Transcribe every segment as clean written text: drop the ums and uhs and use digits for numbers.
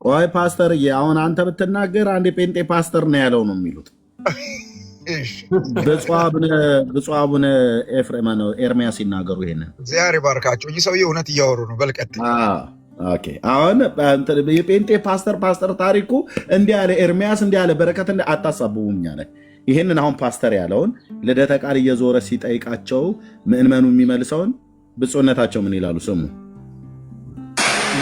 ቆይ ፓስተርዬ፣ አሁን አንተ ብትናገር አንድ የጴንጤ ፓስተር ነው ያለው ነው የሚሉት። ብፁዕ አቡነ ኤፍሬም ነው ኤርሚያስ ሲናገሩ ይሄንን እግዚአብሔር ይባርካቸው። ይህ ሰውዬ እውነት እያወሩ ነው። በልቀት አሁን የጴንጤ ፓስተር ታሪኩ እንዲህ ያለ ኤርሚያስ እንዲህ ያለ በረከት አታሳብቡም። እኛ ላይ ይህንን አሁን ፓስተር ያለውን ልደተ ቃል እየዞረ ሲጠይቃቸው ምእመኑ የሚመልሰውን ብፁዕነታቸው ምን ይላሉ? ስሙ።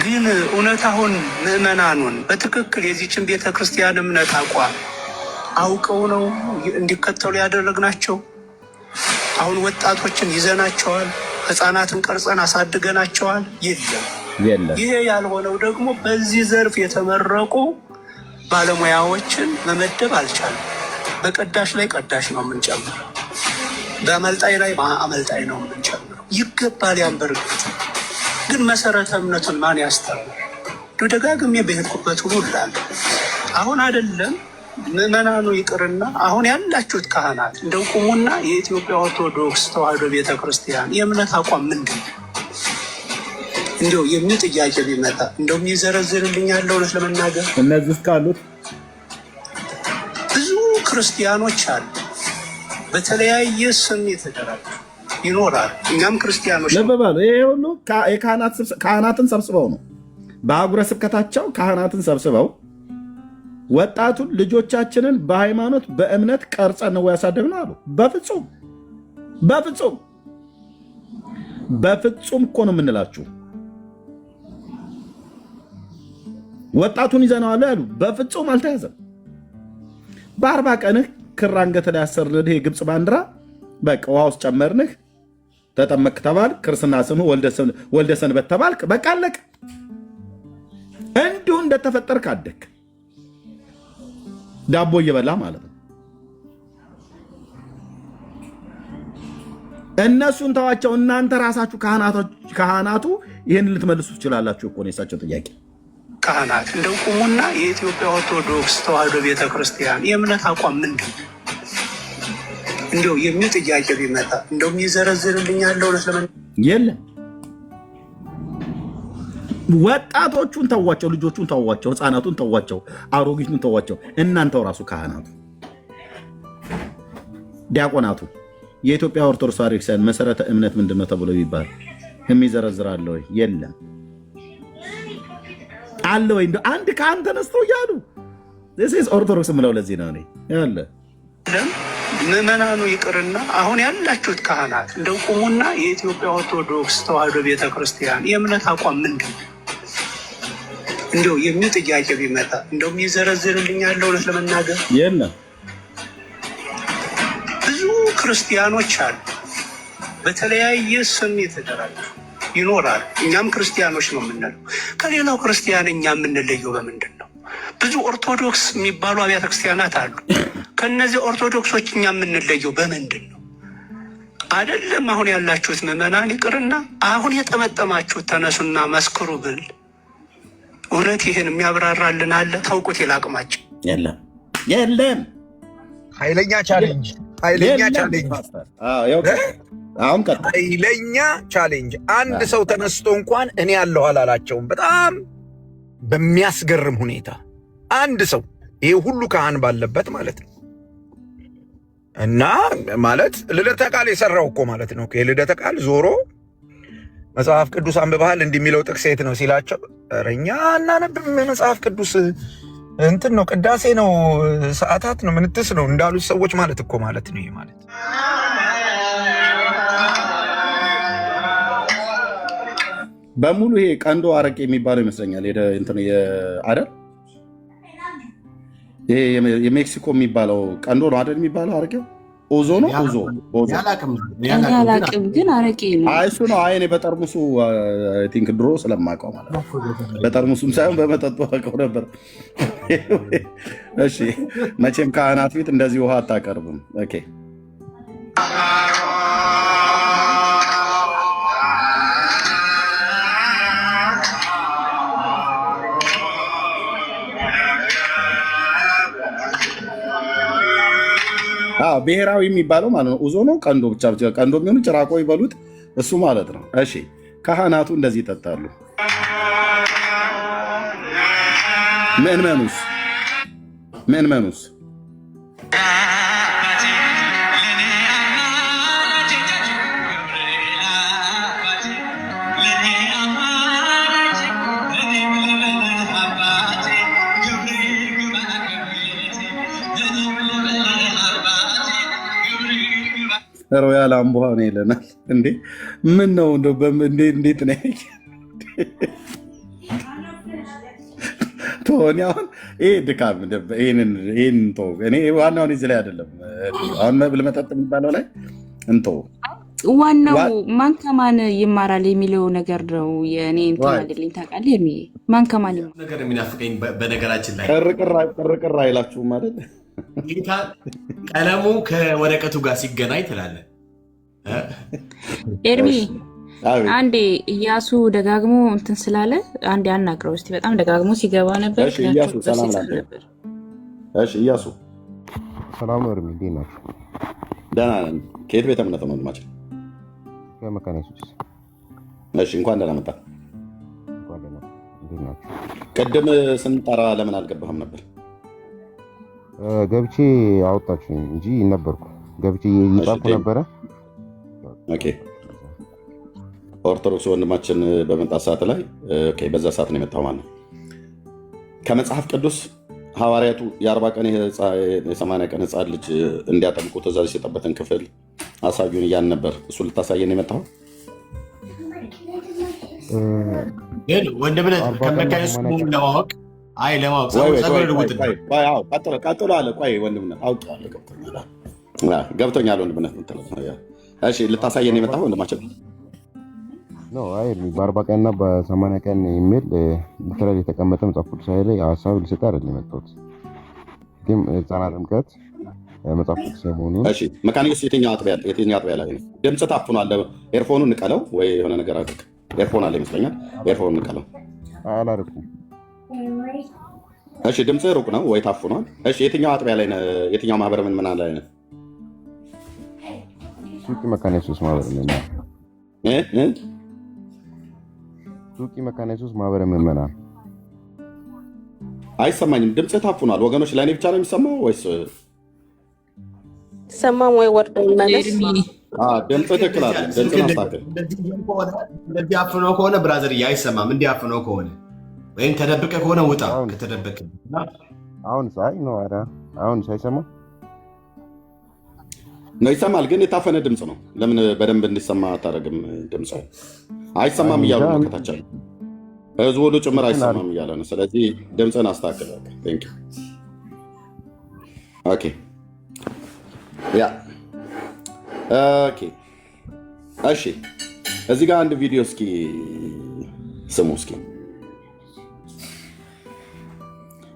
ግን እውነት አሁን ምእመናኑን በትክክል የዚችን ቤተክርስቲያን እምነት አቋም አውቀው ነው እንዲከተሉ ያደረግናቸው? አሁን ወጣቶችን ይዘናቸዋል፣ ህፃናትን ቀርጸን አሳድገናቸዋል? የለም። ይሄ ያልሆነው ደግሞ በዚህ ዘርፍ የተመረቁ ባለሙያዎችን መመደብ አልቻለም። በቀዳሽ ላይ ቀዳሽ ነው የምንጨምረው፣ በአመልጣይ ላይ አመልጣይ ነው የምንጨምረው። ይገባል ያንበርግት። ግን መሰረተ እምነቱን ማን ያስተምር? ደጋግሜ በሄድኩበት ሁሉ እላለሁ። አሁን አይደለም ምዕመናኑ ይቅርና አሁን ያላችሁት ካህናት እንደው ቁሙና የኢትዮጵያ ኦርቶዶክስ ተዋሕዶ ቤተክርስቲያን የእምነት አቋም ምንድን ነው እንዲው የሚል ጥያቄ ቢመጣ እንደው የሚዘረዝርልኝ ያለው እውነት ለመናገር እነዚህ ውስጥ ካሉት ብዙ ክርስቲያኖች አሉ፣ በተለያየ ስም የተደራጁ ይኖራሉ። እኛም ክርስቲያኖች ለበባሉ ይሄ ሁሉ ካህናትን ሰብስበው ነው በአህጉረ ስብከታቸው ካህናትን ሰብስበው ወጣቱን ልጆቻችንን በሃይማኖት በእምነት ቀርጸን ነው ያሳደግነው አሉ። በፍጹም በፍጹም በፍጹም እኮ ነው የምንላችሁ። ወጣቱን ይዘነዋል ያሉ በፍጹም አልተያዘም። በ40 ቀንህ ክር አንገት ላይ ያሰርንልህ የግብፅ ባንዲራ በቃ ውሃ ውስጥ ጨመርንህ፣ ተጠመቅ ተባልክ፣ ክርስትና ስምህ ወልደ ሰንበት ተባልክ፣ በቃ አለቀ። እንዲሁ እንደተፈጠርክ አደግ ዳቦ እየበላ ማለት ነው። እነሱን ተዋቸው። እናንተ ራሳችሁ ካህናቱ ይህን ልትመልሱ ትችላላችሁ እኮ ነው የሳቸው ጥያቄ። ካህናት እንደው ቁሙና የኢትዮጵያ ኦርቶዶክስ ተዋሕዶ ቤተክርስቲያን የእምነት አቋም ምንድን ነው እንደው የሚል ጥያቄ ቢመጣ እንደው የሚዘረዝርልኝ ያለው እውነት የለም። ወጣቶቹን ተዋቸው፣ ልጆቹን ተዋቸው፣ ህፃናቱን ተዋቸው፣ አሮጊቱን ተዋቸው። እናንተው ራሱ ካህናቱ፣ ዲያቆናቱ የኢትዮጵያ ኦርቶዶክስ ተዋሕዶ ቤተክርስቲያን መሰረተ እምነት ምንድን ነው ተብሎ ቢባል የሚዘረዝራለ ወይ? የለም። አለ ወይ? እንደው አንድ ካህን ተነስተው እያሉ ኦርቶዶክስ ምለው ለዚህ ነው ያለ ምዕመናኑ ይቅርና አሁን ያላችሁት ካህናት እንደው ቁሙና የኢትዮጵያ ኦርቶዶክስ ተዋሕዶ ቤተክርስቲያን የእምነት አቋም ምንድን ነው እንደው የሚል ጥያቄ ቢመጣ እንደው የሚዘረዝርልኝ ያለው እውነት ለመናገር የለም። ብዙ ክርስቲያኖች አሉ፣ በተለያየ ስም የተደራጁ ይኖራሉ። እኛም ክርስቲያኖች ነው የምንለው። ከሌላው ክርስቲያን እኛ የምንለየው በምንድን ነው? ብዙ ኦርቶዶክስ የሚባሉ አብያተ ክርስቲያናት አሉ። ከነዚህ ኦርቶዶክሶች እኛ የምንለየው በምንድን ነው? አይደለም አሁን ያላችሁት ምዕመናን ይቅርና አሁን የጠመጠማችሁት ተነሱና መስክሩ ብል እውነት ይህን የሚያብራራልን አለ? ታውቁት የላቅማቸው የለም የለም። ኃይለኛ ቻሌንጅ፣ ኃይለኛ ቻሌንጅ፣ ኃይለኛ ቻሌንጅ። አንድ ሰው ተነስቶ እንኳን እኔ ያለሁ አላላቸውም። በጣም በሚያስገርም ሁኔታ አንድ ሰው ይሄ ሁሉ ካህን ባለበት ማለት ነው። እና ማለት ልደተ ቃል የሰራው እኮ ማለት ነው። የልደተ ቃል ዞሮ መጽሐፍ ቅዱስ አንብበሃል እንዲህ የሚለው ጥቅስ የት ነው ሲላቸው፣ ኧረ እኛ እናነብም መጽሐፍ ቅዱስ እንትን ነው ቅዳሴ ነው ሰዓታት ነው ምንትስ ነው እንዳሉት ሰዎች ማለት እኮ ማለት ነው። ይሄ ማለት በሙሉ ይሄ ቀንዶ አረቄ የሚባለው ይመስለኛል አይደል? ይሄ የሜክሲኮ የሚባለው ቀንዶ ነው አይደል የሚባለው? አረቄው ኦዞ ነው። ኦዞ ያላቅም ግን አረቄ ነው። እሱ ነው። እኔ በጠርሙሱ ቲንክ ድሮ ስለማውቀው ማለት ነው። በጠርሙሱም ሳይሆን በመጠጡ አውቀው ነበር። እሺ መቼም ካህናት ቤት እንደዚህ ውሃ አታቀርብም። ኦኬ ብሔራዊ የሚባለው ማለት ነው። ኡዞ ነው ቀንዶ ብቻ ቀንዶ የሚሆኑ ጭራቆ ይበሉት እሱ ማለት ነው። እሺ ካህናቱ እንደዚህ ይጠጣሉ። ምእመኑስ ሮያል አምቦ ነው ይለናል እንዴ? ምን ነው እንዴት ነው ቶኒ? አሁን ይሄ ድካም ይሄን ተው። እኔ ዋናውን እዚህ ላይ አይደለም። አሁን መብል መጠጥ የሚባለው ላይ እንቶ ዋናው ማን ከማን ይማራል የሚለው ነገር ነው። የእኔ እንትን አይደለኝ ታውቃለህ። ማን ከማን ይማራል ነገር የሚናፍቀኝ በነገራችን ላይ ቅርቅር አይላችሁም ማለት ጌታ ቀለሙ ከወረቀቱ ጋር ሲገናኝ ትላለህ። ኤርሚ አንዴ እያሱ ደጋግሞ እንትን ስላለ አንዴ አናግረው እስቲ። በጣም ደጋግሞ ሲገባ ነበር። እሺ እያሱ ሰላም ነበር። እሺ እያሱ ሰላም ነው። ኤርሚ እንዴት ናችሁ? ደህና ነን። ከየት ቤተ እምነት ነው ወንድማችን? ከመካነ ኢየሱስ። እሺ እንኳን ደህና መጣ። እንኳን ደህና። እንዴት ናችሁ? ቅድም ስንጠራ ለምን አልገባህም ነበር? ገብቼ አወጣችሁኝ እንጂ ነበርኩ። ገብቼ እየጻፍኩ ነበረ። ኦኬ ኦርቶዶክስ ወንድማችን በመጣ ሰዓት ላይ ኦኬ፣ በዛ ሰዓት ነው የመጣው ማለት ነው። ከመጽሐፍ ቅዱስ ሐዋርያቱ የ40 ቀን የ80 ቀን ሕፃን ልጅ እንዲያጠምቁ ትእዛዝ የሰጠበትን ክፍል አሳዩን እያን ነበር። እሱ ልታሳየን የመጣው ግን ወንድምነት ከመካነ ኢየሱስ ለማወቅ ቀጥሎ አለ። ቆይ ወንድምነት አውቄዋለሁ፣ ገብቶኛል ወንድምነት ምትለው። እሺ ልታሳየን የመጣው ወንድማችን ነው? አይ በ40 ቀንና በ80 ቀን የሚል በተለይ የተቀመጠ መጽሐፍ ቅዱሳዊ ላይ ሀሳብ ልሰጥ አይደለም የመጣሁት። ግን ሕፃናት ጥምቀት መጽሐፍ ቅዱስ መሆኑን። እሺ መካነ ኢየሱስ የትኛው አጥቢያ ላይ ነው? ድምፅ ታፍኗል። ኤርፎኑን ንቀለው ወይ የሆነ ነገር አድርግ። ኤርፎን አለ ይመስለኛል። ኤርፎኑን ንቀለው። አላደረኩም። እሺ ድምፅ ሩቅ ነው ወይ ታፍኗል? እሺ የትኛው አጥቢያ ላይ ነው? የትኛው ማህበረ ምዕመናን ላይ ነው? ሱቂ መካነ ኢየሱስ ማህበረ ምዕመናን። ሱቂ መካነ ኢየሱስ ማህበረ ምዕመናን። አይሰማኝም። ድምፅ ታፍኗል ወገኖች። ለእኔ ብቻ ነው የሚሰማው ወይስ ሰማም ወይ ወርዶ ይመለስ? ድምፅ ትክክል አለ። ድምፅ ማስተካከል። እንደዚህ አፍኖ ከሆነ ብራዘር አይሰማም። እንዲህ አፍኖ ከሆነ ወይም ተደብቀ ከሆነ ውጣ። ከተደበቀ አሁን ሳይ ነው። ኧረ አሁን ሳይሰማ ነው። ይሰማል ግን የታፈነ ድምፅ ነው። ለምን በደንብ እንዲሰማ አታደርግም? ድምፅ አይሰማም እያሉ ነው ከታች። ህዝቡ ሁሉ ጭምር አይሰማም እያለ ነው። ስለዚህ ድምፅን አስተካክል። ኦኬ ያ ኦኬ። እሺ እዚህ ጋር አንድ ቪዲዮ እስኪ ስሙ እስኪ።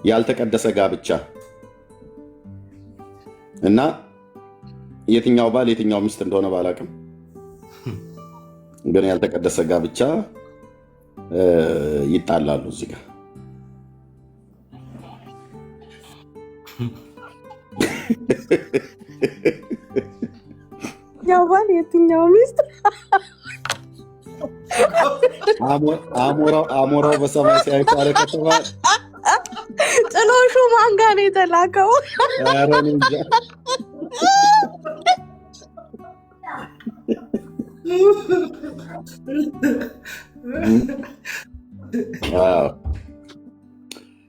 ያልተቀደሰ ጋብቻ እና የትኛው ባል የትኛው ሚስት እንደሆነ ባላቅም ግን ያልተቀደሰ ጋብቻ ይጣላሉ እዚህ ጋር። የትኛው ባል የትኛው ሚስት? አሞራው በሰማይ ሲያይ ቃል ከተባለ ጥሎሹ ማን ጋር ነው የተላከው? ኧረ እኔ እንጃ።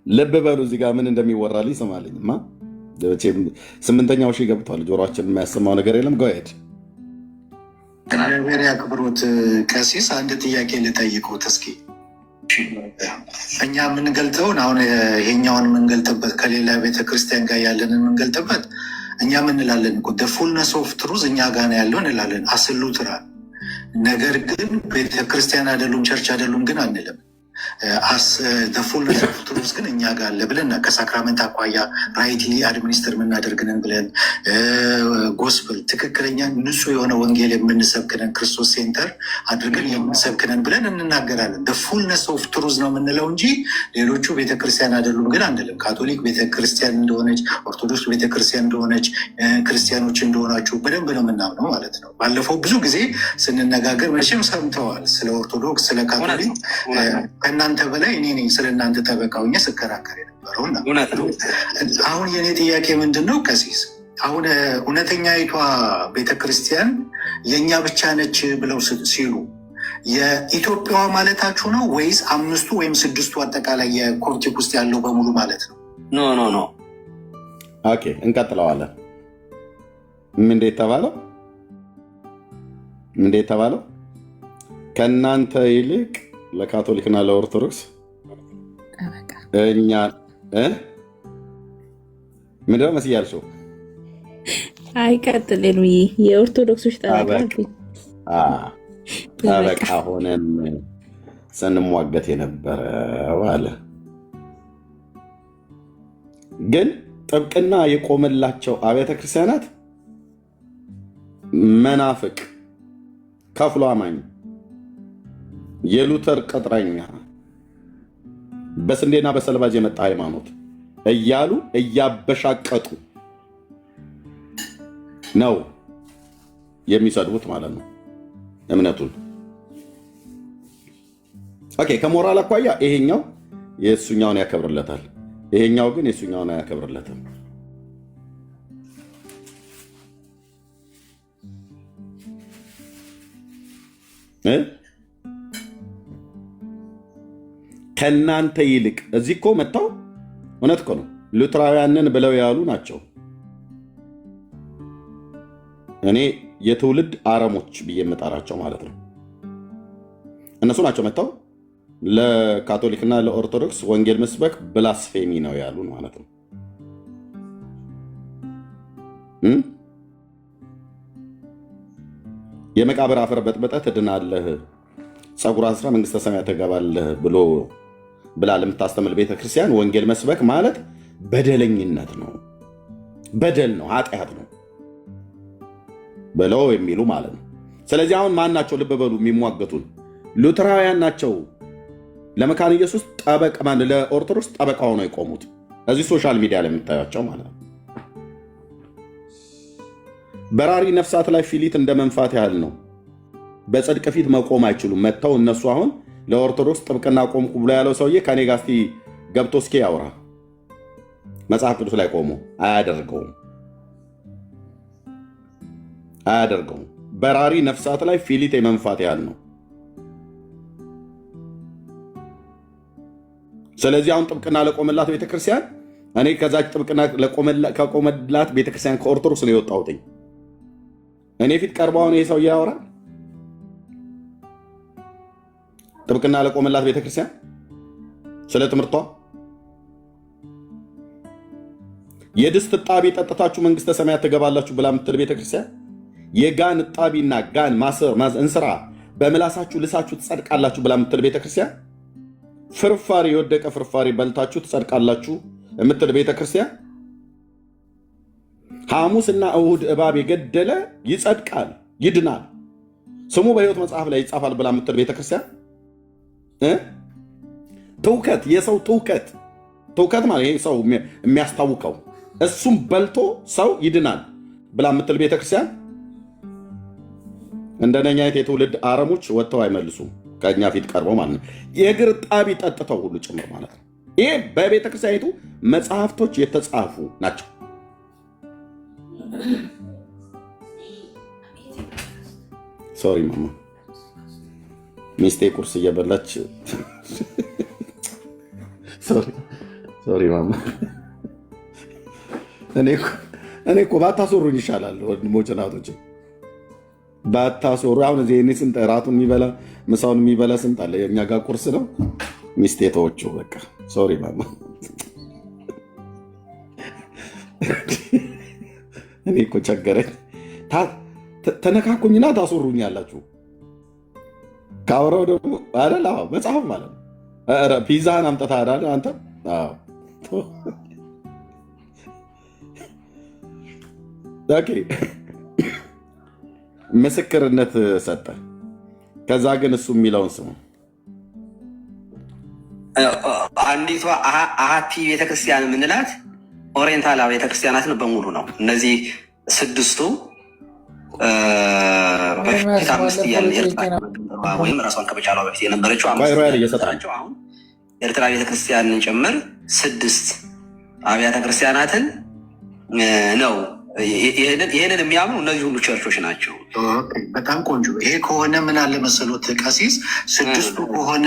ልብ በሉ እዚህ ጋር ምን እንደሚወራል ይሰማልኝማ። ስምንተኛው ሺህ ገብቷል። ጆሮችን የሚያሰማው ነገር የለም። ገሄድ እግዚአብሔር ያክብሩት። ቀሲስ አንድ ጥያቄ ልጠይቁት እስኪ። እኛ የምንገልጠውን አሁን ይሄኛውን የምንገልጥበት ከሌላ ቤተክርስቲያን ጋር ያለንን የምንገልጥበት እኛ ምን እንላለን? ፉልነስ ኦፍ ትሩዝ እኛ ጋር ነው ያለው እንላለን። አስሉትራ ነገር ግን ቤተክርስቲያን አይደሉም ቸርች አይደሉም ግን አንልም። ፉልነስ ኦፍ ትሩዝ ግን እኛ ጋር አለ ብለን ከሳክራመንት አኳያ ራይትሊ አድሚኒስትር የምናደርግንን ብለን ጎስፕል ትክክለኛ ንጹህ የሆነ ወንጌል የምንሰብክነን ክርስቶስ ሴንተር አድርገን የምንሰብክነን ብለን እንናገራለን። ፉልነስ ኦፍ ትሩዝ ነው የምንለው እንጂ ሌሎቹ ቤተክርስቲያን አይደሉም ግን አንልም። ካቶሊክ ቤተክርስቲያን እንደሆነች፣ ኦርቶዶክስ ቤተክርስቲያን እንደሆነች፣ ክርስቲያኖች እንደሆናችሁ በደንብ ነው የምናምነው ማለት ነው። ባለፈው ብዙ ጊዜ ስንነጋገር መቼም ሰምተዋል ስለ ኦርቶዶክስ ስለ ካቶሊክ ከእናንተ በላይ እኔ ነኝ ስለ እናንተ ጠበቃ ሆኜ ስከራከር ነበር። ነበረውና እውነት ነው። አሁን የኔ ጥያቄ ምንድን ነው ቀሲስ፣ አሁን እውነተኛይቷ ቤተክርስቲያን የእኛ ብቻ ነች ብለው ሲሉ የኢትዮጵያዋ ማለታችሁ ነው ወይስ 5ቱ ወይም 6ቱ አጠቃላይ የኮፕቲክ ውስጥ ያለው በሙሉ ማለት ነው? ኖ። ኦኬ እንቀጥለዋለን። እንዴት ተባለው? ከእናንተ ይልቅ ለካቶሊክና ለኦርቶዶክስ እኛ ምንድነው መስያልሽው? አይቀጥል የኦርቶዶክሶች ጠበቃ ሆነን ስንሟገት የነበረው አለ። ግን ጥብቅና የቆመላቸው አብያተ ክርስቲያናት መናፍቅ፣ ከፍሎ አማኝ፣ የሉተር ቅጥረኛ፣ በስንዴና በሰልባጅ የመጣ ሃይማኖት እያሉ እያበሻቀጡ ነው የሚሰድቡት ማለት ነው እምነቱን። ኦኬ ከሞራል አኳያ ይሄኛው የእሱኛውን ያከብርለታል፣ ይሄኛው ግን የእሱኛውን አያከብርለትም። ከእናንተ ይልቅ እዚህ እኮ መጥተው እውነት እኮ ነው ሉትራውያንን ብለው ያሉ ናቸው። እኔ የትውልድ አረሞች ብዬ የምጠራቸው ማለት ነው። እነሱ ናቸው መጥተው ለካቶሊክና ለኦርቶዶክስ ወንጌል መስበክ ብላስፌሚ ነው ያሉን ማለት ነው። የመቃብር አፈር በጥበጠ ትድናለህ፣ ፀጉር አስራ መንግስተ ሰማያት ትገባለህ ብላ ለምታስተምር ቤተክርስቲያን ወንጌል መስበክ ማለት በደለኝነት ነው፣ በደል ነው፣ ኃጢአት ነው ብለው የሚሉ ማለት ነው። ስለዚህ አሁን ማን ናቸው? ልብ በሉ የሚሟገቱን ሉትራውያን ናቸው። ለመካነ ኢየሱስ ጠበቃ ማለት ለኦርቶዶክስ ጠበቃ ሆነው የቆሙት እዚህ ሶሻል ሚዲያ ላይ የምታዩቸው ማለት ነው። በራሪ ነፍሳት ላይ ፊሊት እንደ መንፋት ያህል ነው። በጽድቅ ፊት መቆም አይችሉም። መጥተው እነሱ አሁን ለኦርቶዶክስ ጥብቅና ቆምኩ ብሎ ያለው ሰውዬ ከኔ ጋር እስቲ ገብቶ እስኪ ያውራ። መጽሐፍ ቅዱስ ላይ ቆሞ አያደርገውም። በራሪ ነፍሳት ላይ ፊሊት የመንፋት ያህል ነው። ስለዚህ አሁን ጥብቅና ለቆመላት ቤተክርስቲያን እኔ ከዛች ጥብቅና ከቆመላት ቤተክርስቲያን ከኦርቶዶክስ ነው የወጣሁትኝ። እኔ ፊት ቀርበው አሁን ይሄ ሰውዬ ያወራል። ጥብቅና ለቆመላት ቤተክርስቲያን ስለ ትምህርቷ የድስት እጣቢ ጠጥታችሁ መንግስተ ሰማያት ትገባላችሁ ብላ የምትል ቤተክርስቲያን የጋን እጣቢና ጋን እንስራ በምላሳችሁ ልሳችሁ ትጸድቃላችሁ ብላ የምትል ቤተክርስቲያን ፍርፋሪ የወደቀ ፍርፋሪ በልታችሁ ትጸድቃላችሁ የምትል ቤተክርስቲያን ሐሙስና እሁድ እባብ የገደለ ይጸድቃል ይድናል ስሙ በሕይወት መጽሐፍ ላይ ይጻፋል ብላ የምትል ቤተክርስቲያን ትውከት የሰው ትውከት ማለት ይሄ ሰው የሚያስታውቀው እሱም በልቶ ሰው ይድናል ብላ የምትል ቤተክርስቲያን እንደነኛ የትውልድ አረሞች ወጥተው አይመልሱም። ከኛ ፊት ቀርበው ማለት ነው የእግር ጣቢ ጠጥተው ሁሉ ጭምር ማለት ነው። ይሄ በቤተክርስቲያኒቱ መጽሐፍቶች የተጻፉ ናቸው። ሶሪ ማማ ሚስቴ ቁርስ እየበላች ሶሪ ማማ። እኔ እኮ ባታሶሩኝ ይሻላል ወንድሞች እናቶች፣ ባታሶሩ። አሁን እዚህ እኔ ስንት እራቱን የሚበላ ምሳውን የሚበላ ስንት አለ። የእኛ ጋር ቁርስ ነው። ሚስቴ ተወችው በቃ። ሶሪ ማማ። እኔ እኮ ቸገረኝ። ተነካኩኝና ታሶሩኝ ያላችሁ ካወራው ደግሞ አይደል? አዎ መጽሐፍ ማለት ነው። ፒዛህን አምጥታ አይደል አንተ? አዎ ኦኬ። ምስክርነት ሰጠ። ከዛ ግን እሱ የሚለውን ስሙ። አንዲቷ አሃቲ ቤተክርስቲያን የምንላት ኦሪየንታል ቤተክርስቲያናት ነው በሙሉ ነው። እነዚህ ስድስቱ በፊት አምስት እያለ ወይም ራሷን ከመቻሏ በፊት የነበረችው አምስት ናቸው። አሁን ኤርትራ ቤተክርስቲያንን ጭምር 6 አብያተ ክርስቲያናትን ነው። ይህንን የሚያምኑ እነዚህ ሁሉ ቸርቾች ናቸው። በጣም ቆንጆ። ይሄ ከሆነ ምን አለ መሰሎት ቀሲስ፣ 6ቱ ከሆነ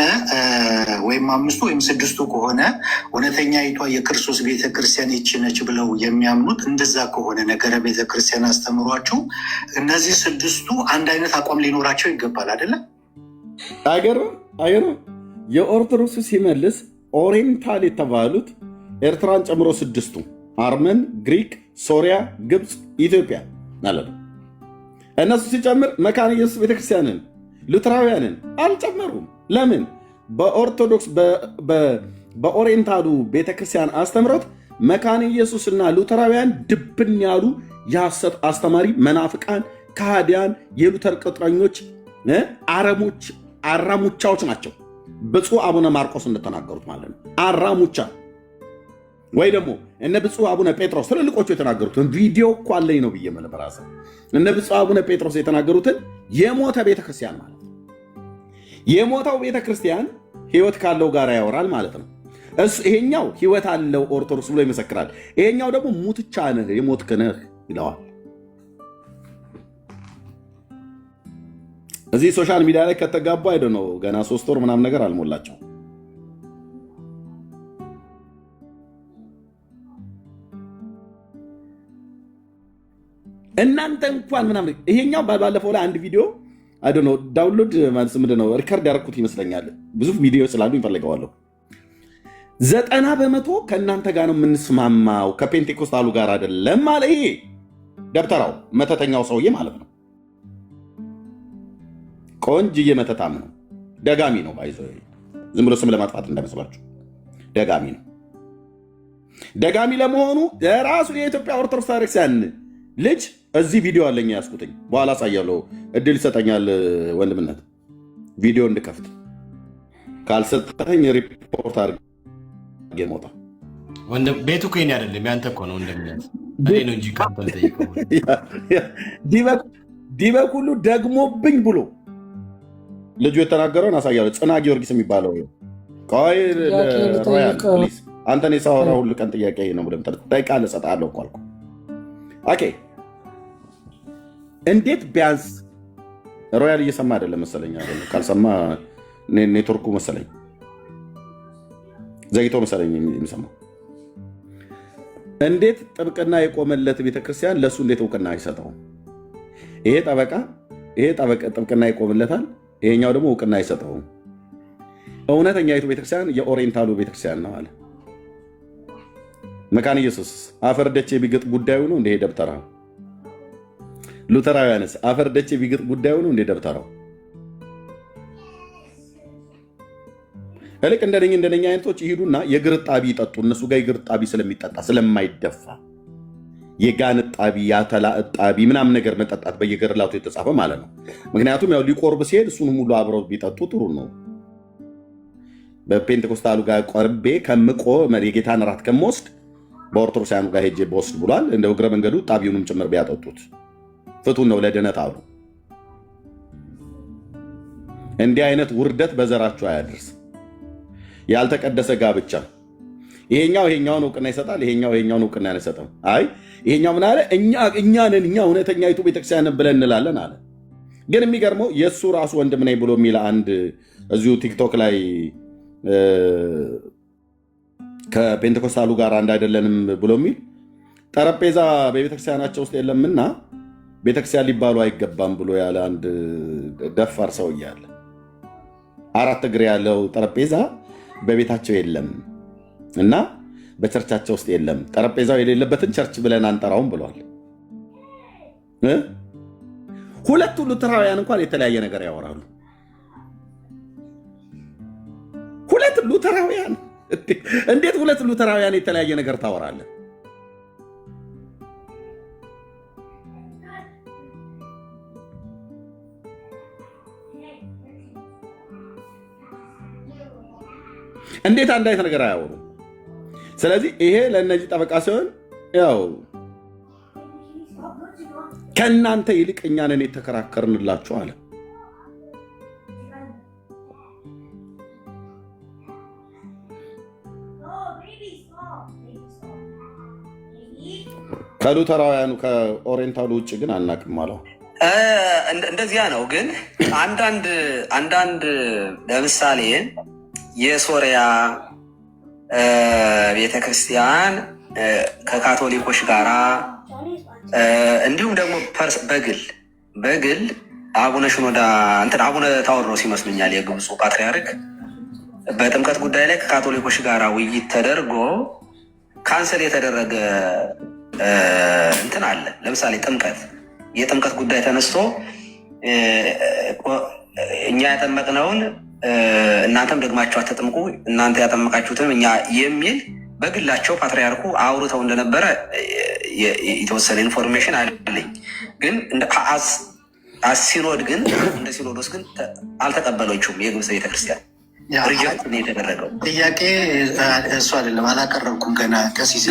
ወይም 5ቱ ወይም 6ቱ ከሆነ እውነተኛይቷ የክርስቶስ ቤተክርስቲያን ይህች ነች ብለው የሚያምኑት፣ እንደዛ ከሆነ ነገረ ቤተክርስቲያን አስተምሯቸው እነዚህ 6ቱ አንድ አይነት አቋም ሊኖራቸው ይገባል አይደለም? አይገርም? የኦርቶዶክሱ ሲመልስ ኦሪየንታል የተባሉት ኤርትራን ጨምሮ 6ቱ አርመን፣ ግሪክ፣ ሶሪያ፣ ግብፅ፣ ኢትዮጵያ ማለት ነው። እነሱ ሲጨምር መካነ ኢየሱስ ቤተክርስቲያንን ሉትራውያንን አልጨመሩም። ለምን? በኦርቶዶክስ በኦሪየንታሉ ቤተክርስቲያን አስተምሮት መካነ ኢየሱስና ሉተራውያን ድብን ያሉ የሐሰት አስተማሪ መናፍቃን፣ ከሃዲያን፣ የሉተር ቅጥረኞች፣ አራሙቻዎች ናቸው። ብፁዕ አቡነ ማርቆስ እንደተናገሩት ማለት ነው። አራሙቻ ወይ ደግሞ እነ ብፁዕ አቡነ ጴጥሮስ ትልልቆቹ የተናገሩትን ቪዲዮ እኮ አለኝ ነው ብዬ መለበራሰ እነ ብፁዕ አቡነ ጴጥሮስ የተናገሩትን የሞተ ቤተክርስቲያን ማለት ነው። የሞተው ቤተክርስቲያን ህይወት ካለው ጋር ያወራል ማለት ነው። ይሄኛው ህይወት አለው ኦርቶዶክስ ብሎ ይመሰክራል። ይሄኛው ደግሞ ሙትቻ ነህ የሞትክ ነህ ይለዋል። እዚህ ሶሻል ሚዲያ ላይ ከተጋቡ አይደ ነው ገና 3 ወር ምናምን ነገር አልሞላቸው። እናንተ እንኳን ምናምን ይሄኛው ባለፈው ላይ አንድ ቪዲዮ አይደ ነው ዳውንሎድ ማለት ምንድን ነው ሪከርድ ያደረኩት ይመስለኛል። ብዙ ቪዲዮ ስላሉ ይፈልገዋለሁ። 90% ከእናንተ ጋር ነው የምንስማማው ከፔንቴኮስታሉ ጋር አይደለም አለ። ይሄ ደብተራው መተተኛው ሰውዬ ማለት ነው። ቆንጅዬ መተታም ነው። ደጋሚ ነው። ባይዞ ዝም ብሎ ስም ለማጥፋት እንዳይመስላችሁ ደጋሚ ነው። ደጋሚ ለመሆኑ የራሱ የኢትዮጵያ ኦርቶዶክስ ቤተክርስቲያን ልጅ እዚህ ቪዲዮ አለኝ ያስኩትኝ፣ በኋላ አሳያለሁ። እድል ይሰጠኛል ወንድምነት ቪዲዮ እንድከፍት። ካልሰጠኝ ሪፖርት አድርጌ ሞታ። ቤቱ እኮ የእኔ አይደለም ያንተ እኮ ነው። እንደምነት እኔ ነው እንጂ ካንተ ጠይቀው ዲበክ ሁሉ ደግሞብኝ ብሎ ልጁ የተናገረውን አሳያለሁ። ጽና ጊዮርጊስ የሚባለው ቆይ ሮያል ፕሊዝ፣ አንተን የሳወራ ሁሉ ቀን ጥያቄ ነው ብለም ጠይቃለህ፣ እሰጥሃለሁ እኮ አልኩህ። ኦኬ እንዴት ቢያንስ ሮያል እየሰማ አይደለም መሰለኝ። ካልሰማ ኔትወርኩ መሰለኝ ዘግቶ መሰለኝ የሚሰማው። እንዴት ጥብቅና የቆመለት ቤተክርስቲያን ለእሱ እንዴት እውቅና አይሰጠውም? ይሄ ጠበቃ ጥብቅና ይቆምለታል፣ ይሄኛው ደግሞ እውቅና አይሰጠውም። እውነተኛይቱ ቤተክርስቲያን የኦሪየንታሉ ቤተክርስቲያን ነው አለ። መካነ ኢየሱስ አፈርደቼ ቢግጥ ጉዳዩ ነው እንደ ደብተራ። ሉተራውያንስ አፈርደቼ ቢግጥ ጉዳዩ ነው እንደ ደብተራው። እልቅ እንደነኛ አይነቶች ይሄዱና የግርጣቢ ይጠጡ። እነሱ ጋር የግርጣቢ ስለሚጠጣ ስለማይደፋ የጋን ጣቢ ያተላ ጣቢ ምናምን ነገር መጠጣት በየገርላቱ የተጻፈ ማለት ነው። ምክንያቱም ያው ሊቆርብ ሲሄድ እሱን ሁሉ አብረው ቢጠጡ ጥሩ ነው። በፔንቴኮስታሉ ጋር ቆርቤ ከምቆ የጌታን እራት ከምወስድ በኦርቶዶክሳኑ ጋር ሄጄ በወስድ ብሏል። እንደ እግረ መንገዱ ጣቢውንም ጭምር ቢያጠጡት ፍቱን ነው ለድነት አሉ። እንዲህ አይነት ውርደት በዘራችሁ አያድርስ። ያልተቀደሰ ጋብቻ ይሄኛውን እውቅና ይሰጣል፣ ይሄኛውን እውቅና አይሰጥም። አይ ይሄኛው ምን አለ? እኛ ነን እውነተኛይቱ ቤተክርስቲያን ብለን እንላለን አለ። ግን የሚገርመው የእሱ ራሱ ወንድም ነኝ ብሎ የሚል አንድ እዚሁ ቲክቶክ ላይ ከፔንቴኮስታሉ ጋር አንድ አይደለንም ብሎ የሚል ጠረጴዛ በቤተክርስቲያናቸው ውስጥ የለምና ቤተክርስቲያን ሊባሉ አይገባም ብሎ ያለ አንድ ደፋር ሰው እያለ 4 እግር ያለው ጠረጴዛ በቤታቸው የለም እና በቸርቻቸው ውስጥ የለም፣ ጠረጴዛው የሌለበትን ቸርች ብለን አንጠራውም ብሏል። ሁለቱ ሉተራውያን እንኳን የተለያየ ነገር ያወራሉ። ሁለት ሉተራውያን እንዴት ሁለት ሉተራውያን የተለያየ ነገር ታወራለህ? እንዴት አንድ አይነት ነገር አያወሩም? ስለዚህ ይሄ ለእነዚህ ጠበቃ ሲሆን ያው ከእናንተ ይልቅ እኛ ነን የተከራከርንላችሁ አለ። ከሉተራውያኑ ከኦሪየንታሉ ውጭ ግን አናውቅም አለው። እንደዚያ ነው። ግን አንዳንድ ለምሳሌ የሶሪያ ቤተክርስቲያን ከካቶሊኮች ጋራ እንዲሁም ደግሞ በግል አቡነ ሽኖዳ አቡነ ታዎድሮስ ይመስሉኛል የግብፁ ፓትሪያርክ በጥምቀት ጉዳይ ላይ ከካቶሊኮች ጋራ ውይይት ተደርጎ ካንሰል የተደረገ አለ። ለምሳሌ የጥምቀት ጉዳይ ተነስቶ እኛ ያጠመቅነውን እናንተም ደግማችሁ አትጥምቁ፣ እናንተ ያጠመቃችሁትም እኛ የሚል በግላቸው ፓትሪያርኩ አውርተው እንደነበረ የተወሰነ ኢንፎርሜሽን አለኝ። ግን ሲኖድ ግን እንደ ሲኖዶስ ግን አልተቀበለችውም። የግብፅ ቤተክርስቲያን ሪጀክት ነው የተደረገው። ጥያቄ እሱ አይደለም፣ አላቀረብኩም ገና ቀሲስ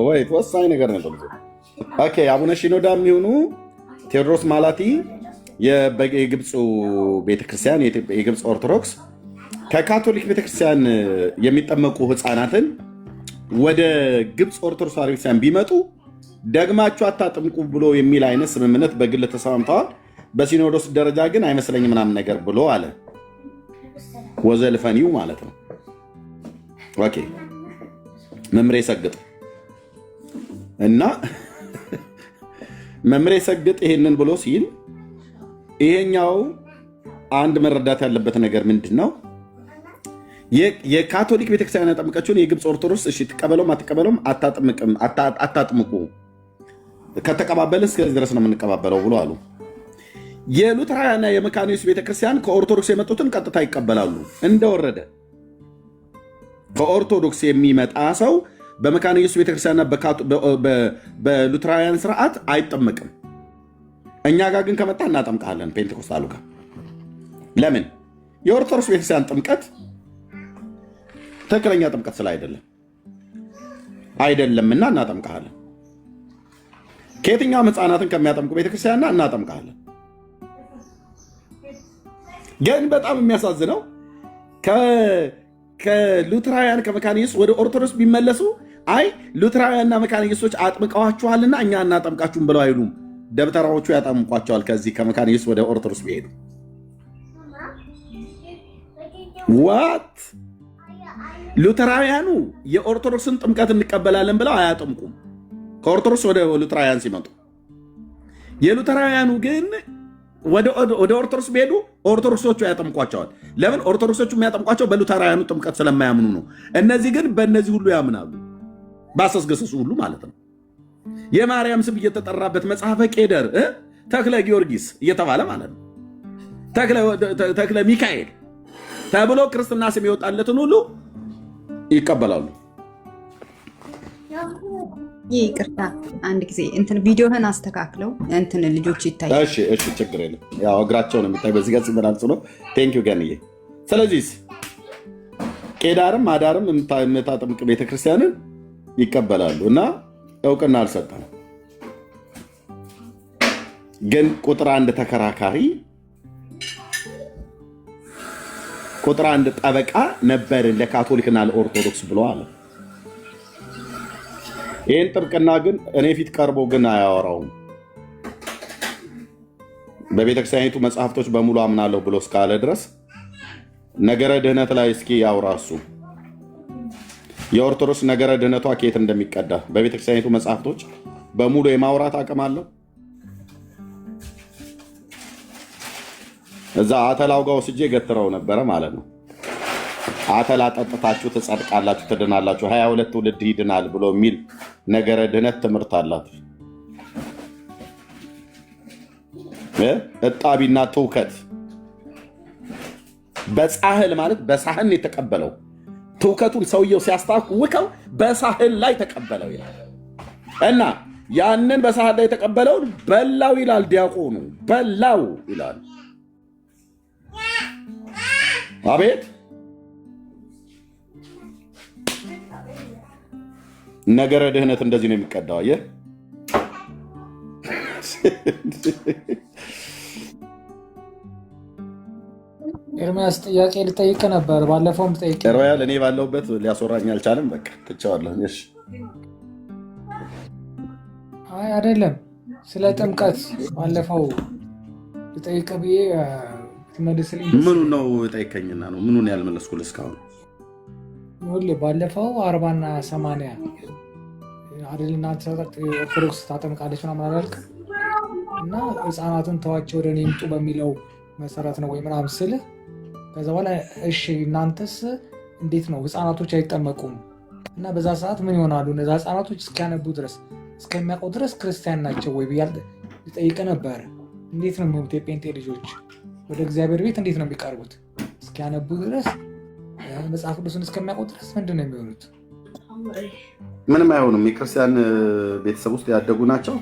ወይ ወሳኝ ነገር ነው። ኦኬ አቡነ ሽኖዳ የሚሆኑ ቴዎድሮስ ማላቲ የግብፁ ቤተክርስቲያን የግብፅ ኦርቶዶክስ ከካቶሊክ ቤተክርስቲያን የሚጠመቁ ህፃናትን ወደ ግብፅ ኦርቶዶክስ ቤተክርስቲያን ቢመጡ ደግማችሁ አታጥምቁ ብሎ የሚል አይነት ስምምነት በግል ተስማምተዋል። በሲኖዶስ ደረጃ ግን አይመስለኝ ምናምን ነገር ብሎ አለ። ወዘልፈኒው ማለት ነው። ኦኬ መምሬ ሰግጥ እና መምሬ ሰግጥ ይሄንን ብሎ ሲል ይሄኛው አንድ መረዳት ያለበት ነገር ምንድን ነው? የካቶሊክ ቤተክርስቲያን ያጠምቀችውን የግብፅ ኦርቶዶክስ እሺ ትቀበለውም አትቀበለውም አታጥምቁ፣ ከተቀባበለ እስከዚህ ድረስ ነው የምንቀባበለው ብሎ አሉ። የሉተራውያንና የመካነ ኢየሱስ ቤተክርስቲያን ከኦርቶዶክስ የመጡትን ቀጥታ ይቀበላሉ። እንደወረደ ከኦርቶዶክስ የሚመጣ ሰው በመካነ ኢየሱስ ቤተክርስቲያንና በሉተራውያን ስርዓት አይጠመቅም። እኛ ጋር ግን ከመጣ እናጠምቃለን። ፔንቴኮስታሉ ጋር ለምን? የኦርቶዶክስ ቤተክርስቲያን ጥምቀት ትክክለኛ ጥምቀት ስለ አይደለምና እናጠምቃለን። ከየትኛውም ህፃናትን ከሚያጠምቁ ቤተክርስቲያንና እናጠምቃለን። ግን በጣም የሚያሳዝነው ከሉተራውያን ከመካነ ኢየሱስ ወደ ኦርቶዶክስ ቢመለሱ አይ ሉተራውያንና መካነ ኢየሱሶች አጥምቀዋችኋልና እኛ እናጠምቃችሁም ብለው አይሉም። ደብተራዎቹ ያጠምቋቸዋል። ከዚህ ከመካነ ኢየሱስ ወደ ኦርቶዶክስ ቢሄዱ ዋት ሉተራውያኑ የኦርቶዶክስን ጥምቀት እንቀበላለን ብለው አያጠምቁም። ከኦርቶዶክስ ወደ ሉተራውያን ሲመጡ የሉተራውያኑ ግን ወደ ኦርቶዶክስ ቢሄዱ ኦርቶዶክሶቹ ያጠምቋቸዋል። ለምን? ኦርቶዶክሶቹ የሚያጠምቋቸው በሉተራውያኑ ጥምቀት ስለማያምኑ ነው። እነዚህ ግን በእነዚህ ሁሉ ያምናሉ። ባሰስገሰሱ ሁሉ ማለት ነው። የማርያም ስም እየተጠራበት መጽሐፈ ቄደር ተክለ ጊዮርጊስ እየተባለ ማለት ነው። ተክለ ሚካኤል ተብሎ ክርስትና ስም የወጣለትን ሁሉ ይቀበላሉ። ይቅርታ አንድ ጊዜ ቪዲዮህን አስተካክለው ልጆች ይታያል። እሺ ችግር የለም። ያው እግራቸውን የሚታይ በዚህ ጋር ሲመላልሱ ነው። ቴንኪው ገንዬ። ስለዚህ ቄዳርም አዳርም የምታጠምቅ ቤተክርስቲያንን ይቀበላሉ እና እውቅና አልሰጠም። ግን ቁጥር አንድ ተከራካሪ ቁጥር አንድ ጠበቃ ነበር ለካቶሊክና ለኦርቶዶክስ ብሎ አለ። ይህን ጥብቅና ግን እኔ ፊት ቀርቦ ግን አያወራውም። በቤተክርስቲያኒቱ መጽሐፍቶች በሙሉ አምናለሁ ብሎ እስካለ ድረስ ነገረ ድህነት ላይ እስኪ ያውራ እሱ። የኦርቶዶክስ ነገረ ድህነቷ ከየት እንደሚቀዳ በቤተክርስቲያኒቱ መጽሐፍቶች በሙሉ የማውራት አቅም አለው። እዛ አተላው ጋር ወስጄ ገትረው ነበረ ማለት ነው። አተላ ጠጥታችሁ ትጸድቃላችሁ፣ ትድናላችሁ፣ 22 ትውልድ ይድናል ብሎ የሚል ነገረ ድህነት ትምህርት አላት። እጣቢና ትውከት በጻህል ማለት በሳህን የተቀበለው ትውከቱን ሰውየው ሲያስታውከው በሳህል ላይ ተቀበለው ይላል እና ያንን በሳህል ላይ የተቀበለውን በላው ይላል ዲያቆኑ። በላው ይላል። አቤት ነገረ ድህነት እንደዚህ ነው የሚቀዳው። አየህ ኤርሚያስ ጥያቄ ልጠይቅ ነበር። ባለፈውም ጠይቄ ሮያል እኔ ባለሁበት ሊያስወራኝ አልቻለም። በቃ ትቼዋለሁ። እሺ አይ አይደለም፣ ስለ ጥምቀት ባለፈው ልጠይቅ ብዬ ትመልስልኝ። ምኑ ነው ጠይቀኝና ነው ምኑን ያልመለስኩልህ እስካሁን? ባለፈው 40 እና 80 አይደል እናንተ ኦርቶዶክስ ታጠምቃለች ምናምን አላልክ? እና ህፃናትን ተዋቸው ወደ እኔ ይምጡ በሚለው መሰረት ነው ወይ ምናምን ስልህ፣ ከዛ በኋላ እሺ እናንተስ እንዴት ነው ህፃናቶች አይጠመቁም? እና በዛ ሰዓት ምን ይሆናሉ እነዛ ህፃናቶች እስኪያነቡ ድረስ እስከሚያውቀው ድረስ ክርስቲያን ናቸው ወይ ብያል ልጠይቅ ነበር። እንዴት ነው የሚሆኑት? የጴንጤ ልጆች ወደ እግዚአብሔር ቤት እንዴት ነው የሚቀርቡት? እስኪያነቡ ድረስ መጽሐፍ ቅዱስን እስከሚያውቀው ድረስ ምንድን ነው የሚሆኑት? ምንም አይሆኑም። የክርስቲያን ቤተሰብ ውስጥ ያደጉ ናቸው።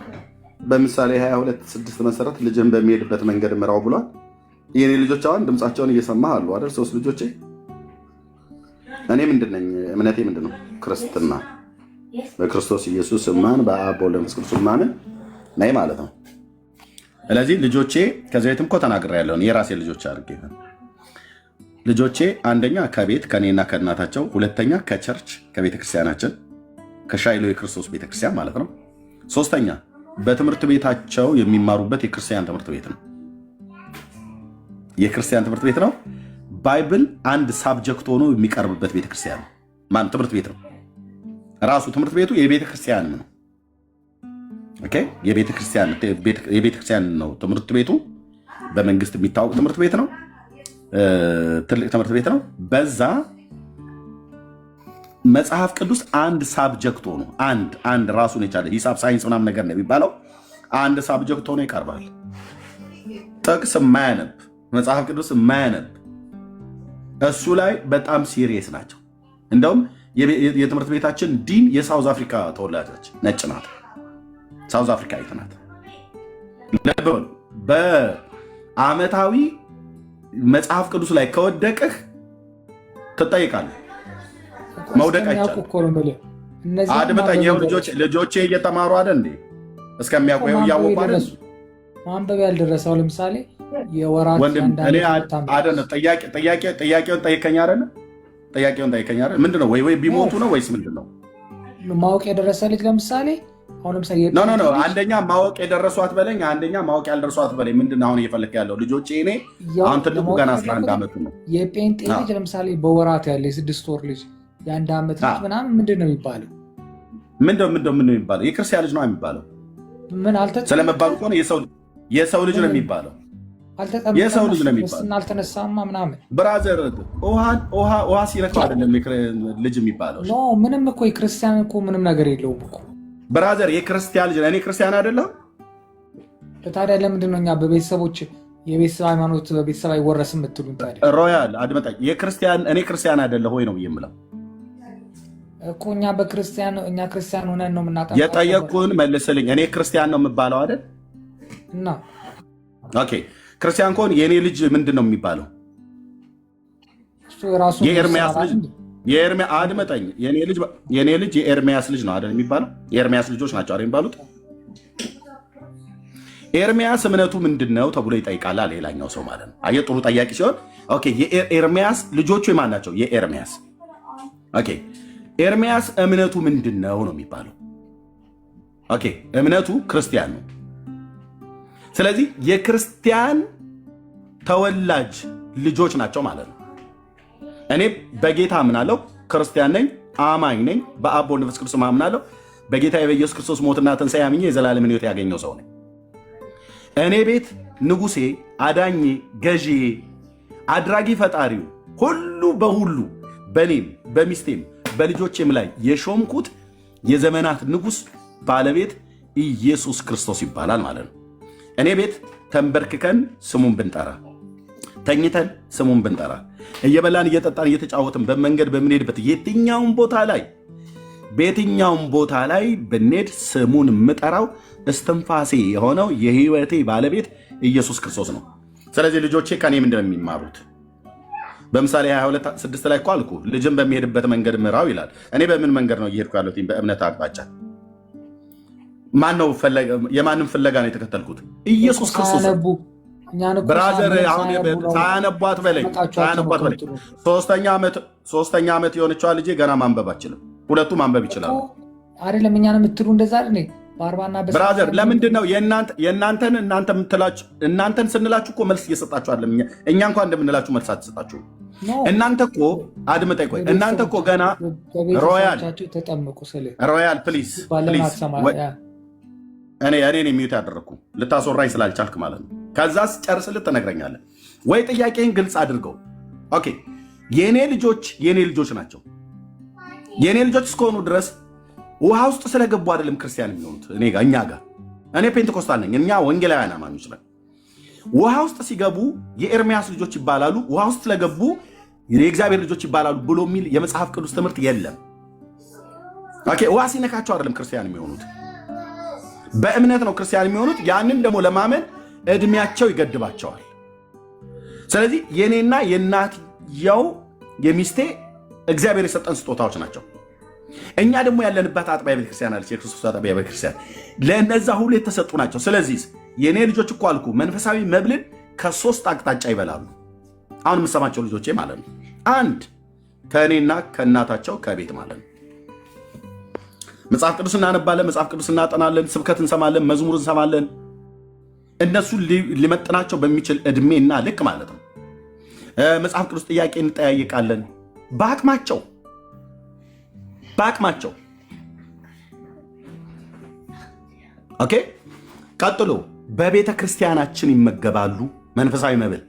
በምሳሌ 22:6 መሰረት ልጅን በሚሄድበት መንገድ ምራው ብሏል። የኔ ልጆች አሁን ድምፃቸውን እየሰማህ አሉ አይደል? 3 ልጆቼ። እኔ ምንድን ነኝ? እምነቴ ምንድን ነው? ክርስትና። በክርስቶስ ኢየሱስ ማን በአብ በወልድ በመንፈስ ቅዱስ ማምን ነኝ ማለት ነው። ስለዚህ ልጆቼ ከዚህ ቤትም እኮ ተናግሬያለሁ። የራሴ ልጆች አድርጌ ልጆቼ አንደኛ ከቤት ከኔና ከእናታቸው፣ ሁለተኛ ከቸርች ከቤተክርስቲያናችን ከሻይሎ የክርስቶስ ቤተክርስቲያን ማለት ነው። ሶስተኛ በትምህርት ቤታቸው የሚማሩበት የክርስቲያን ትምህርት ቤት ነው። የክርስቲያን ትምህርት ቤት ነው። ባይብል አንድ ሳብጀክት ሆኖ የሚቀርብበት ቤተክርስቲያን ነው። ማን ትምህርት ቤት ነው። ራሱ ትምህርት ቤቱ የቤተክርስቲያን ነው። ኦኬ፣ የቤተክርስቲያን ነው ትምህርት ቤቱ። በመንግስት የሚታወቅ ትምህርት ቤት ነው። ትልቅ ትምህርት ቤት ነው። በዛ መጽሐፍ ቅዱስ አንድ ሳብጀክት ሆኖ አንድ ራሱን የቻለ ሂሳብ ሳይንስ ምናምን ነገር ነው የሚባለው አንድ ሳብጀክት ሆኖ ይቀርባል። ጥቅስ የማያነብ መጽሐፍ ቅዱስ የማያነብ እሱ ላይ በጣም ሲሪየስ ናቸው። እንደውም የትምህርት ቤታችን ዲን የሳውዝ አፍሪካ ተወላጆች ነጭ ናት። ሳውዝ አፍሪካ ናት። በአመታዊ መጽሐፍ ቅዱስ ላይ ከወደቅህ ትጠይቃለህ። መውደቅ አይቻልም። አድምጠኝ። ይኸው ልጆቼ እየተማሩ አይደል እንዴ? እስከሚያውቁ እያወቁ አይደል? ማንበብ ያልደረሰው ለምሳሌ የወራት ጥያቄውን ጠይቀኝ አይደለ? ጥያቄውን ጠይቀኝ አይደል? ምንድን ነው ወይ ቢሞቱ ነው ወይስ ምንድን ነው? ማወቅ የደረሰ ልጅ ለምሳሌ አሁን ለምሳሌ አንደኛ ማወቅ የደረሷት በለኝ፣ አንደኛ ማወቅ ያልደረሷት በለኝ። ምንድን ነው አሁን እየፈለክ ያለው? ልጆቼ እኔ አሁን ትልቁ ገና 11 ዓመቱ ነው። የጴንጤ ልጅ ለምሳሌ በወራት ያለ የ6 ወር ልጅ የ1 ዓመት ልጅ ምናምን ምንድን ነው የሚባለው? ምንድን ነው የሚባለው? የክርስቲያን ልጅ ነው የሚባለው። ምን ስለመባሉ ከሆነ የሰው ልጅ ነው የሚባለው። የሰው ልጅ ነው የሚባለው። አልተነሳማ ምናምን ብራዘር፣ ውሃ ሲረካው አይደለም ልጅ የሚባለው። ምንም እኮ የክርስቲያን እኮ ምንም ነገር የለውም እኮ ብራዘር። የክርስቲያን ልጅ እኔ ክርስቲያን አይደለም። ታዲያ ለምንድን ነው እኛ በቤተሰቦች የቤተሰብ ሃይማኖት በቤተሰብ አይወረስም የምትሉን? ታዲያ ሮያል አድመጣኝ። እኔ ክርስቲያን አይደለሁ ወይ ነው የምለው እኮ። እኛ ክርስቲያን ሆነን ነው የምናጠ የጠየቅኩህን መልስልኝ። እኔ ክርስቲያን ነው የምባለው አይደል? እና ኦኬ፣ ክርስቲያን ከሆን የእኔ ልጅ ምንድን ነው የሚባለው? የኤርሚያስ ልጅ አድመጠኝ። የእኔ ልጅ የኤርሚያስ ልጅ ነው አይደል የሚባለው? የኤርሚያስ ልጆች ናቸው አይደል የሚባሉት? ኤርሚያስ እምነቱ ምንድን ነው ተብሎ ይጠይቃል ሌላኛው ሰው ማለት ነው። አየህ፣ ጥሩ ጠያቂ ሲሆን ኦኬ። የኤርሚያስ ልጆቹ የማን ናቸው? የኤርሚያስ ኦኬ። ኤርሚያስ እምነቱ ምንድን ነው ነው የሚባለው? ኦኬ፣ እምነቱ ክርስቲያን ነው። ስለዚህ የክርስቲያን ተወላጅ ልጆች ናቸው ማለት ነው። እኔ በጌታ አምናለሁ፣ ክርስቲያን ነኝ፣ አማኝ ነኝ። በአብ በወልድ በመንፈስ ቅዱስ አምናለሁ። በጌታ በኢየሱስ ክርስቶስ ሞትና ትንሣኤ አምኜ የዘላለምን ሕይወት ያገኘው ሰው ነኝ። እኔ ቤት ንጉሴ፣ አዳኜ፣ ገዢዬ፣ አድራጊ ፈጣሪው ሁሉ በሁሉ በእኔም በሚስቴም በልጆቼም ላይ የሾምኩት የዘመናት ንጉሥ ባለቤት ኢየሱስ ክርስቶስ ይባላል ማለት ነው። እኔ ቤት ተንበርክከን ስሙን ብንጠራ፣ ተኝተን ስሙን ብንጠራ፣ እየበላን እየጠጣን እየተጫወትን በመንገድ በምንሄድበት የትኛውም ቦታ ላይ ብንሄድ ስሙን የምጠራው እስትንፋሴ የሆነው የህይወቴ ባለቤት ኢየሱስ ክርስቶስ ነው። ስለዚህ ልጆቼ ከኔ ምንድን ነው የሚማሩት? በምሳሌ 22:6 ላይ እኮ አልኩ፣ ልጅን በሚሄድበት መንገድ ምራው ይላል። እኔ በምን መንገድ ነው እየሄድኩ ያለሁት? በእምነት አቅጣጫ። የማንም ፍለጋ ነው የተከተልኩት? ኢየሱስ ክርስቶስ። ብራዘር፣ አሁን ሳያነቧት በለኝ። 3ኛ ዓመት የሆነችዋ ልጄ ገና ማንበብ አችልም። ሁለቱ ማንበብ ይችላሉ። አይደለም እኛን የምትሉ እንደዛ አይደል? በ40 እና ብራዘር ለምንድን ነው እናንተን ስንላችሁ እኮ መልስ እየሰጣችሁ አይደለም። እኛ እንኳን እንደምንላችሁ መልስ አትሰጣችሁ። እናንተ እኮ አድምጠኝ፣ ቆይ እናንተ እኮ ገና ሮያል ፕሊዝ እኔ ሚዩት ያደረግኩ ልታስወራኝ ስላልቻልክ ማለት ነው። ከዛስ ጨርስልህ ትነግረኛለህ ወይ? ጥያቄን ግልጽ አድርገው። ኦኬ የኔ ልጆች ናቸው። የኔ ልጆች እስከሆኑ ድረስ ውሃ ውስጥ ስለገቡ አይደለም ክርስቲያን የሚሆኑት። እኛ ጋር እኔ ፔንቴኮስታል ነኝ፣ እኛ ወንጌላውያን አማኞች ነን። ውሃ ውስጥ ሲገቡ የኤርሚያስ ልጆች ይባላሉ፣ ውሃ ውስጥ ስለገቡ የእግዚአብሔር ልጆች ይባላሉ ብሎ የሚል የመጽሐፍ ቅዱስ ትምህርት የለም። ኦኬ ውሃ ሲነካቸው አይደለም ክርስቲያን የሚሆኑት፣ በእምነት ነው ክርስቲያን የሚሆኑት። ያንን ደግሞ ለማመን እድሜያቸው ይገድባቸዋል። ስለዚህ የኔና የእናትየው የሚስቴ እግዚአብሔር የሰጠን ስጦታዎች ናቸው። እኛ ደግሞ ያለንበት አጥቢያ ቤተክርስቲያን አለች፣ የክርስቶስ አጥቢያ ቤተክርስቲያን፣ ለእነዛ ሁሉ የተሰጡ ናቸው። ስለዚህ የኔ ልጆች እኮ አልኩ መንፈሳዊ መብልን ከ3 አቅጣጫ ይበላሉ። አሁን የምሰማቸው ልጆቼ ማለት ነው። 1 ከእኔና ከእናታቸው ከቤት ማለት ነው። መጽሐፍ ቅዱስ እናነባለን፣ መጽሐፍ ቅዱስ እናጠናለን፣ ስብከት እንሰማለን፣ መዝሙር እንሰማለን። እነሱ ሊመጥናቸው በሚችል እድሜና ልክ ማለት ነው። መጽሐፍ ቅዱስ ጥያቄ እንጠያይቃለን በአቅማቸው። ኦኬ ቀጥሎ በቤተ ክርስቲያናችን ይመገባሉ መንፈሳዊ መብል።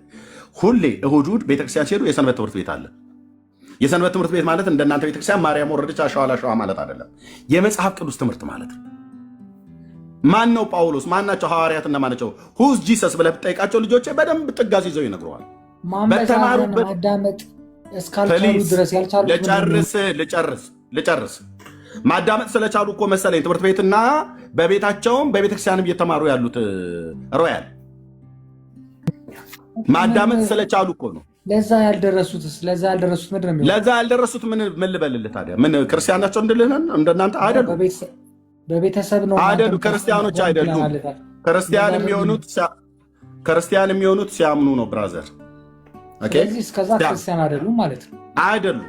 ሁሌ እሁድ ቤተክርስቲያን ሲሄዱ የሰንበት ትምህርት ቤት አለ። የሰንበት ትምህርት ቤት ማለት እንደናንተ ቤተክርስቲያን ማርያም ወረደች አሸዋ ላሸዋ ማለት አይደለም። የመጽሐፍ ቅዱስ ትምህርት ማለት ነው። ማን ነው ጳውሎስ? ማን ናቸው ሐዋርያት? እና ማን ናቸው ሁዝ ጂሰስ ብለህ ብትጠይቃቸው ልጆቼ በደንብ ጥጋዝ ይዘው ይነግረዋል። በተማሩበት ማዳመጥ እስካልቻሉ ድረስ ያልቻሉ ልጨርስ ማዳመጥ ስለቻሉ እኮ መሰለኝ ትምህርት ቤትና በቤታቸውም በቤተክርስቲያንም እየተማሩ ያሉት ሮያል ማዳመጥ ስለቻሉ እኮ ነው። ለዛ ያልደረሱት ምንድን ነው? ለዛ ያልደረሱት ምን ልበልልህ ታዲያ? ምን ክርስቲያን ናቸው እንደናንተ አይደሉም? በቤተሰብ ነው አይደሉ? ክርስቲያኖች አይደሉም። ክርስቲያን የሚሆኑት ሲያምኑ ነው ብራዘር። ኦኬ እስከዛ ክርስቲያን አይደሉም ማለት ነው። አይደሉም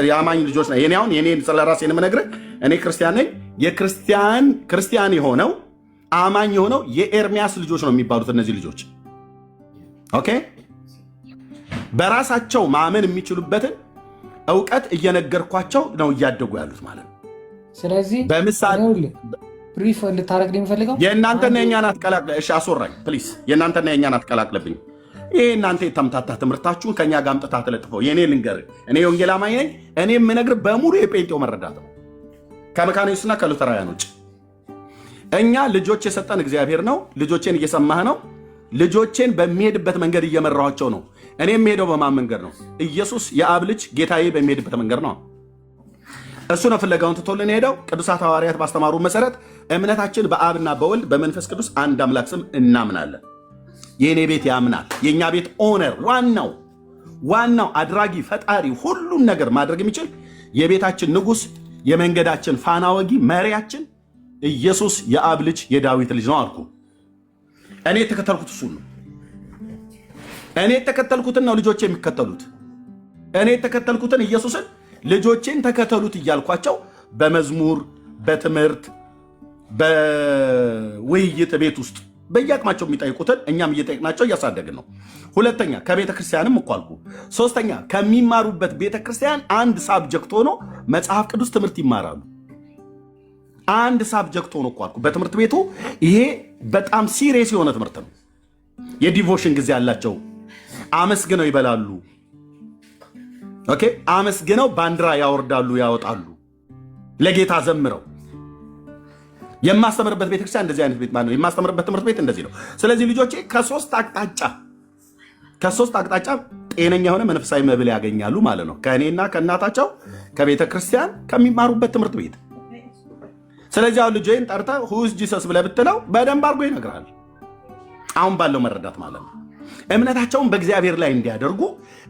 የአማኝ ልጆች ነው። የኔ አሁን የኔን ስለራሴ የምነግርህ እኔ ክርስቲያን ነኝ። ክርስቲያን የሆነው አማኝ የሆነው የኤርሚያስ ልጆች ነው የሚባሉት እነዚህ ልጆች። ኦኬ በራሳቸው ማመን የሚችሉበትን እውቀት እየነገርኳቸው ነው እያደጉ ያሉት ማለት ነው። ስለዚህ በምሳሌ ብሪፍ ልታረግ የሚፈልገው የእናንተና የእኛን አትቀላቅለ። እሺ አስወራኝ ፕሊስ። የእናንተና የእኛን አትቀላቅለብኝ። ይሄ እናንተ የተምታታ ትምህርታችሁን ከኛ ጋር አምጥታ ተለጥፈው የኔ ልንገርህ፣ እኔ ወንጌል አማኝ ነኝ። እኔ የምነግርህ በሙሉ የጴንጤው መረዳት ነው፣ ከመካነ ኢየሱስና ከሉተራውያን ውጭ። እኛ ልጆች የሰጠን እግዚአብሔር ነው። ልጆቼን እየሰማህ ነው። ልጆቼን በሚሄድበት መንገድ እየመራኋቸው ነው። እኔ የምሄደው በማን መንገድ ነው? ኢየሱስ የአብ ልጅ ጌታዬ በሚሄድበት መንገድ ነው። እሱ ነው ፍለጋውን ትቶልን ሄደው። ቅዱሳት ሐዋርያት ባስተማሩ መሰረት እምነታችን በአብና በወልድ በመንፈስ ቅዱስ አንድ አምላክ ስም እናምናለን። የእኔ ቤት ያምናል። የእኛ ቤት ኦነር ዋናው አድራጊ ፈጣሪ ሁሉን ነገር ማድረግ የሚችል የቤታችን ንጉሥ የመንገዳችን ፋና ወጊ መሪያችን ኢየሱስ የአብ ልጅ የዳዊት ልጅ ነው አልኩ። እኔ የተከተልኩት እሱን ነው። እኔ የተከተልኩትን ነው ልጆቼ የሚከተሉት። እኔ የተከተልኩትን ኢየሱስን ልጆቼን ተከተሉት እያልኳቸው በመዝሙር በትምህርት በውይይት ቤት ውስጥ በየአቅማቸው የሚጠይቁትን እኛም እየጠየቅናቸው እያሳደግን ነው። ሁለተኛ ከቤተ ክርስቲያንም እኮ አልኩ። ሶስተኛ ከሚማሩበት ቤተ ክርስቲያን አንድ ሳብጀክት ሆኖ መጽሐፍ ቅዱስ ትምህርት ይማራሉ። አንድ ሳብጀክት ሆኖ እኮ አልኩ በትምህርት ቤቱ። ይሄ በጣም ሲሪየስ የሆነ ትምህርት ነው። የዲቮሽን ጊዜ አላቸው። አመስግነው ይበላሉ። ኦኬ አመስግነው ባንዲራ ያወርዳሉ፣ ያወጣሉ ለጌታ ዘምረው። የማስተምርበት ቤተክርስቲያን እንደዚህ አይነት ቤት ማለት ነው። የማስተምርበት ትምህርት ቤት እንደዚህ ነው። ስለዚህ ልጆቼ ከሶስት አቅጣጫ ጤነኛ የሆነ መንፈሳዊ መብል ያገኛሉ ማለት ነው። ከእኔና ከእናታቸው ከቤተ ክርስቲያን ከሚማሩበት ትምህርት ቤት። ስለዚህ አሁን ልጄን ጠርተህ ሁዝ ጂሰስ ብለህ ብትለው በደንብ አድርጎ ይነግራል። አሁን ባለው መረዳት ማለት ነው። እምነታቸውን በእግዚአብሔር ላይ እንዲያደርጉ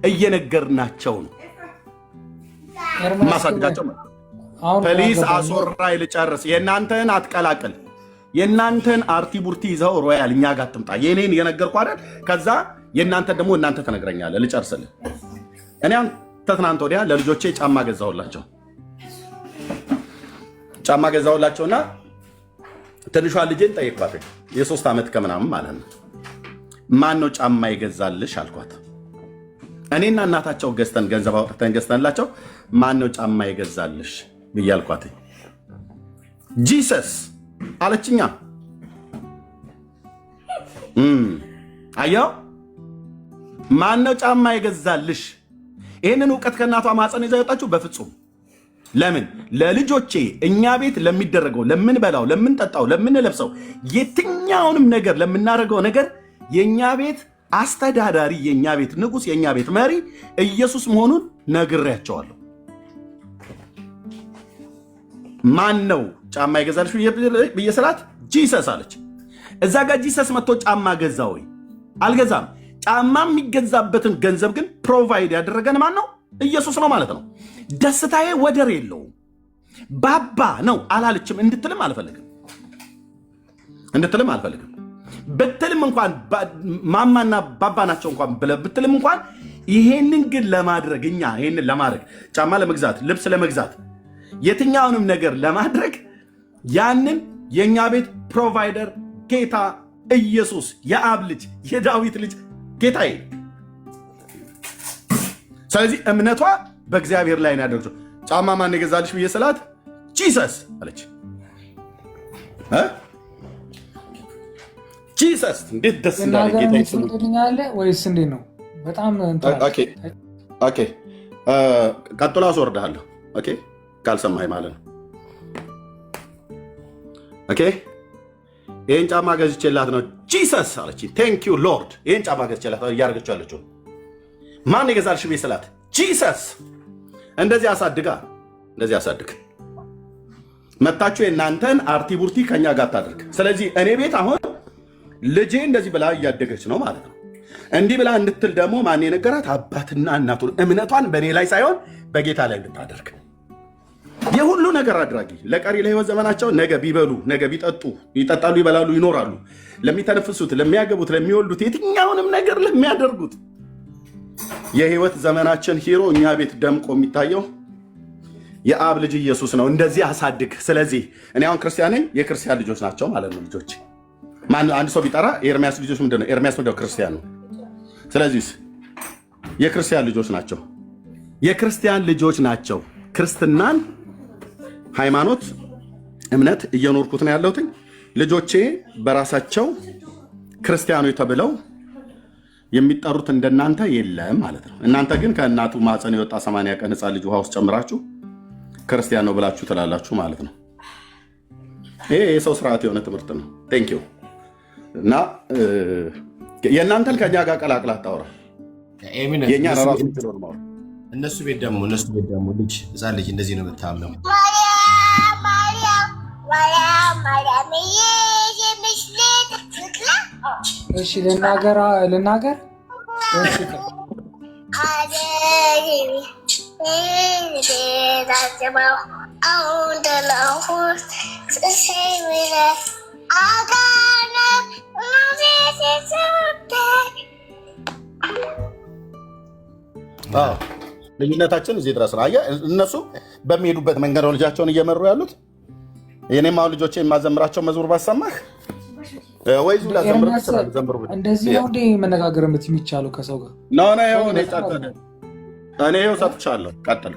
እየነገርናቸው ነው ማሳድጋቸው ማለት ነው። ፕሊስ አስወራይ ልጨርስ። የእናንተን አትቀላቅል። የእናንተን አርቲ ቡርቲ ይዘው ሮያል እኛ ጋር ትምጣ። የኔን የነገርኩህ አይደል? ከዛ የእናንተን ደግሞ እናንተ ተነግረኛለህ። ልጨርስልህ። እኔ ተትናንት ወዲያ ለልጆቼ ጫማ ገዛሁላቸውና ትንሿ ልጄን ጠየኳት። የ3 ዓመት ከምናምን ማለት ነው። ማን ነው ጫማ ይገዛልሽ አልኳት። እኔና እናታቸው ገዝተን ገንዘብ አውጥተን ገዝተንላቸው ማን ነው ጫማ ይገዛልሽ ብዬ አልኳት። ጂሰስ አለችኛ። አየው፣ ማን ነው ጫማ ይገዛልሽ? ይህንን እውቀት ከእናቷ ማፀን ይዛ የወጣችሁ በፍጹም። ለምን ለልጆቼ እኛ ቤት ለሚደረገው ለምንበላው፣ ለምንጠጣው፣ ለምንለብሰው የትኛውንም ነገር ለምናደርገው ነገር የእኛ ቤት አስተዳዳሪ፣ የእኛ ቤት ንጉሥ፣ የእኛ ቤት መሪ ኢየሱስ መሆኑን ነግሬያቸዋለሁ። ማን ነው ጫማ ይገዛልሽ ብዬ ስላት ጂሰስ አለች። እዛ ጋር ጂሰስ መጥቶ ጫማ ገዛ ወይ? አልገዛም። ጫማ የሚገዛበትን ገንዘብ ግን ፕሮቫይድ ያደረገን ማን ነው? ኢየሱስ ነው ማለት ነው። ደስታዬ ወደር የለውም። ባባ ነው አላለችም እንድትልም አልፈልግም ብትልም እንኳን ማማና ባባ ናቸው እንኳን ብትልም እንኳን ይሄንን ግን ለማድረግ እኛ ይሄንን ለማድረግ ጫማ ለመግዛት ልብስ ለመግዛት የትኛውንም ነገር ለማድረግ ያንን የእኛ ቤት ፕሮቫይደር ጌታ ኢየሱስ የአብ ልጅ የዳዊት ልጅ ጌታዬ። ስለዚህ እምነቷ በእግዚአብሔር ላይ ነው ያደረገው። ጫማ ማን የገዛልሽ ብዬ ስላት ጂሰስ አለች። ጂሰስ እንዴት ደስ እንዳለ ጌታ ይስሙኛል ወይስ እንዴት ነው? በጣም ኦኬ። ቀጥሎ አስወርድሃለሁ። ኦኬ ካልሰማኸኝ ማለት ነው። ኦኬ ይህን ጫማ ገዝቼላት ነው ጂሰስ አለች። ቴንክ ዩ ሎርድ። ይህን ጫማ ገዝቼላት እያደረገችው ያለችው ማን የገዛልሽ ብዬ ስላት ጂሰስ። እንደዚህ አሳድጋ እንደዚህ አሳድግ። መታችሁ የእናንተን አርቲ ቡርቲ ከኛ ጋር ታድርግ። ስለዚህ እኔ ቤት አሁን ልጄ እንደዚህ ብላ እያደገች ነው ማለት ነው። እንዲህ ብላ እንድትል ደግሞ ማን የነገራት? አባትና እናቱ። እምነቷን በእኔ ላይ ሳይሆን በጌታ ላይ እንድታደርግ የሁሉ ነገር አድራጊ ለቀሪ ለህይወት ዘመናቸው ነገ ቢበሉ ነገ ቢጠጡ ይጠጣሉ፣ ይበላሉ፣ ይኖራሉ። ለሚተነፍሱት፣ ለሚያገቡት፣ ለሚወልዱት፣ የትኛውንም ነገር ለሚያደርጉት የህይወት ዘመናችን ሂሮ እኛ ቤት ደምቆ የሚታየው የአብ ልጅ ኢየሱስ ነው። እንደዚህ አሳድግ። ስለዚህ እኔ አሁን ክርስቲያን ነኝ፣ የክርስቲያን ልጆች ናቸው ማለት ነው ልጆች። አንድ ሰው ቢጠራ ኤርሚያስ ልጆች ምንድን ነው? ኤርሚያስ ምንድን ነው? ክርስቲያን ነው። ስለዚህ የክርስቲያን ልጆች ናቸው፣ የክርስቲያን ልጆች ናቸው። ክርስትናን ሃይማኖት እምነት እየኖርኩት ነው ያለሁት። ልጆቼ በራሳቸው ክርስቲያኖች ተብለው የሚጠሩት እንደናንተ የለም ማለት ነው። እናንተ ግን ከእናቱ ማፀን የወጣ 80 ቀን ህፃን ልጅ ውሃ ውስጥ ጨምራችሁ ክርስቲያን ነው ብላችሁ ትላላችሁ ማለት ነው። ይሄ የሰው ስርዓት የሆነ ትምህርት ነው። ቴንክ ዩ። እና የእናንተን ከኛ ጋር ቀላቅላ አታውራ። የእኛ ራሱ ኖርማል። እነሱ ቤት ደግሞ ልጅ ህፃን ልጅ እንደዚህ ነው የምታምነው። እሺ ልናገር ልዩነታችን እዚህ ድረስ ነው። አየህ፣ እነሱ በሚሄዱበት መንገድ ነው ልጃቸውን እየመሩ ያሉት። የኔም አሁን ልጆቼ የማዘምራቸው መዝሙር ባሰማህ ወይ ዙላ ዘምሩ። እንደዚህ ነው እንዴ መነጋገር የሚቻለው ከሰው ጋር? እኔ ይኸው ሰጥቻለሁ።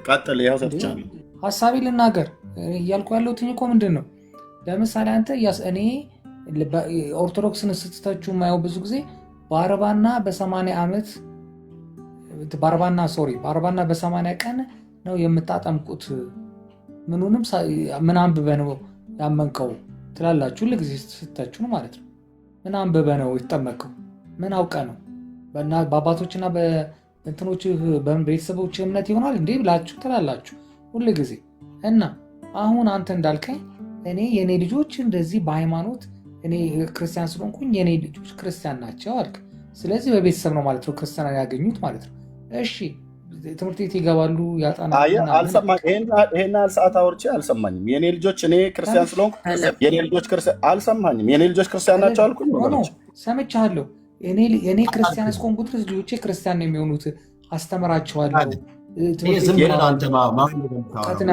ቀጥል። ይኸው ሰጥቻለሁ። ሀሳቤ ልናገር እያልኩ ያለሁት እኮ ምንድን ነው፣ ለምሳሌ አንተ እኔ ኦርቶዶክስን ስትተቹ የማየው ብዙ ጊዜ በ40ና በ80 ዓመት በ40ና በ80 ቀን ነው የምታጠምቁት። ምኑንም ምን አንብበህ ነው ያመንከው ትላላችሁ። ሁልጊዜ ስተቹ ነው ማለት ነው። ምን አንብበህ ነው የተጠመቀው? ምን አውቀህ ነው? በአባቶችና በእንትኖች በቤተሰቦች እምነት ይሆናል እንዴ ብላችሁ ትላላችሁ ሁልጊዜ። እና አሁን አንተ እንዳልከኝ እኔ የኔ ልጆች እንደዚህ በሃይማኖት እኔ ክርስቲያን ስለሆንኩኝ የኔ ልጆች ክርስቲያን ናቸው አልክ። ስለዚህ በቤተሰብ ነው ማለት ነው ክርስቲያን ያገኙት ማለት ነው። እሺ ትምህርት ቤት ይገባሉ፣ ያጠናሉ። ይሄን ሰዓት አውርቼ አልሰማኝም። የኔ ልጆች እኔ ክርስቲያን ስለሆንኩ የኔ ልጆች ክርስቲያን አልሰማኝም። የኔ ልጆች ክርስቲያን ናቸው አልኩኝ። ሰምቻለሁ። እኔ ክርስቲያን እስኮንኩት ልጆቼ ክርስቲያን ነው የሚሆኑት። አስተምራቸዋለሁ።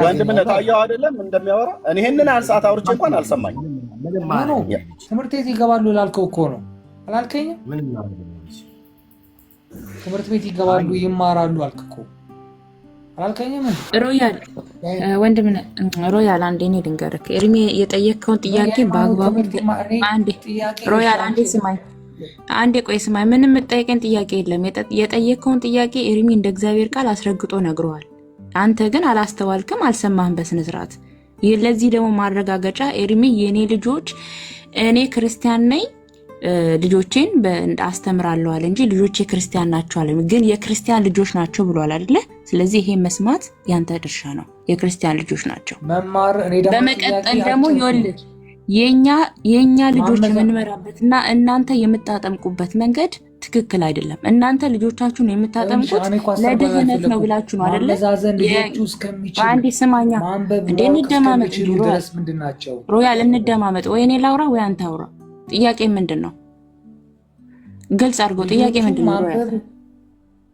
ወንድምነት አየው አይደለም እንደሚያወራ። እኔ ይሄንን ሰዓት አውርቼ እንኳን አልሰማኝም። ትምህርት ቤት ይገባሉ ላልከው እኮ ነው አላልከኝም? ትምህርት ቤት ይገባሉ ይማራሉ አልክ እኮ አላልከኝም? ሮያል ወንድም ሮያል አንዴ እኔ ልንገርህ፣ ኤርሚ የጠየቅከውን ጥያቄ በአግባቡ አንዴ ሮያል አንዴ ስማኝ፣ አንዴ ቆይ ስማኝ። ምንም የምጠይቀን ጥያቄ የለም። የጠየቅከውን ጥያቄ ኤርሚ እንደ እግዚአብሔር ቃል አስረግጦ ነግሯል። አንተ ግን አላስተዋልክም፣ አልሰማህም በስነ ስርዓት። ለዚህ ደግሞ ማረጋገጫ ኤርሚ የኔ ልጆች እኔ ክርስቲያን ነኝ ልጆቼን አስተምራለሁ አለ እንጂ ልጆቼ ክርስቲያን ናቸው አለ። ግን የክርስቲያን ልጆች ናቸው ብሏል አይደለ? ስለዚህ ይሄ መስማት ያንተ ድርሻ ነው። የክርስቲያን ልጆች ናቸው መማር። በመቀጠል ደግሞ ይወልድ የኛ ልጆች የምንመራበትና እናንተ የምታጠምቁበት መንገድ ትክክል አይደለም። እናንተ ልጆቻችሁን የምታጠምቁት ለድህነት ነው ብላችሁ ነው አይደለ? አንዴ ስማኛ እንዴ እንደማመጥ ሮያል እንደማመጥ ወይ እኔ ላውራ ወይ አንተ አውራ። ጥያቄ ምንድነው? ግልጽ አድርጎ ጥያቄ ምንድነው?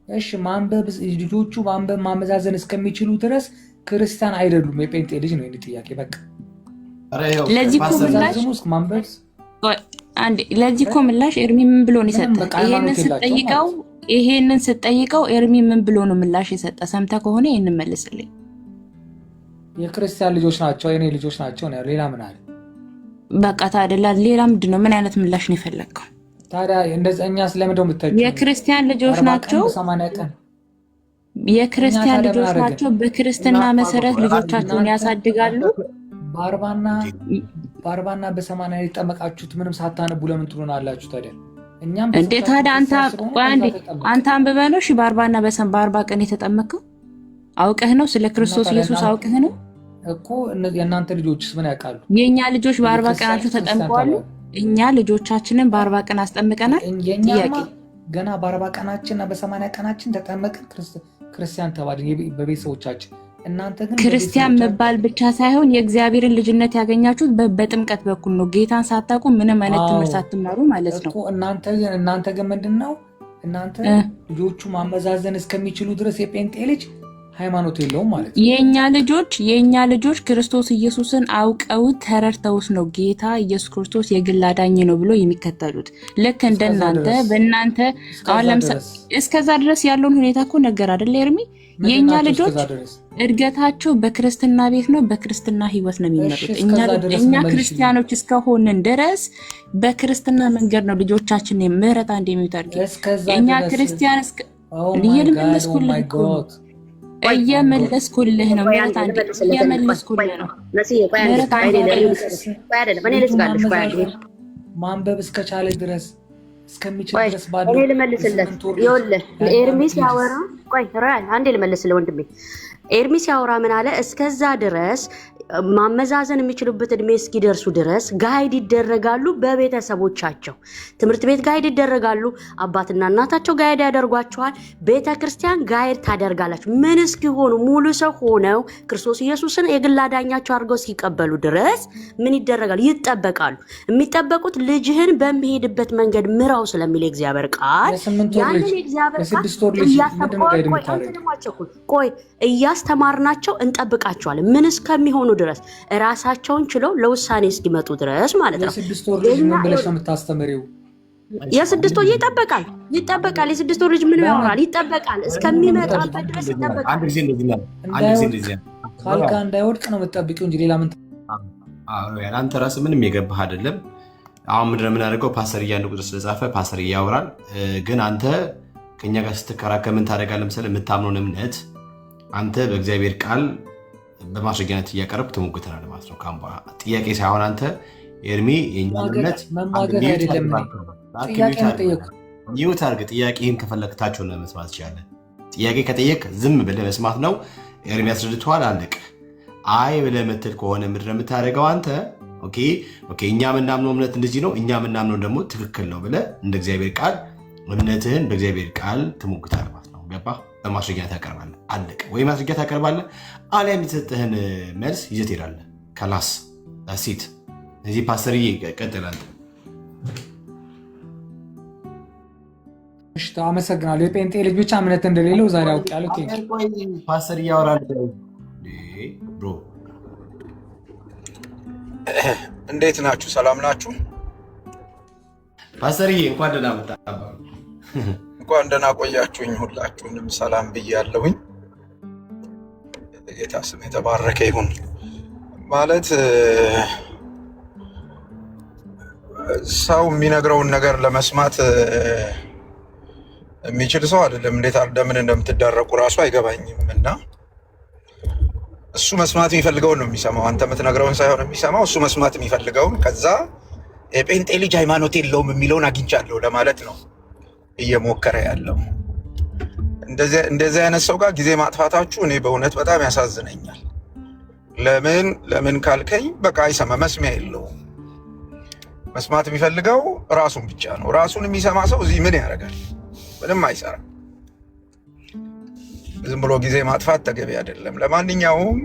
እሺ ማንበብ ልጆቹ ማንበብ ማመዛዘን እስከሚችሉ ድረስ ክርስቲያን አይደሉም። የጴንጤ ልጅ ነው የኔ ጥያቄ በቃ። ለዚህ እኮ ምላሽ ኤርሚ ምን ብሎ ነው የሰጠ? ይሄንን ስጠይቀው ኤርሚ ምን ብሎ ነው ምላሽ የሰጠ? ሰምተህ ከሆነ ይሄንን መልስልኝ። የክርስቲያን ልጆች ናቸው የኔ ልጆች ናቸው ነው። ሌላ ምን አለ? በቃ ታዲያ ሌላ ምንድን ነው? ምን አይነት ምላሽ ነው የፈለግከው? ታዲያ እንደኛ ስለምንድነው የምትጠይቀው? የክርስቲያን ልጆች ናቸው የክርስቲያን ልጆች ናቸው። በክርስትና መሰረት ልጆቻቸውን ያሳድጋሉ። በ40 እና በ80 የጠመቃችሁት ምንም ሳታነቡ ለምን ትሉናላችሁ ታዲያ? እኛም እንዴ ታዲያ አንተ አንብበህ ነው? እሺ በ40 እና በ40 ቀን የተጠመቀው አውቀህ ነው? ስለ ክርስቶስ ኢየሱስ አውቀህ ነው እኮ። የእናንተ ልጆችስ ምን ያውቃሉ? የኛ ልጆች በ40 ቀናቸው ተጠምቀዋል። እኛ ልጆቻችንን በ40 ቀን አስጠምቀናል። ጥያቄ ገና በ40 ቀናችንና በ80 ቀናችን ተጠመቅን ክርስቲያን ተባልን በቤተሰቦቻችን። እናንተ ግን ክርስቲያን መባል ብቻ ሳይሆን የእግዚአብሔርን ልጅነት ያገኛችሁት በጥምቀት በኩል ነው። ጌታን ሳታውቁ ምንም አይነት ትምህርት ሳትማሩ ማለት ነው። እናንተ ግን ምንድነው እናንተ ልጆቹ ማመዛዘን እስከሚችሉ ድረስ የጴንጤ ልጅ ሃይማኖት የለውም ማለት ነው። የኛ ልጆች ክርስቶስ ኢየሱስን አውቀው ተረድተውስ ነው ጌታ ኢየሱስ ክርስቶስ የግል አዳኝ ነው ብሎ የሚከተሉት። ልክ እንደናንተ በእናንተ አሁን ለምሳሌ እስከዛ ድረስ ያለውን ሁኔታ እኮ ነገር አይደለ ኤርሚ? የኛ ልጆች እድገታቸው በክርስትና ቤት ነው፣ በክርስትና ህይወት ነው የሚመሩት። እኛ ክርስቲያኖች እስከሆንን ድረስ በክርስትና መንገድ ነው ልጆቻችን የምህረት አንድ የሚታርገው። እኛ ክርስቲያን እየመለስኩልህ ነው ምህረት አንድ እየመለስኩልህ ነው። ማንበብ እስከቻለ ድረስ እስከሚችል ድረስ ባለው እኔ ልመልስለት። ይኸውልህ ኤርሚ ሲያወራ ቆይ ራል አንዴ ልመልስልህ ወንድሜ። ኤርሚ ሲያወራ ምን አለ? እስከዛ ድረስ ማመዛዘን የሚችሉበት እድሜ እስኪደርሱ ድረስ ጋይድ ይደረጋሉ። በቤተሰቦቻቸው ትምህርት ቤት ጋይድ ይደረጋሉ። አባትና እናታቸው ጋይድ ያደርጓቸዋል። ቤተክርስቲያን ጋይድ ታደርጋላችሁ። ምን እስኪሆኑ ሙሉ ሰው ሆነው ክርስቶስ ኢየሱስን የግል አዳኛቸው አድርገው እስኪቀበሉ ድረስ ምን ይደረጋሉ? ይጠበቃሉ። የሚጠበቁት ልጅህን በሚሄድበት መንገድ ምራው ስለሚል እግዚአብሔር ቃል ያንን እግዚአብሔር ቆይ እያስተማርናቸው እንጠብቃቸዋለን። ምን እስከሚሆኑ ድረስ ራሳቸውን ችለው ለውሳኔ እስኪመጡ ድረስ ማለት ነው። የ6 ወር ልጅ ምን ብለሽ ነው የምታስተምሪው? የ6 ወር ይጠበቃል። የ6 ወር ልጅ ምን ያወራል? ይጠበቃል። እስከሚመጣበት ድረስ ይጠበቃል። አንድ ጊዜ እንደዚህ ካልጋ እንዳይወድቅ ነው የምትጠብቂው እንጂ ሌላ ምን? አንተ ራስህ ምንም የገባህ አይደለም። አሁን ምንድን ነው የምናደርገው? ፓስተር እያንዱ ቁጥር ስለጻፈ ፓስተር እያወራል። ግን አንተ ከኛ ጋር ስትከራከር ምን ታደርጋለህ መሰለህ? የምታምነውን እምነት አንተ በእግዚአብሔር ቃል በማስረጃነት እያቀረብክ ትሞግተናል ማለት ነው። ጥያቄ ሳይሆን አንተ ኤርሚ የኛ እምነት ይሁት አድርገህ ጥያቄህን ከፈለግታቸው መስማት ትችላለህ። ጥያቄ ከጠየቅ ዝም ብለህ መስማት ነው። ኤርሚ ያስረድተዋል፣ አለቅ። አይ ብለህ ምትል ከሆነ ምንድን ነው የምታደርገው አንተ? ኦኬ እኛ የምናምነው እምነት እንደዚህ ነው፣ እኛ የምናምነው ደግሞ ትክክል ነው ብለህ እንደ እግዚአብሔር ቃል እምነትህን በእግዚአብሔር ቃል ትሞግታለህ ማለት ነው። ገባህ? በማስረጃ ታቀርባለህ። አለቀ። ወይ ማስረጃ ታቀርባለህ፣ አሊያም የተሰጠህን መልስ ይዘህ ትሄዳለህ። ከላስ ሴት እዚህ ፓስተርዬ ቀጥላል። እሺ አመሰግናለሁ። የጴንጤ ልጅ ብቻ እምነት እንደሌለው ዛሬ አውቄያለሁ። ፓስተር እያወራል ብሮ እንዴት ናችሁ? ሰላም ናችሁ? ፓስተርዬ እንኳን ደህና መጣ። እንኳን ደህና ቆያችሁኝ። ሁላችሁንም ሰላም ብያለሁኝ። ጌታ ስም የተባረከ ይሁን። ማለት ሰው የሚነግረውን ነገር ለመስማት የሚችል ሰው አይደለም። እንዴት እንደምን እንደምትዳረቁ ራሱ አይገባኝም። እና እሱ መስማት የሚፈልገውን ነው የሚሰማው። አንተ የምትነግረውን ሳይሆን የሚሰማው እሱ መስማት የሚፈልገውን። ከዛ የጴንጤ ልጅ ሃይማኖት የለውም የሚለውን አግኝቻለሁ ለማለት ነው እየሞከረ ያለው። እንደዚህ አይነት ሰው ጋር ጊዜ ማጥፋታችሁ እኔ በእውነት በጣም ያሳዝነኛል። ለምን ካልከኝ በቃ አይሰማ፣ መስሚያ የለውም። መስማት የሚፈልገው ራሱን ብቻ ነው። ራሱን የሚሰማ ሰው እዚህ ምን ያደርጋል? ምንም አይሰራም። ዝም ብሎ ጊዜ ማጥፋት ተገቢ አይደለም። ለማንኛውም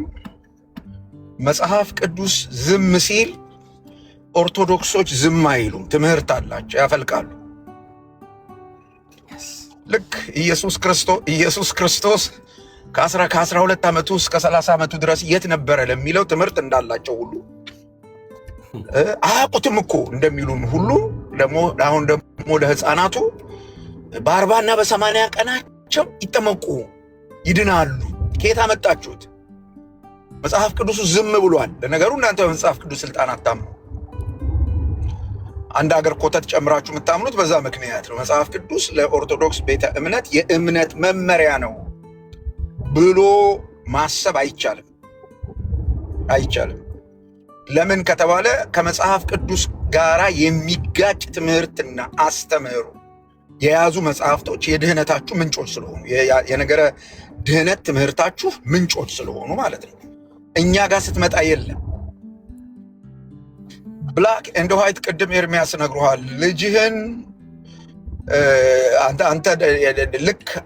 መጽሐፍ ቅዱስ ዝም ሲል ኦርቶዶክሶች ዝም አይሉም። ትምህርት አላቸው፣ ያፈልቃሉ። ልክ ኢየሱስ ክርስቶስ ከ12 ዓመቱ እስከ 30 ዓመቱ ድረስ የት ነበረ ለሚለው ትምህርት እንዳላቸው ሁሉ አያውቁትም እኮ እንደሚሉን ሁሉ ደግሞ አሁን ደግሞ ለሕፃናቱ በ40 እና በ80 ቀናቸው ይጠመቁ ይድናሉ። ከየት አመጣችሁት? መጽሐፍ ቅዱሱ ዝም ብሏል። ለነገሩ እናንተ በመጽሐፍ ቅዱስ ስልጣን አታምኑ። አንድ ሀገር ኮተት ጨምራችሁ የምታምኑት በዛ ምክንያት ነው። መጽሐፍ ቅዱስ ለኦርቶዶክስ ቤተ እምነት የእምነት መመሪያ ነው ብሎ ማሰብ አይቻልም። ለምን ከተባለ ከመጽሐፍ ቅዱስ ጋራ የሚጋጭ ትምህርትና አስተምህሮ የያዙ መጽሐፍቶች የድህነታችሁ ምንጮች ስለሆኑ፣ የነገረ ድህነት ትምህርታችሁ ምንጮች ስለሆኑ ማለት ነው። እኛ ጋር ስትመጣ የለም። ብላክ ኤንድ ዋይት ቅድም ኤርሚያስ ነግሮሃል። ልጅህን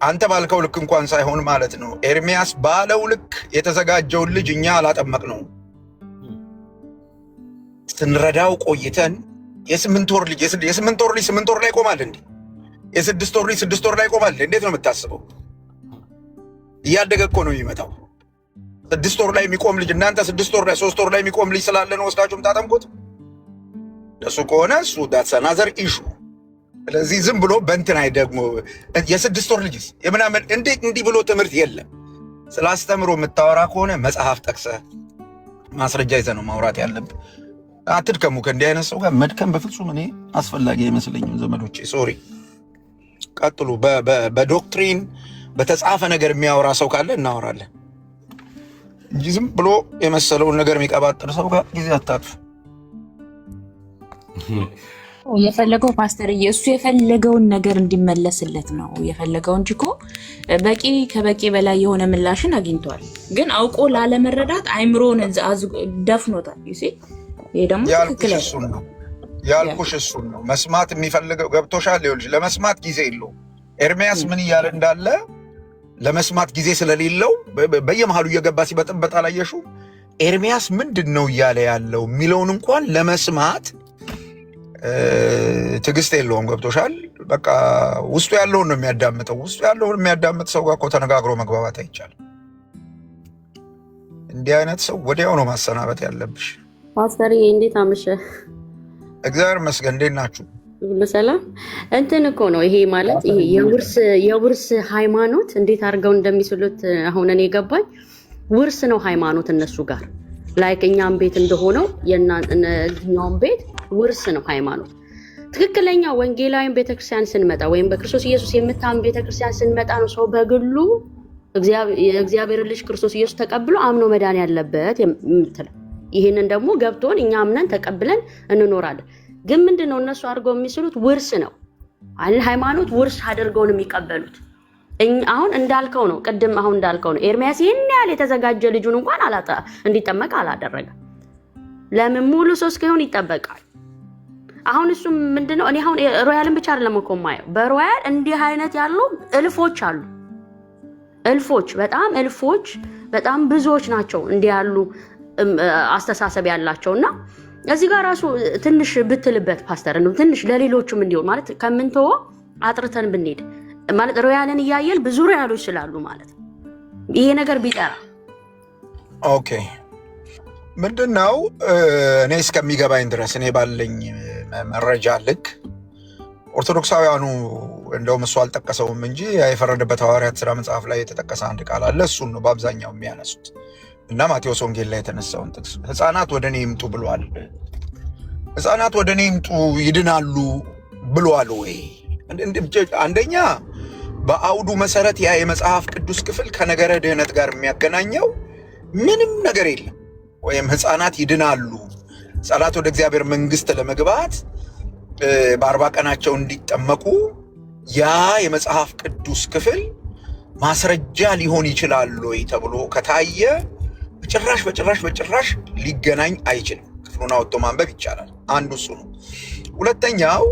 አንተ ባልከው ልክ እንኳን ሳይሆን ማለት ነው ኤርሚያስ ባለው ልክ የተዘጋጀውን ልጅ እኛ አላጠመቅ ነው። ስንረዳው ቆይተን የ8 ወር ልጅ 8 ወር ላይ ይቆማል እንዴ? የ6 ወር ልጅ 6 ወር ላይ ይቆማል? እንዴት ነው የምታስበው? እያደገ እኮ ነው የሚመጣው። 6 ወር ላይ የሚቆም ልጅ እናንተ 6 ወር ላይ 3 ወር ላይ የሚቆም ልጅ ስላለ ነው ወስዳችሁ የምታጠምቁት? እሱ ከሆነ እሱ ዳትስ አናዘር ኢሹ። ስለዚህ ዝም ብሎ በእንትን ደግሞ የ6 ወር ልጅስ የምናምን እንዲህ ብሎ ትምህርት የለም። ስላስተምሮ የምታወራ ከሆነ መጽሐፍ ጠቅሰህ ማስረጃ ይዘህ ነው ማውራት ያለብህ። አትድከሙ። ከእንዲህ አይነት ሰው ጋር መድከም በፍጹም እኔ አስፈላጊ አይመስለኝም ዘመዶቼ። ሶሪ፣ ቀጥሉ። በዶክትሪን በተጻፈ ነገር የሚያወራ ሰው ካለ እናወራለን እንጂ ዝም ብሎ የመሰለውን ነገር የሚቀባጥር ሰው ጋር ጊዜ አታጥፉ። የፈለገው ፓስተር እሱ የፈለገውን ነገር እንዲመለስለት ነው የፈለገው እንጂ እኮ በቂ ከበቂ በላይ የሆነ ምላሽን አግኝቷል። ግን አውቆ ላለመረዳት አይምሮን ደፍኖታል። ይሄ ደግሞ ትክክል ነው። ያልኩሽ እሱን ነው መስማት የሚፈልገው። ገብቶሻል? ይኸውልሽ ለመስማት ጊዜ የለውም። ኤርሚያስ ምን እያለ እንዳለ ለመስማት ጊዜ ስለሌለው በየመሃሉ እየገባ ሲበጥበጥ አላየሽው? ኤርሚያስ ምንድን ነው እያለ ያለው የሚለውን እንኳን ለመስማት ትዕግስት የለውም። ገብቶሻል? በቃ ውስጡ ያለውን ነው የሚያዳምጠው። ውስጡ ያለውን የሚያዳምጥ ሰው ጋር እኮ ተነጋግሮ መግባባት አይቻልም። እንዲህ አይነት ሰው ወዲያው ነው ማሰናበት ያለብሽ። ፓስተር እንዴት አመሸ? እግዚአብሔር ይመስገን። እንዴት ናችሁ? ሁሉ ሰላም። እንትን እኮ ነው ይሄ ማለት ይሄ የውርስ ሃይማኖት እንዴት አድርገው እንደሚስሉት አሁን እኔ ገባኝ። ውርስ ነው ሃይማኖት እነሱ ጋር ላይክ እኛም ቤት እንደሆነው የእኛም ቤት ውርስ ነው ሃይማኖት። ትክክለኛ ወንጌላዊን ቤተክርስቲያን ስንመጣ ወይም በክርስቶስ ኢየሱስ የምታምን ቤተክርስቲያን ስንመጣ ነው ሰው በግሉ የእግዚአብሔር ልጅ ክርስቶስ ኢየሱስ ተቀብሎ አምኖ መዳን ያለበት የምትለው። ይህንን ደግሞ ገብቶን እኛ አምነን ተቀብለን እንኖራለን። ግን ምንድነው እነሱ አድርገው የሚስሉት ውርስ ነው። ሃይማኖት ውርስ አድርገው ነው የሚቀበሉት። አሁን እንዳልከው ነው፣ ቅድም አሁን እንዳልከው ነው። ኤርሚያስ ይህን ያህል የተዘጋጀ ልጁን እንኳን እንዲጠመቅ አላደረገም። ለምን? ሙሉ ሰው እስኪሆን ይጠበቃል። አሁን እሱ ምንድነው እኔ አሁን ሮያልን ብቻ አይደለም እኮ የማየው፣ በሮያል እንዲህ አይነት ያሉ እልፎች አሉ። በጣም ብዙዎች ናቸው እንዲህ ያሉ አስተሳሰብ ያላቸውና እዚህ ጋር ራሱ ትንሽ ብትልበት ፓስተር ነው ትንሽ ለሌሎቹም እንዲሆን ማለት ከምንተው አጥርተን ብንሄድ ማለት ሮያልን እያየል ብዙ ሮያሎች ስላሉ ማለት ይሄ ነገር ቢጠራ ኦኬ። ምንድነው እኔ እስከሚገባኝ ድረስ እኔ ባለኝ መረጃ ልክ ኦርቶዶክሳውያኑ እንደውም እሱ አልጠቀሰውም እንጂ የፈረደበት ሐዋርያት ሥራ መጽሐፍ ላይ የተጠቀሰ አንድ ቃል አለ። እሱን ነው በአብዛኛው የሚያነሱት እና ማቴዎስ ወንጌል ላይ የተነሳውን ጥቅስ ሕፃናት ወደ እኔ ይምጡ ብሏል። ሕፃናት ወደ እኔ ይምጡ ይድናሉ ብሏል ወይ? አንደኛ በአውዱ መሰረት ያ የመጽሐፍ ቅዱስ ክፍል ከነገረ ድህነት ጋር የሚያገናኘው ምንም ነገር የለም። ወይም ሕፃናት ይድናሉ፣ ሕፃናት ወደ እግዚአብሔር መንግሥት ለመግባት በ40 ቀናቸው እንዲጠመቁ ያ የመጽሐፍ ቅዱስ ክፍል ማስረጃ ሊሆን ይችላል ወይ ተብሎ ከታየ በጭራሽ ሊገናኝ አይችልም። ክፍሉን አውጥቶ ማንበብ ይቻላል። አንዱ እሱ ነው። ሁለተኛው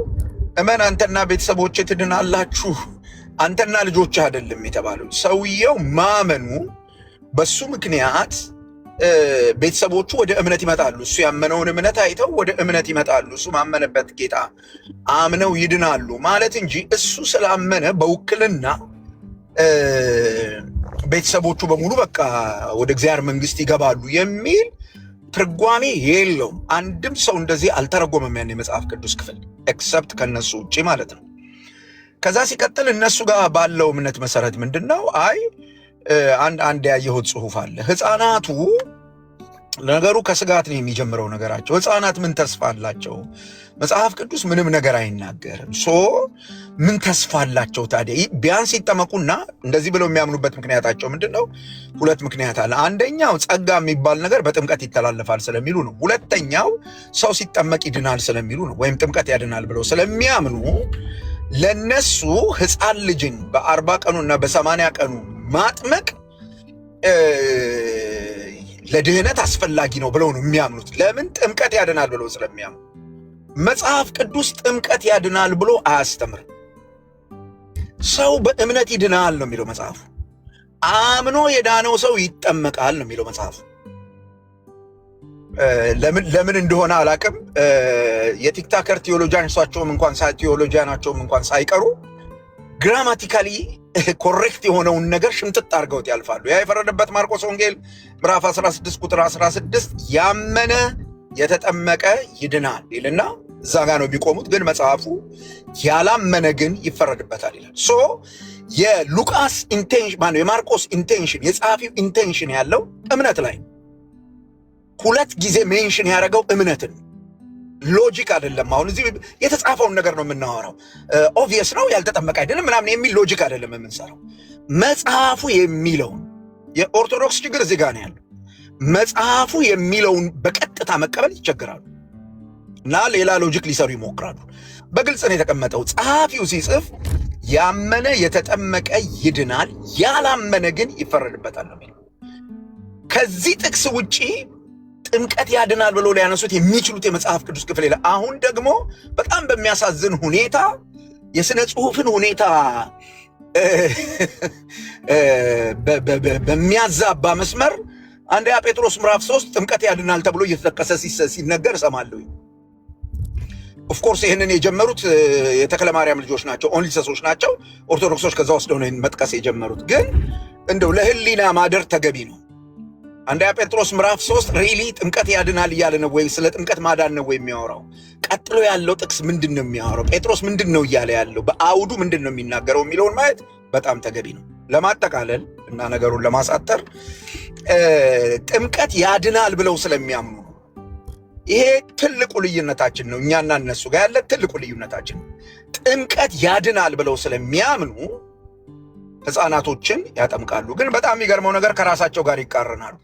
እመን አንተና ቤተሰቦች ትድናላችሁ፣ አንተና ልጆች አይደለም የተባለው። ሰውየው ማመኑ በሱ ምክንያት ቤተሰቦቹ ወደ እምነት ይመጣሉ። እሱ ያመነውን እምነት አይተው ወደ እምነት ይመጣሉ። እሱ ማመነበት ጌታ አምነው ይድናሉ ማለት እንጂ እሱ ስላመነ በውክልና ቤተሰቦቹ በሙሉ በቃ ወደ እግዚአብሔር መንግሥት ይገባሉ የሚል ትርጓሜ የለውም። አንድም ሰው እንደዚህ አልተረጎመም ያን የመጽሐፍ ቅዱስ ክፍል ኤክሰፕት ከነሱ ውጭ ማለት ነው። ከዛ ሲቀጥል እነሱ ጋር ባለው እምነት መሰረት ምንድነው? አይ አንድ ያየሁት ጽሑፍ አለ። ሕፃናቱ ነገሩ ከስጋት ነው የሚጀምረው ነገራቸው። ሕፃናት ምን ተስፋ አላቸው? መጽሐፍ ቅዱስ ምንም ነገር አይናገርም። ምን ተስፋ አላቸው ታዲያ? ቢያንስ ይጠመቁና እንደዚህ ብለው የሚያምኑበት ምክንያታቸው ምንድነው? ሁለት ምክንያት አለ። አንደኛው ጸጋ የሚባል ነገር በጥምቀት ይተላለፋል ስለሚሉ ነው። ሁለተኛው ሰው ሲጠመቅ ይድናል ስለሚሉ ነው። ወይም ጥምቀት ያድናል ብለው ስለሚያምኑ ለነሱ ሕፃን ልጅን በ40 ቀኑና በ80 ቀኑ ማጥመቅ ለድህነት አስፈላጊ ነው ብለው ነው የሚያምኑት። ለምን? ጥምቀት ያድናል ብለው ስለሚያምኑ። መጽሐፍ ቅዱስ ጥምቀት ያድናል ብሎ አያስተምርም። ሰው በእምነት ይድናል ነው የሚለው መጽሐፉ። አምኖ የዳነው ሰው ይጠመቃል ነው የሚለው መጽሐፉ። ለምን እንደሆነ አላቅም። የቲክታከር ቴዎሎጂያናቸውም እንኳን ሳይቀሩ ግራማቲካሊ ኮሬክት የሆነውን ነገር ሽምጥጥ አድርገውት ያልፋሉ። ያ የፈረደበት ማርቆስ ወንጌል ምዕራፍ 16 ቁጥር 16 ያመነ የተጠመቀ ይድናል ይልና እዛ ጋር ነው የሚቆሙት። ግን መጽሐፉ ያላመነ ግን ይፈረድበታል ይላል። የሉቃስ ኢንቴንሽን የማርቆስ ኢንቴንሽን የጸሐፊው ኢንቴንሽን ያለው እምነት ላይ ሁለት ጊዜ ሜንሽን ያደረገው እምነትን ሎጂክ አይደለም። አሁን እዚህ የተጻፈውን ነገር ነው የምናወራው። ኦብቪየስ ነው ያልተጠመቀ አይደለም ምናምን የሚል ሎጂክ አይደለም የምንሰራው። መጽሐፉ የሚለውን የኦርቶዶክስ ችግር እዚህ ጋር ነው ያለው። መጽሐፉ የሚለውን በቀጥታ መቀበል ይቸግራሉ እና ሌላ ሎጂክ ሊሰሩ ይሞክራሉ። በግልጽ ነው የተቀመጠው። ጸሐፊው ሲጽፍ ያመነ የተጠመቀ ይድናል፣ ያላመነ ግን ይፈረድበታል ነው የሚለው። ከዚህ ጥቅስ ውጪ ጥምቀት ያድናል ብሎ ሊያነሱት የሚችሉት የመጽሐፍ ቅዱስ ክፍል የለም። አሁን ደግሞ በጣም በሚያሳዝን ሁኔታ የሥነ ጽሑፍን ሁኔታ በሚያዛባ መስመር አንደኛ ጴጥሮስ ምዕራፍ 3 ጥምቀት ያድናል ተብሎ እየተጠቀሰ ሲነገር እሰማለሁ። ኦፍኮርስ ይህንን የጀመሩት የተክለ ማርያም ልጆች ናቸው፣ ኦንሊሰሶች ናቸው። ኦርቶዶክሶች ከዛ ወስደው ነው መጥቀስ የጀመሩት። ግን እንደው ለህሊና ማደር ተገቢ ነው። አንደኛ ጴጥሮስ ምዕራፍ 3 ሪሊ ጥምቀት ያድናል እያለ ነው ወይ? ስለ ጥምቀት ማዳን ነው ወይ የሚያወራው? ቀጥሎ ያለው ጥቅስ ምንድን ነው የሚያወራው? ጴጥሮስ ምንድን ነው እያለ ያለው? በአውዱ ምንድን ነው የሚናገረው የሚለውን ማየት በጣም ተገቢ ነው። ለማጠቃለል እና ነገሩን ለማሳጠር ጥምቀት ያድናል ብለው ስለሚያምኑ ነው። ይሄ ትልቁ ልዩነታችን ነው። እኛና እነሱ ጋር ያለ ትልቁ ልዩነታችን ነው። ጥምቀት ያድናል ብለው ስለሚያምኑ ሕፃናቶችን ያጠምቃሉ። ግን በጣም የሚገርመው ነገር ከራሳቸው ጋር ይቃረናሉ።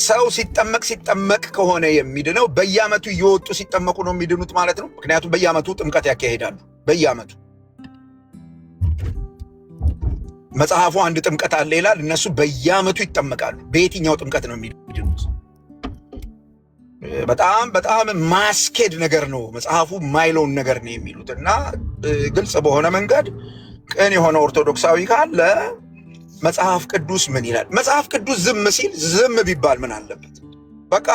ሰው ሲጠመቅ ከሆነ የሚድነው በየዓመቱ እየወጡ ሲጠመቁ ነው የሚድኑት ማለት ነው። ምክንያቱም በየዓመቱ ጥምቀት ያካሄዳሉ። በየዓመቱ መጽሐፉ አንድ ጥምቀት አለ ይላል። እነሱ በየዓመቱ ይጠመቃሉ። በየትኛው ጥምቀት ነው የሚድኑት? በጣም ማስኬድ ነገር ነው። መጽሐፉ ማይለውን ነገር ነው የሚሉት እና ግልጽ በሆነ መንገድ ቅን የሆነ ኦርቶዶክሳዊ ካለ መጽሐፍ ቅዱስ ምን ይላል? መጽሐፍ ቅዱስ ዝም ሲል ዝም ቢባል ምን አለበት? በቃ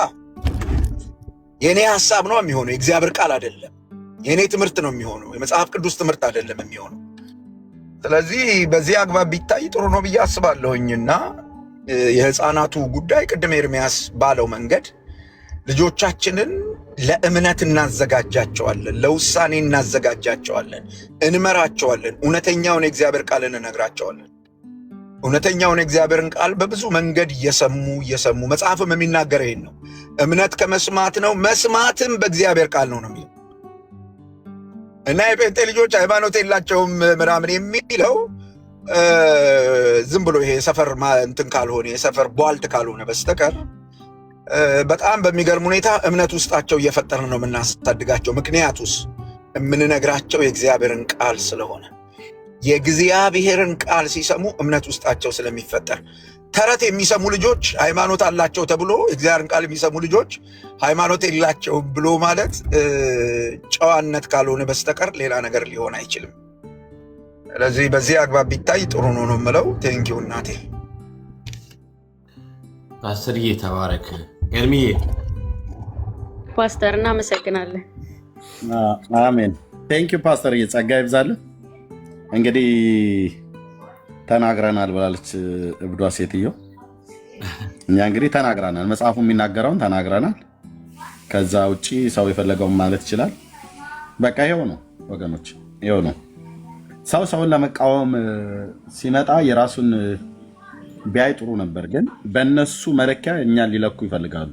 የኔ ሐሳብ ነው የሚሆነው፣ የእግዚአብሔር ቃል አይደለም። የኔ ትምህርት ነው የሚሆነው፣ የመጽሐፍ ቅዱስ ትምህርት አይደለም የሚሆነው። ስለዚህ በዚህ አግባብ ቢታይ ጥሩ ነው ብዬ አስባለሁኝና የህፃናቱ ጉዳይ ቅድም ኤርሚያስ ባለው መንገድ ልጆቻችንን ለእምነት እናዘጋጃቸዋለን፣ ለውሳኔ እናዘጋጃቸዋለን፣ እንመራቸዋለን። እውነተኛውን የእግዚአብሔር ቃል እንነግራቸዋለን። እውነተኛውን የእግዚአብሔርን ቃል በብዙ መንገድ እየሰሙ መጽሐፍም የሚናገር ይሄን ነው። እምነት ከመስማት ነው፣ መስማትም በእግዚአብሔር ቃል ነው የሚለው እና የጴንጤ ልጆች ሃይማኖት የላቸውም ምናምን የሚለው ዝም ብሎ ይሄ የሰፈር እንትን ካልሆነ የሰፈር ቧልት ካልሆነ በስተቀር በጣም በሚገርም ሁኔታ እምነት ውስጣቸው እየፈጠርን ነው የምናሳድጋቸው። ምክንያቱስ የምንነግራቸው የእግዚአብሔርን ቃል ስለሆነ የእግዚአብሔርን ቃል ሲሰሙ እምነት ውስጣቸው ስለሚፈጠር። ተረት የሚሰሙ ልጆች ሃይማኖት አላቸው ተብሎ የእግዚአብሔርን ቃል የሚሰሙ ልጆች ሃይማኖት የላቸውም ብሎ ማለት ጨዋነት ካልሆነ በስተቀር ሌላ ነገር ሊሆን አይችልም። ስለዚህ በዚህ አግባብ ቢታይ ጥሩ ነው ነው የምለው። ቴንኪው እናቴ። ፓስተርዬ ተባረክ። ኤርሚዬ ፓስተር እናመሰግናለን። አሜን። ቴንኪው ፓስተርዬ፣ ጸጋ ይብዛልህ። እንግዲህ ተናግረናል ብላለች እብዷ ሴትዮ። እኛ እንግዲህ ተናግረናል፣ መጽሐፉ የሚናገረውን ተናግረናል። ከዛ ውጭ ሰው የፈለገውን ማለት ይችላል። በቃ ይኸው ነው ወገኖች፣ ይኸው ነው። ሰው ሰውን ለመቃወም ሲመጣ የራሱን ቢያይ ጥሩ ነበር፣ ግን በእነሱ መለኪያ እኛን ሊለኩ ይፈልጋሉ።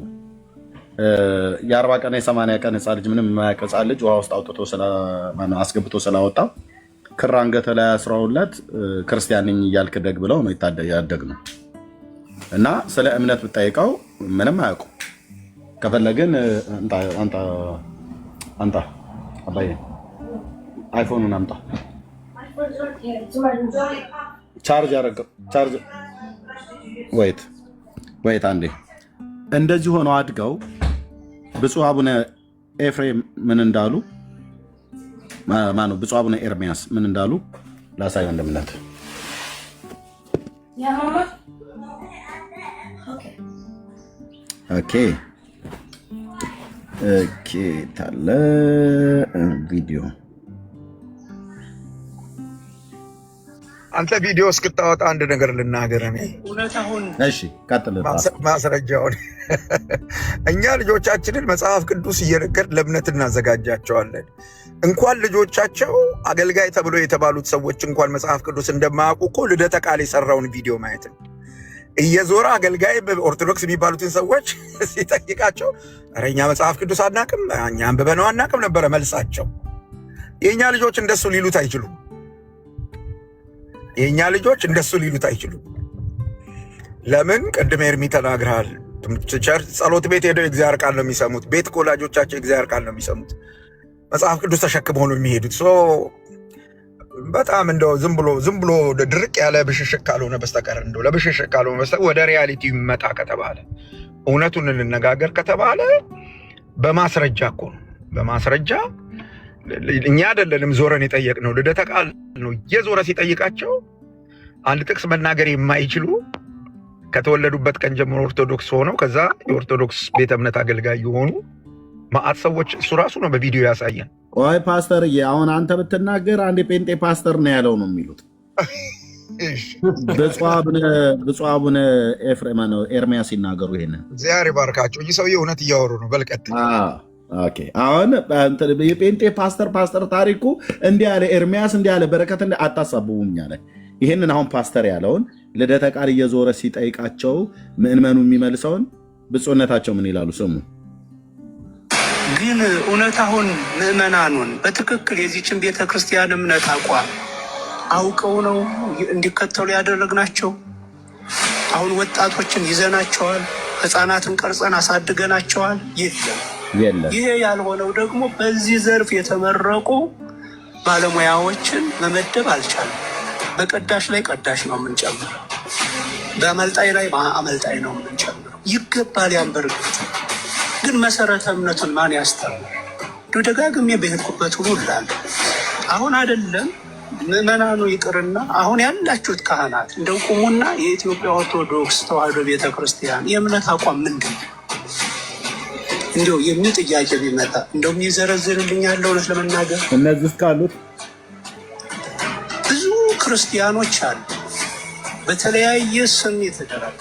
የ40 ቀን የ80 ቀን ህፃን ልጅ ምንም የማያውቅ ህፃን ልጅ ውሃ ውስጥ አስገብቶ ስላወጣው ክር አንገተ ላይ አስረውለት ክርስቲያን ነኝ እያልክ ደግ ብለው ነው ያደግ ነው። እና ስለ እምነት ብጠይቀው ምንም አያውቁ። ከፈለግን አንጣ አባዬ አይፎኑን አምጣ፣ ቻርጅ ያደረገው ቻርጅ ወይት አንዴ። እንደዚህ ሆነው አድገው ብፁዕ አቡነ ኤፍሬም ምን እንዳሉ ማነው ብፁዕ አቡነ ኤርሚያስ ምን እንዳሉ ላሳየው እንደምነት። ኦኬ ታለ ቪዲዮ አንተ ቪዲዮ እስክታወጣ አንድ ነገር ልናገር። እሺ ቀጥል። ማስረጃውን እኛ ልጆቻችንን መጽሐፍ ቅዱስ እየነገር ለእምነት እናዘጋጃቸዋለን። እንኳን ልጆቻቸው አገልጋይ ተብሎ የተባሉት ሰዎች እንኳን መጽሐፍ ቅዱስ እንደማያውቁ እኮ ልደተ ቃል የሰራውን ቪዲዮ ማየት ነው። እየዞረ አገልጋይ ኦርቶዶክስ የሚባሉትን ሰዎች ሲጠይቃቸው ኧረ እኛ መጽሐፍ ቅዱስ አናቅም፣ እኛ አንብበነው አናቅም ነበረ መልሳቸው። የእኛ ልጆች እንደሱ ሊሉት አይችሉም። የእኛ ልጆች እንደሱ ሊሉት አይችሉም። ለምን? ቅድም ኤርሚ ተናግረሃል። ቸርች ጸሎት ቤት ሄደው የእግዚአብሔር ቃል ነው የሚሰሙት። ቤት ከወላጆቻቸው የእግዚአብሔር ቃል ነው የሚሰሙት። መጽሐፍ ቅዱስ ተሸክመው ነው የሚሄዱት። በጣም እንደው ዝም ብሎ ድርቅ ያለ ብሽሽቅ ካልሆነ በስተቀር እንደው ለብሽሽቅ ካልሆነ በስተቀር ወደ ሪያሊቲ ይመጣ ከተባለ እውነቱን እንነጋገር ከተባለ በማስረጃ እኮ ነው። በማስረጃ እኛ አይደለንም ዞረን የጠየቅነው፣ ልደተ ቃል ነው እየዞረ ሲጠይቃቸው አንድ ጥቅስ መናገር የማይችሉ ከተወለዱበት ቀን ጀምሮ ኦርቶዶክስ ሆነው ከዛ የኦርቶዶክስ ቤተ እምነት አገልጋይ የሆኑ ማአት ሰዎች እሱ ራሱ ነው በቪዲዮ ያሳየን። ቆይ ፓስተርዬ፣ አሁን አንተ ብትናገር አንድ የጴንጤ ፓስተር ነው ያለው ነው የሚሉት። ብፁዕ አቡነ ኤፍሬም ነው ኤርሚያስ ሲናገሩ ይሄንን እግዚአብሔር ይባርካቸው። ይህ ሰውዬ እውነት እያወሩ ነው። በልቀት አሁን የጴንጤ ፓስተር ታሪኩ እንዲህ ያለ ኤርሚያስ እንዲህ ያለ በረከት አታሳብቡም እኛ ላይ። ይህንን አሁን ፓስተር ያለውን ልደተ ቃል እየዞረ ሲጠይቃቸው ምእመኑ የሚመልሰውን ብፁዕነታቸው ምን ይላሉ? ስሙ። ግን እውነት አሁን ምዕመናኑን በትክክል የዚችን ቤተ ክርስቲያን እምነት አቋም አውቀው ነው እንዲከተሉ ያደረግናቸው። አሁን ወጣቶችን ይዘናቸዋል፣ ህፃናትን ቀርጸን አሳድገናቸዋል። የለም። ይሄ ያልሆነው ደግሞ በዚህ ዘርፍ የተመረቁ ባለሙያዎችን መመደብ አልቻለም። በቀዳሽ ላይ ቀዳሽ ነው የምንጨምረው፣ በአመልጣይ ላይ አመልጣይ ነው የምንጨምረው። ይገባል ያንበርግጥ። ግን መሰረተ እምነቱን ማን ያስተምር? ደጋግሜ በሄድኩበት ሁሉ እላለሁ። አሁን አይደለም ምዕመናኑ ይቅርና አሁን ያላችሁት ካህናት እንደው ቁሙና የኢትዮጵያ ኦርቶዶክስ ተዋሕዶ ቤተክርስቲያን የእምነት አቋም ምንድን ነው እንዲያው የሚል ጥያቄ ቢመጣ እንደው የሚዘረዝርልኝ ያለው እውነት ለመናገር እነዚህ ውስጥ ካሉት ብዙ ክርስቲያኖች አሉ፣ በተለያየ ስም የተደራጁ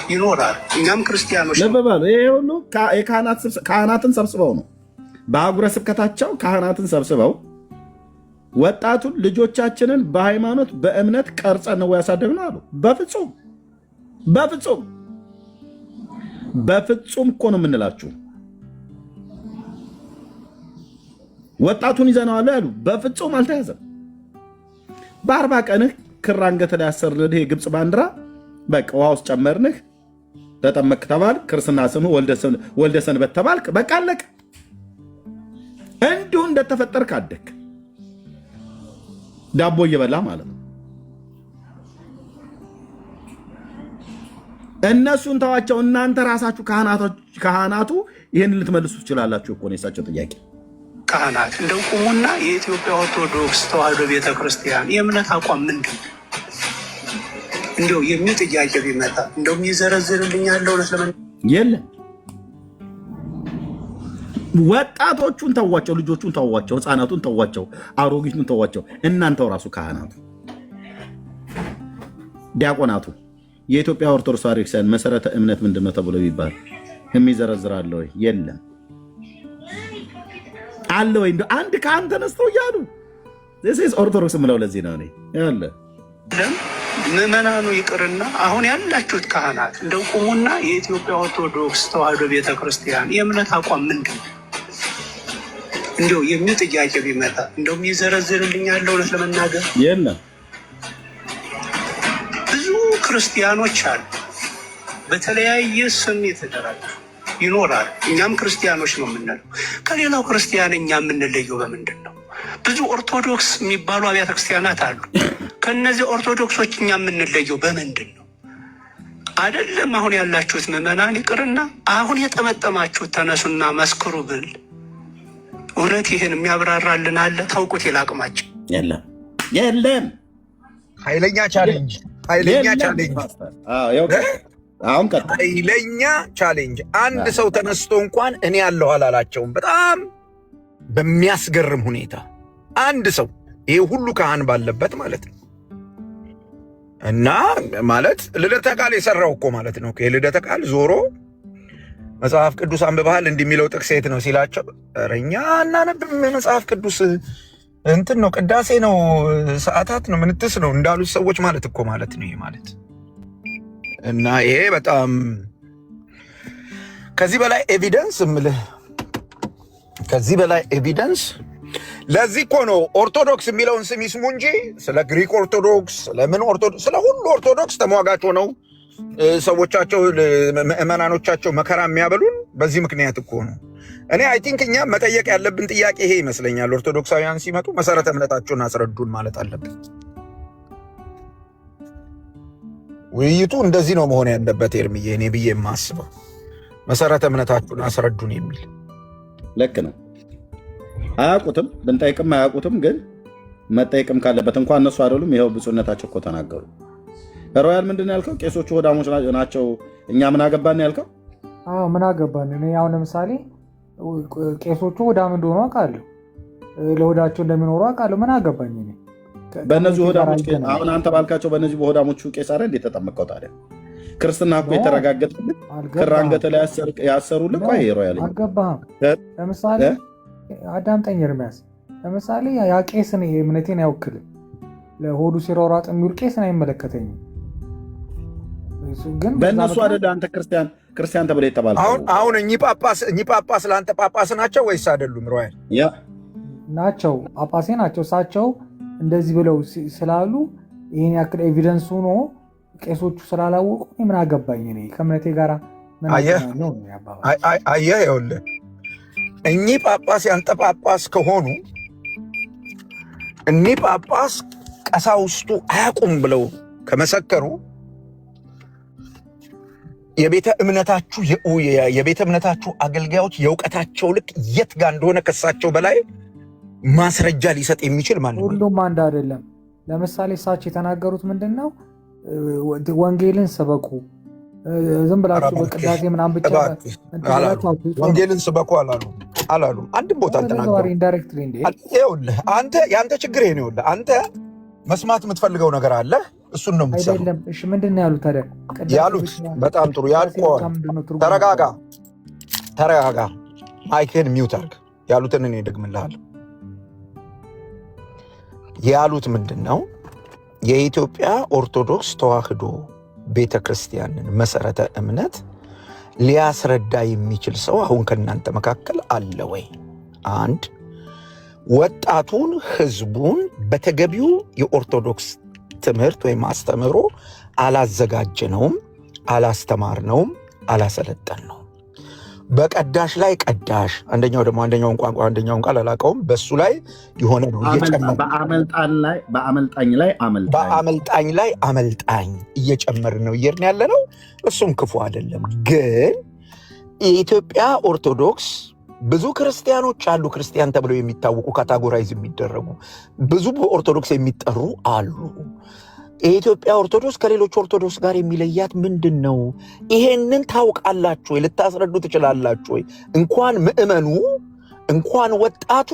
ይኖራል። እኛም ክርስቲያኖች ልብ በሉ። ይሄ ሁሉ ካህናትን ሰብስበው ነው በአህጉረ ስብከታቸው ካህናትን ሰብስበው ወጣቱን ልጆቻችንን በሃይማኖት በእምነት ቀርጸን ነው ያሳደግነው አሉ። በፍጹም በፍጹም በፍጹም እኮ ነው የምንላችሁ። ወጣቱን ይዘነዋል ያሉ በፍጹም አልተያዘም። በ40 ቀንህ ክር አንገት ላይ ያሰርንህ የግብፅ ባንዲራ በቃ ውሃ ውስጥ ጨመርንህ፣ ተጠመቅ ተባልክ፣ ክርስትና ስምህ ወልደ ሰንበት ተባልክ። በቃ አለቀ። እንዲሁ እንደተፈጠርክ አደግ ዳቦ እየበላ ማለት ነው። እነሱን ተዋቸው። እናንተ ራሳችሁ ካህናቱ ይህን ልትመልሱ ትችላላችሁ እኮ ነው የሳቸው ጥያቄ። ካህናት እንደው ቁሙና የኢትዮጵያ ኦርቶዶክስ ተዋሕዶ ቤተክርስቲያን የእምነት አቋም ምንድን ነው? እንደው የሚል ጥያቄ ቢመጣ እንደው የሚዘረዝርልኝ ያለው የለም። ወጣቶቹን ተዋቸው፣ ልጆቹን ተዋቸው፣ ህፃናቱን ተዋቸው፣ አሮጊቱን ተዋቸው። እናንተው ራሱ ካህናቱ፣ ዲያቆናቱ የኢትዮጵያ ኦርቶዶክስ ተዋሕዶ ቤተክርስቲያን መሰረተ እምነት ምንድን ነው ተብሎ ቢባል የሚዘረዝራለ ወይ? የለም። አለ ወይ? እንደው አንድ ካህን ተነስተው እያሉ ኦርቶዶክስ ምለው ለዚህ ነው ያለ ምዕመናኑ ይቅርና አሁን ያላችሁት ካህናት እንደው ቁሙና የኢትዮጵያ ኦርቶዶክስ ተዋሕዶ ቤተክርስቲያን የእምነት አቋም ምንድን ነው? እንደው የሚል ጥያቄ ቢመጣ እንደው የሚዘረዝርልኝ ያለው እውነት ለመናገር የለም። ብዙ ክርስቲያኖች አሉ፣ በተለያየ ስም የተደራጁ ይኖራል። እኛም ክርስቲያኖች ነው የምንለው። ከሌላው ክርስቲያን እኛ የምንለየው በምንድን ነው? ብዙ ኦርቶዶክስ የሚባሉ አብያተ ክርስቲያናት አሉ። ከነዚህ ኦርቶዶክሶች እኛ የምንለየው በምንድን ነው? አይደለም አሁን ያላችሁት ምዕመናን ይቅርና አሁን የጠመጠማችሁት ተነሱና መስክሩ ብል እውነት ይህን የሚያብራራልን አለ? ታውቁት የላቅማቸው የለም የለም። ኃይለኛ ቻሌንጅ፣ ኃይለኛ ቻሌንጅ፣ ኃይለኛ ቻሌንጅ። አንድ ሰው ተነስቶ እንኳን እኔ ያለሁ አላላቸውም። በጣም በሚያስገርም ሁኔታ አንድ ሰው ይሄ ሁሉ ካህን ባለበት ማለት ነው። እና ማለት ልደተ ቃል የሰራው እኮ ማለት ነው። የልደተ ቃል ዞሮ መጽሐፍ ቅዱስ አንብበሃል እንደሚለው ጥቅስ የት ነው ሲላቸው፣ ኧረ እኛ እናነብም መጽሐፍ ቅዱስ እንትን ነው ቅዳሴ ነው ሰዓታት ነው ምንትስ ነው እንዳሉት ሰዎች ማለት እኮ ማለት ነው ይሄ ማለት። እና ይሄ በጣም ከዚህ በላይ ኤቪደንስ እምልህ ከዚህ በላይ ኤቪደንስ ለዚህ እኮ ነው ኦርቶዶክስ የሚለውን ስም ይስሙ እንጂ ስለ ግሪክ ኦርቶዶክስ ስለምን ኦርቶዶክስ ስለ ሁሉ ኦርቶዶክስ ተሟጋች ሆነው ሰዎቻቸው ምዕመናኖቻቸው መከራ የሚያበሉን በዚህ ምክንያት እኮ ነው። እኔ አይ ቲንክ እኛ መጠየቅ ያለብን ጥያቄ ይሄ ይመስለኛል። ኦርቶዶክሳውያን ሲመጡ መሰረተ እምነታቸውን አስረዱን ማለት አለብን። ውይይቱ እንደዚህ ነው መሆን ያለበት ኤርምዬ፣ እኔ ብዬ የማስበው መሰረተ እምነታችሁን አስረዱን የሚል ልክ ነው። አያውቁትም፣ ብንጠይቅም አያውቁትም። ግን መጠየቅም ካለበት እንኳን እነሱ አይደሉም። ይኸው ብፁዕነታቸው እኮ ተናገሩ። ሮያል ምንድን ነው ያልከው? ቄሶቹ ሆዳሞች ናቸው፣ እኛ ምን አገባን ያልከው? ምን አገባን? እኔ አሁን ለምሳሌ ቄሶቹ ሆዳም እንደሆኑ አውቃለሁ፣ ለሆዳቸው እንደሚኖሩ አውቃለሁ። ምን አገባኝ እኔ በእነዚህ ሆዳሞች? አሁን አንተ ባልካቸው በእነዚህ በሆዳሞቹ ቄስ አይደል እንዴት ተጠመቀው ታዲያ? ክርስትና እኮ የተረጋገጠልህ ክር አንገትህ ላይ ያሰሩልህ እኮ ሮያል አልገባህም? ለምሳሌ አዳምጠኝ ኤርሚያስ፣ ለምሳሌ ያ ቄስ እምነቴን አይወክልም። ለሆዱ ሲሯሯጥ የሚውል ቄስን አይመለከተኝም። ግን በእነሱ አይደለ አንተ ክርስቲያን ተብለህ የተባልከው? አሁን እኚህ ጳጳስ ለአንተ ጳጳስ ናቸው ወይስ አይደሉም? ሮያል ናቸው፣ ጳጳሴ ናቸው። እሳቸው እንደዚህ ብለው ስላሉ ይህን ያክል ኤቪደንስ ሆኖ ቄሶቹ ስላላወቁ ምን አገባኝ እኔ ከእምነቴ ጋር ምን ነው? አየህ ይኸውልህ እኚህ ጳጳስ ያንተ ጳጳስ ከሆኑ እኚህ ጳጳስ ቀሳውስቱ አያውቁም ብለው ከመሰከሩ የቤተ እምነታችሁ አገልጋዮች የእውቀታቸው ልክ የት ጋር እንደሆነ ከሳቸው በላይ ማስረጃ ሊሰጥ የሚችል ማን ነው? ሁሉም አንድ አይደለም። ለምሳሌ እሳቸው የተናገሩት ምንድን ነው? ወንጌልን ስበኩ፣ ዝም ብላችሁ በቅዳሴ ምናምን ብቻ ወንጌልን ስበኩ አላሉም። አንድም ቦታ አልተናገሩም። ኢንዳይሬክትሊ አንተ ያንተ ችግር ይሄ ነው። አንተ መስማት የምትፈልገው ነገር አለ፣ እሱን ነው የምትሰማው። አይደለም። እሺ ምንድን ነው ያሉት ታዲያ? ያሉት በጣም ጥሩ ያልቆ ተረጋጋ፣ ማይክህን ሚውት አድርግ። ያሉትን እኔ ደግምልሃለሁ። ያሉት ምንድን ነው? የኢትዮጵያ ኦርቶዶክስ ተዋሕዶ ቤተ ክርስቲያንን መሰረተ እምነት ሊያስረዳ የሚችል ሰው አሁን ከእናንተ መካከል አለ ወይ? አንድ ወጣቱን ህዝቡን በተገቢው የኦርቶዶክስ ትምህርት ወይም አስተምህሮ አላዘጋጀነውም፣ አላስተማርነውም፣ አላሰለጠንነውም። በቀዳሽ ላይ ቀዳሽ፣ አንደኛው ደግሞ አንደኛውን ቃል አላውቀውም፣ በሱ ላይ የሆነ ነው በአመልጣኝ ላይ አመልጣኝ እየጨመርን ነው እየርን ያለ ነው። እሱም ክፉ አይደለም። ግን የኢትዮጵያ ኦርቶዶክስ ብዙ ክርስቲያኖች አሉ፣ ክርስቲያን ተብለው የሚታወቁ ካታጎራይዝ የሚደረጉ ብዙ በኦርቶዶክስ የሚጠሩ አሉ። የኢትዮጵያ ኦርቶዶክስ ከሌሎች ኦርቶዶክስ ጋር የሚለያት ምንድን ነው? ይሄንን ታውቃላችሁ ወይ? ልታስረዱ ትችላላችሁ ወይ? እንኳን ምዕመኑ እንኳን ወጣቱ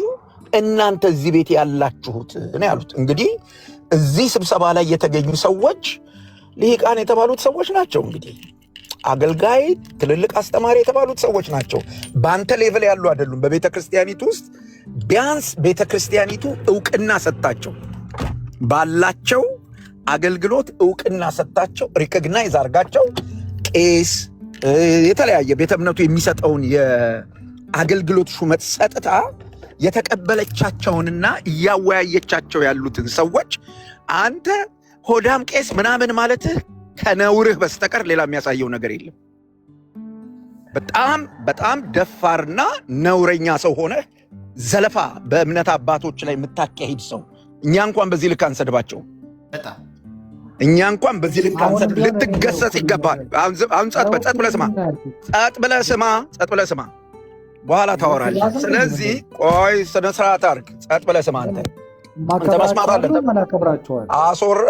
እናንተ እዚህ ቤት ያላችሁት ነው ያሉት። እንግዲህ እዚህ ስብሰባ ላይ የተገኙ ሰዎች ልሂቃን የተባሉት ሰዎች ናቸው። እንግዲህ አገልጋይ፣ ትልልቅ አስተማሪ የተባሉት ሰዎች ናቸው። በአንተ ሌቭል ያሉ አይደሉም። በቤተ ክርስቲያኒቱ ውስጥ ቢያንስ ቤተ ክርስቲያኒቱ እውቅና ሰጣቸው፣ ባላቸው አገልግሎት እውቅና ሰጣቸው፣ ሪኮግናይዝ አርጋቸው፣ ቄስ የተለያየ ቤተ እምነቱ የሚሰጠውን የአገልግሎት ሹመት ሰጥታ የተቀበለቻቸውንና እያወያየቻቸው ያሉትን ሰዎች አንተ ሆዳም ቄስ ምናምን ማለትህ ከነውርህ በስተቀር ሌላ የሚያሳየው ነገር የለም። በጣም በጣም ደፋርና ነውረኛ ሰው ሆነ ዘለፋ በእምነት አባቶች ላይ የምታካሂድ ሰው። እኛ እንኳን በዚህ ልክ አንሰድባቸው። እኛ እንኳን በዚህ ልክ አንሰድ። ልትገሰጽ ይገባል። አሁን ጸጥ ብለህ ስማ፣ ጸጥ ብለህ ስማ፣ በኋላ ታወራለህ። ስለዚህ ቆይ ስነ ስርዓት አድርግ። ጸጥ ብለህ ስማ። አንተ መስማት አለብህ።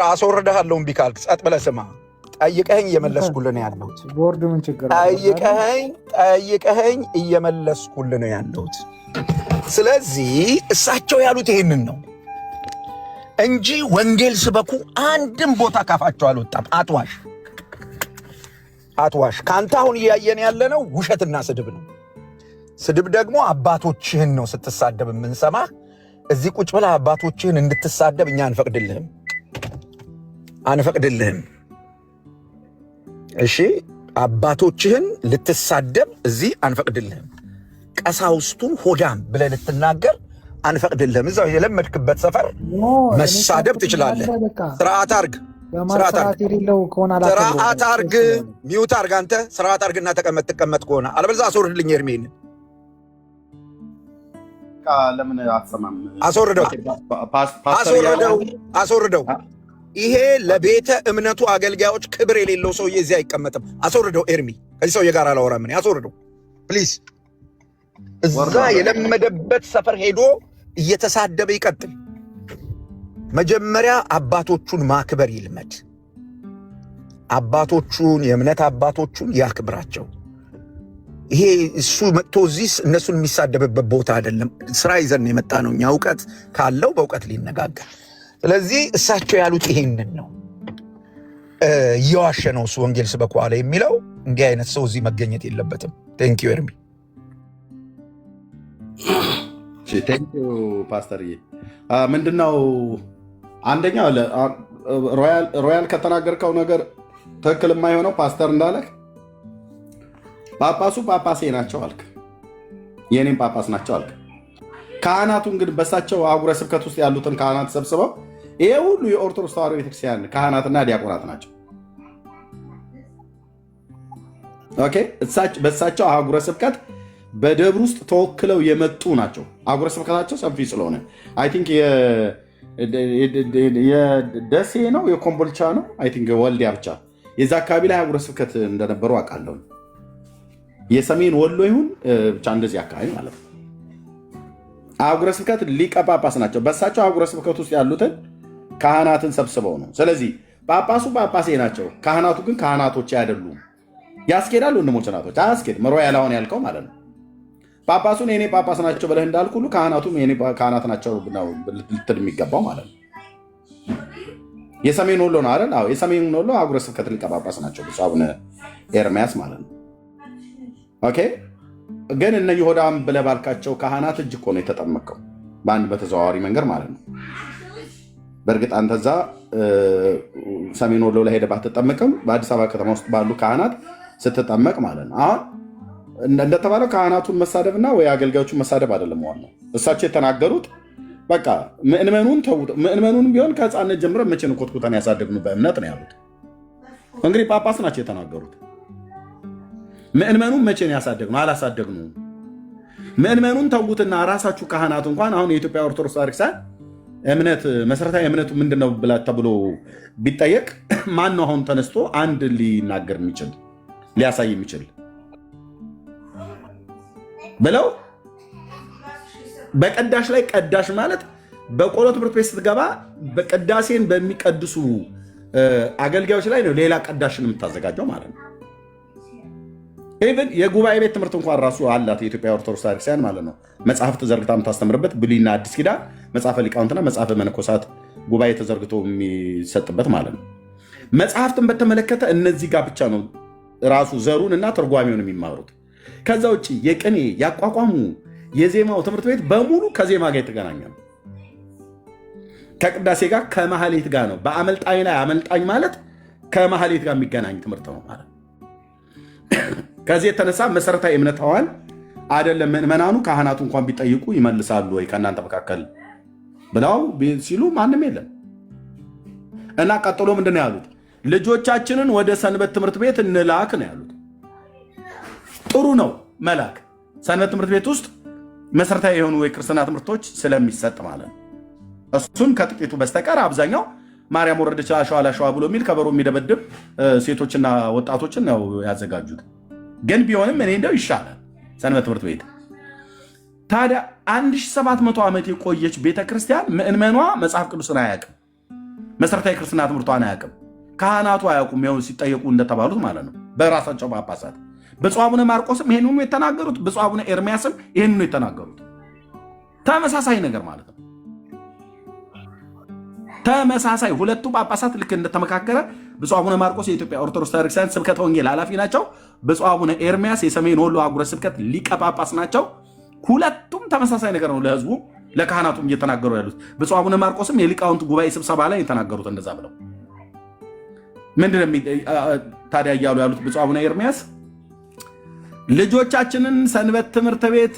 አስወርድሃለሁ እምቢ ካልክ ጸጥ ብለህ ስማ። ጠይቀኸኝ እየመለስኩልህ ነው ያለሁት። ጠይቀኸኝ እየመለስኩልህ ነው ያለሁት። ስለዚህ እሳቸው ያሉት ይህንን ነው እንጂ ወንጌል ስበኩ አንድም ቦታ ካፋቸው አልወጣም። አትዋሽ። ከአንተ አሁን እያየን ያለነው ውሸትና ስድብ ነው። ስድብ ደግሞ አባቶችህን ነው ስትሳደብ የምንሰማ። እዚህ ቁጭ ብለህ አባቶችህን እንድትሳደብ እኛ አንፈቅድልህም። እሺ፣ አባቶችህን ልትሳደብ እዚህ አንፈቅድልህም። ቀሳውስቱን ሆዳም ብለህ ልትናገር አንፈቅድልህም። እዛው የለመድክበት ሰፈር መሳደብ ትችላለህ። ስርዓት አርግ፣ ሚውት አርግ። አንተ ስርዓት አርግና ትቀመጥ ከሆነ አለበለዚያ አስወርድልኝ። ኤርሜን ለምን አትሰማም? አስወርደው። ይሄ ለቤተ እምነቱ አገልጋዮች ክብር የሌለው ሰውዬ እዚህ አይቀመጥም። አስወርደው። ኤርሚ ከዚህ ሰውዬ ጋር አላወራም። አስወርደው ፕሊዝ። እዛ የለመደበት ሰፈር ሄዶ እየተሳደበ ይቀጥል። መጀመሪያ አባቶቹን ማክበር ይልመድ። አባቶቹን፣ የእምነት አባቶቹን ያክብራቸው። ይሄ እሱ መጥቶ እዚህ እነሱን የሚሳደብበት ቦታ አይደለም። ስራ ይዘን የመጣ ነው። እኛ እውቀት ካለው በእውቀት ሊነጋገር። ስለዚህ እሳቸው ያሉት ይሄንን ነው። እየዋሸ ነው እሱ ወንጌል ስበኩ አለ የሚለው። እንዲህ አይነት ሰው እዚህ መገኘት የለበትም። ቴንኪዩ ኤርሚ። ቴንኪዩ ፓስተርዬ። ምንድነው አንደኛ ሮያል ከተናገርከው ነገር ትክክል የማይሆነው ፓስተር እንዳለህ ጳጳሱ ጳጳሴ ናቸው አልክ፣ የኔም ጳጳስ ናቸው አልክ። ካህናቱን ግን በሳቸው አህጉረ ስብከት ውስጥ ያሉትን ካህናት ሰብስበው ይሄ ሁሉ የኦርቶዶክስ ተዋሕዶ ቤተክርስቲያን ካህናትና ዲያቆናት ናቸው። ኦኬ፣ በሳቸው አህጉረ ስብከት በደብር ውስጥ ተወክለው የመጡ ናቸው። አህጉረ ስብከታቸው ሰፊ ስለሆነ አይ ቲንክ የደሴ ነው የኮምቦልቻ ነው አይ ቲንክ ወልዲያ ብቻ የዛ አካባቢ ላይ አህጉረ ስብከት እንደነበሩ አውቃለሁ። የሰሜን ወሎ ይሁን ብቻ እንደዚህ አካባቢ ማለት ነው። አህጉረ ስብከት ሊቀ ጳጳስ ናቸው። በሳቸው አህጉረ ስብከት ውስጥ ያሉትን ካህናትን ሰብስበው ነው። ስለዚህ ጳጳሱ ጳጳሴ ናቸው፣ ካህናቱ ግን ካህናቶች አይደሉም። ያስኬዳል ወንድሞች ናቶች? አያስኬድም። ሮያል አሁን ያልከው ማለት ነው። ጳጳሱን የኔ ጳጳስ ናቸው ብለህ እንዳልክ ሁሉ ካህናቱም የኔ ካህናት ናቸው ልትል የሚገባው ማለት ነው። የሰሜን ወሎ ነው አይደል? አዎ የሰሜን ወሎ አህጉረ ስብከት ሊቀ ጳጳስ ናቸው ብፁዕ አቡነ ኤርምያስ ማለት ነው። ኦኬ ግን እነ ይሁዳም ብለህ ባልካቸው ካህናት እጅ እኮ ነው የተጠመቀው በአንድ በተዘዋዋሪ መንገድ ማለት ነው። በእርግጥ አንተ እዛ ሰሜን ወሎ ላይ ሄደህ ባትጠመቅም በአዲስ አበባ ከተማ ውስጥ ባሉ ካህናት ስትጠመቅ ማለት ነው። አሁን እንደተባለው ካህናቱን መሳደብና ወይ አገልጋዮቹን መሳደብ አይደለም ዋናው። እሳቸው የተናገሩት በቃ ምእመኑን ቢሆን ከህፃነት ጀምረን መቼ ነው ኮትኩተን ያሳደግኑ በእምነት ነው ያሉት። እንግዲህ ጳጳስ ናቸው የተናገሩት። ምእመኑን መቼ ነው ያሳደግኑ? አላሳደግኑ። ምእመኑን ተውትና ራሳችሁ ካህናት እንኳን አሁን የኢትዮጵያ ኦርቶዶክስ ቤተክርስቲያን እምነት መሰረታዊ እምነቱ ምንድነው ብላ ተብሎ ቢጠየቅ ማን ነው አሁን ተነስቶ አንድ ሊናገር የሚችል ሊያሳይ የሚችል ብለው በቀዳሽ ላይ ቀዳሽ ማለት በቆሎ ትምህርት ቤት ስትገባ በቅዳሴን በሚቀድሱ አገልጋዮች ላይ ነው ሌላ ቀዳሽን የምታዘጋጀው ማለት ነው። ኢቭን የጉባኤ ቤት ትምህርት እንኳን ራሱ አላት የኢትዮጵያ ኦርቶዶክስ ቤተክርስቲያን ማለት ነው። መጽሐፍት ዘርግታ የምታስተምርበት ብሉይና አዲስ ኪዳን መጽሐፈ ሊቃውንትና መጽሐፈ መነኮሳት ጉባኤ ተዘርግቶ የሚሰጥበት ማለት ነው። መጽሐፍትን በተመለከተ እነዚህ ጋር ብቻ ነው ራሱ ዘሩን እና ትርጓሜውን የሚማሩት። ከዛ ውጭ የቅኔ ያቋቋሙ የዜማው ትምህርት ቤት በሙሉ ከዜማ ጋር የተገናኘ ነው። ከቅዳሴ ጋር ከማህሌት ጋር ነው። በአመልጣኝ ላይ አመልጣኝ ማለት ከማህሌት ጋር የሚገናኝ ትምህርት ነው ማለት ነው። ከዚህ የተነሳ መሰረታዊ እምነታዋን አይደለም ምዕመናኑ ካህናቱ እንኳን ቢጠይቁ ይመልሳሉ ወይ ከእናንተ መካከል ብለው ሲሉ ማንም የለም። እና ቀጥሎ ምንድን ነው ያሉት? ልጆቻችንን ወደ ሰንበት ትምህርት ቤት እንላክ ነው ያሉት። ጥሩ ነው መላክ። ሰንበት ትምህርት ቤት ውስጥ መሰረታዊ የሆኑ የክርስትና ትምህርቶች ስለሚሰጥ ማለት ነው። እሱም ከጥቂቱ በስተቀር አብዛኛው ማርያም ወረደች አሸዋ ላሸዋ ብሎ የሚል ከበሮ የሚደበድብ ሴቶችና ወጣቶችን ነው ያዘጋጁት። ግን ቢሆንም እኔ እንደው ይሻላል ሰንበት ትምህርት ቤት። ታዲያ 1700 ዓመት የቆየች ቤተክርስቲያን ምእመኗ መጽሐፍ ቅዱስን አያውቅም፣ መሰረታዊ ክርስትና ትምህርቷን አያውቅም፣ ካህናቱ አያውቁም። ያው ሲጠየቁ እንደተባሉት ማለት ነው በራሳቸው ጳጳሳት። ብፁዕ አቡነ ማርቆስም ይሄንኑ የተናገሩት፣ ብፁዕ አቡነ ኤርምያስም ይሄንኑ የተናገሩት ተመሳሳይ ነገር ማለት ነው። ተመሳሳይ ሁለቱ ጳጳሳት ልክ እንደተመካከረ ብፁዕ አቡነ ማርቆስ የኢትዮጵያ ኦርቶዶክስ ቤተክርስቲያን ስብከተ ወንጌል ኃላፊ ናቸው። ብፁዕ አቡነ ኤርምያስ የሰሜን ወሎ አህጉረ ስብከት ሊቀ ጳጳስ ናቸው። ሁለቱም ተመሳሳይ ነገር ነው ለህዝቡ ለካህናቱም እየተናገሩ ያሉት። ብፁዕ አቡነ ማርቆስም የሊቃውንት ጉባኤ ስብሰባ ላይ የተናገሩት እንደዛ ብለው ምንድን ታዲያ እያሉ ያሉት ብፁዕ አቡነ ኤርምያስ ልጆቻችንን ሰንበት ትምህርት ቤት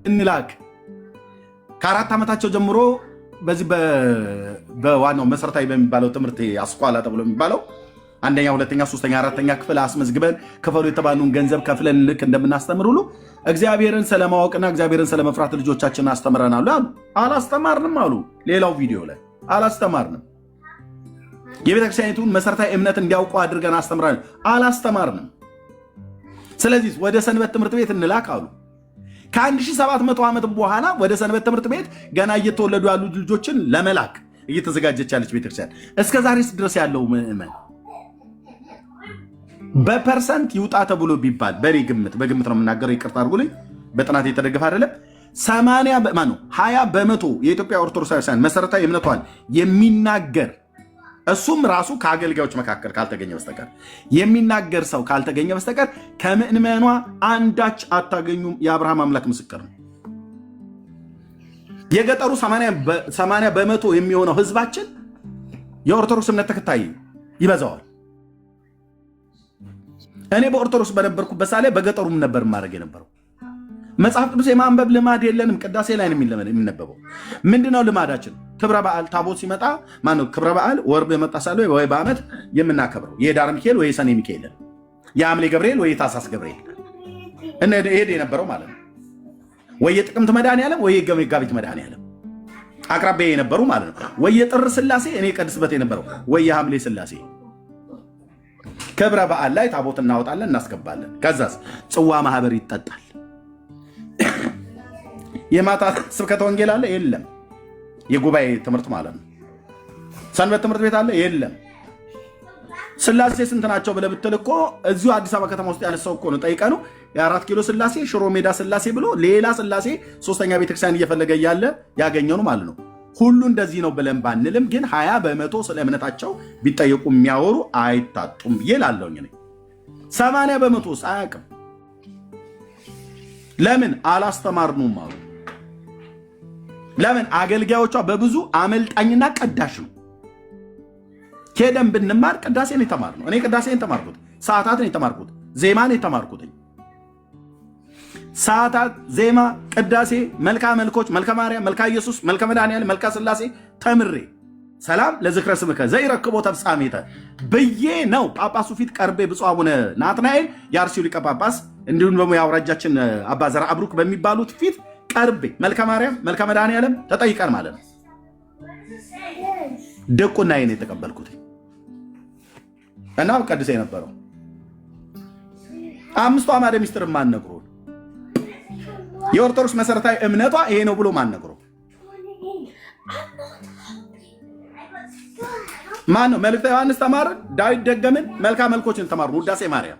እንላክ ከ4 ዓመታቸው ጀምሮ በዚህ በዋናው መሰረታዊ በሚባለው ትምህርት አስኳላ ተብሎ የሚባለው 1ኛ፣ 2ኛ፣ 3ኛ፣ 4ኛ ክፍል አስመዝግበን ክፈሉ የተባሉን ገንዘብ ከፍለን ልክ እንደምናስተምር ሁሉ እግዚአብሔርን ስለማወቅና እግዚአብሔርን ስለመፍራት ልጆቻችንን አስተምረናል አሉ። አላስተማርንም አሉ። ሌላው ቪዲዮ ላይ አላስተማርንም። የቤተክርስቲያኒቱን መሰረታዊ እምነት እንዲያውቁ አድርገን አስተምረናል። አላስተማርንም። ስለዚህ ወደ ሰንበት ትምህርት ቤት እንላክ አሉ። ከ1700 ዓመት በኋላ ወደ ሰንበት ትምህርት ቤት ገና እየተወለዱ ያሉ ልጆችን ለመላክ እየተዘጋጀች ያለች ቤተክርስቲያን እስከ ዛሬ ድረስ ያለው ምዕመን በፐርሰንት ይውጣ ተብሎ ቢባል በግምት ነው የምናገረው፣ ይቅርታ አድርጉልኝ፣ በጥናት የተደገፈ አይደለም። 20 በመቶ የኢትዮጵያ ኦርቶዶክስ ቤተክርስቲያን መሰረታዊ እምነቷን የሚናገር እሱም ራሱ ከአገልጋዮች መካከል ካልተገኘ በስተቀር የሚናገር ሰው ካልተገኘ በስተቀር ከምዕመኗ አንዳች አታገኙም። የአብርሃም አምላክ ምስክር ነው። የገጠሩ 80 በመቶ የሚሆነው ህዝባችን የኦርቶዶክስ እምነት ተከታይ ይበዛዋል። እኔ በኦርቶዶክስ በነበርኩበት ሳሌ በገጠሩም ነበር ማድረግ የነበረው። መጽሐፍ ቅዱስ የማንበብ ልማድ የለንም። ቅዳሴ ላይ ነው የሚነበበው። ምንድነው ልማዳችን? ክብረ በዓል ታቦት ሲመጣ ማነው ክብረ በዓል ወር በመጣ ሳለ ወይ በዓመት የምናከብረው የዳር ሚካኤል ወይ የሰኔ ሚካኤል፣ የሐምሌ ገብርኤል ወይ የታሳስ ገብርኤል ሄድ የነበረው ማለት ነው። ወይ የጥቅምት መድኃኔዓለም ወይ የመጋቢት መድኃኔዓለም አቅራቢያ የነበሩ ማለት ነው። ወይ የጥር ስላሴ እኔ ቀድስበት የነበረው ወይ የሐምሌ ስላሴ። ክብረ በዓል ላይ ታቦት እናወጣለን እናስገባለን። ከዛስ ጽዋ ማህበር ይጠጣል። የማታ ስብከተ ወንጌል አለ የለም። የጉባኤ ትምህርት ማለት ነው። ሰንበት ትምህርት ቤት አለ የለም። ስላሴ ስንት ናቸው ብለህ ብትል እኮ እዚሁ አዲስ አበባ ከተማ ውስጥ ያነሳው እኮ ነው። ጠይቀኑ የ4 ኪሎ ስላሴ፣ ሽሮ ሜዳ ስላሴ ብሎ ሌላ ስላሴ ሶስተኛ ቤተክርስቲያን እየፈለገ እያለ ያገኘው ማለት ነው። ሁሉ እንደዚህ ነው ብለን ባንልም ግን 20% ስለ እምነታቸው ቢጠየቁ የሚያወሩ አይታጡም ብዬ እላለሁኝ እኔ። 80% አያውቅም። ለምን አላስተማርኑም አሉ። ለምን አገልጋዮቿ በብዙ አመልጣኝና ቀዳሽ ነው። ሄደን ብንማር ቅዳሴን የተማርነው እኔ ቅዳሴን የተማርኩት ሰዓታትን የተማርኩት ዜማን የተማርኩት ሰዓታት፣ ዜማ፣ ቅዳሴ፣ መልካ መልኮች፣ መልካ ማርያም፣ መልካ ኢየሱስ፣ መልካ መድኃኒዓለም፣ መልካ ስላሴ ተምሬ ሰላም ለዝክረ ስምከ ዘይረክቦ ተፍጻሜተ ብዬ ነው ጳጳሱ ፊት ቀርቤ ብፁዕ አቡነ ናትናኤል የአርሲው ሊቀ ጳጳስ እንዲሁም ደግሞ የአውራጃችን አባ ዘርዓ ብሩክ በሚባሉት ፊት ቀርቤ መልካ ማርያም፣ መልካ መድኃኒዓለም ተጠይቀን ማለት ነው ድቁናዬን የተቀበልኩት እና ቀድሴ የነበረው 5 አዕማደ ምስጢር ማን ነግሮ የኦርቶዶክስ መሰረታዊ እምነቷ ይሄ ነው ብሎ ማን ነግሮ ማን ነው? መልእክተ ዮሐንስ ተማርን፣ ዳዊት ደገምን፣ መልካ መልኮችን ተማርን፣ ውዳሴ ማርያም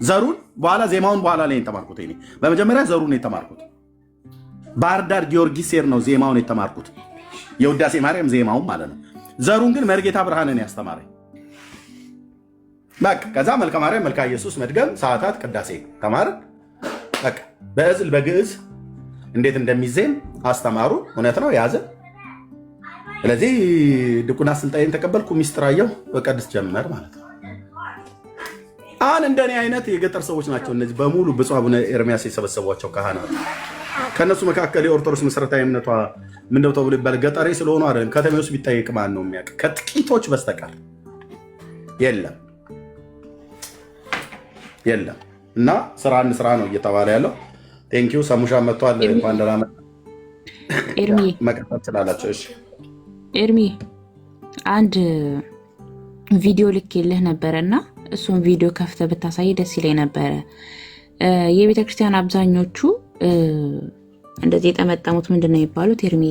ዘሩን በኋላ ዜማውን በኋላ ላይ የተማርኩት እኔ በመጀመሪያ ዘሩን የተማርኩት ባህር ዳር ጊዮርጊስ ሴር ነው ዜማውን የተማርኩት የውዳሴ ማርያም ዜማውን ማለት ነው። ዘሩን ግን መርጌታ ብርሃንን ያስተማረኝ በቃ። ከዛ መልካ ማርያም፣ መልካ ኢየሱስ መድገም፣ ሰዓታት፣ ቅዳሴ ተማርን በቃ። በእዝል በግዕዝ እንዴት እንደሚዜም አስተማሩ። እውነት ነው ያዘ። ስለዚህ ድቁና ስልጣኔን ተቀበልኩ፣ ሚስጥራየው በቀድስ ጀመር ማለት ነው። አሁን እንደኔ አይነት የገጠር ሰዎች ናቸው እነዚህ በሙሉ ብፁዕ አቡነ ኤርሚያስ የሰበሰቧቸው ካህናት። ከነሱ መካከል የኦርቶዶክስ መሰረታዊ እምነቷ ምንድነው ተብሎ ይባል ገጠሬ ስለሆኑ አይደለም። ከተሜ ውስጥ ቢጠይቅ ማን ነው የሚያውቅ? ከጥቂቶች በስተቀር የለም የለም። እና ስራ እንስራ ነው እየተባለ ያለው። ቴንኪዩ ሰሙሻ መጥቷል። እንኳን ደህና መጣ ኤርሚ። መቀጠል ትችላላችሁ። እሺ ኤርሚ አንድ ቪዲዮ ልኬልህ ነበረና እሱን ቪዲዮ ከፍተህ ብታሳይ ደስ ይለኝ ነበረ። የቤተክርስቲያን አብዛኞቹ እንደዚህ የጠመጠሙት ምንድነው የሚባሉት ኤርሚ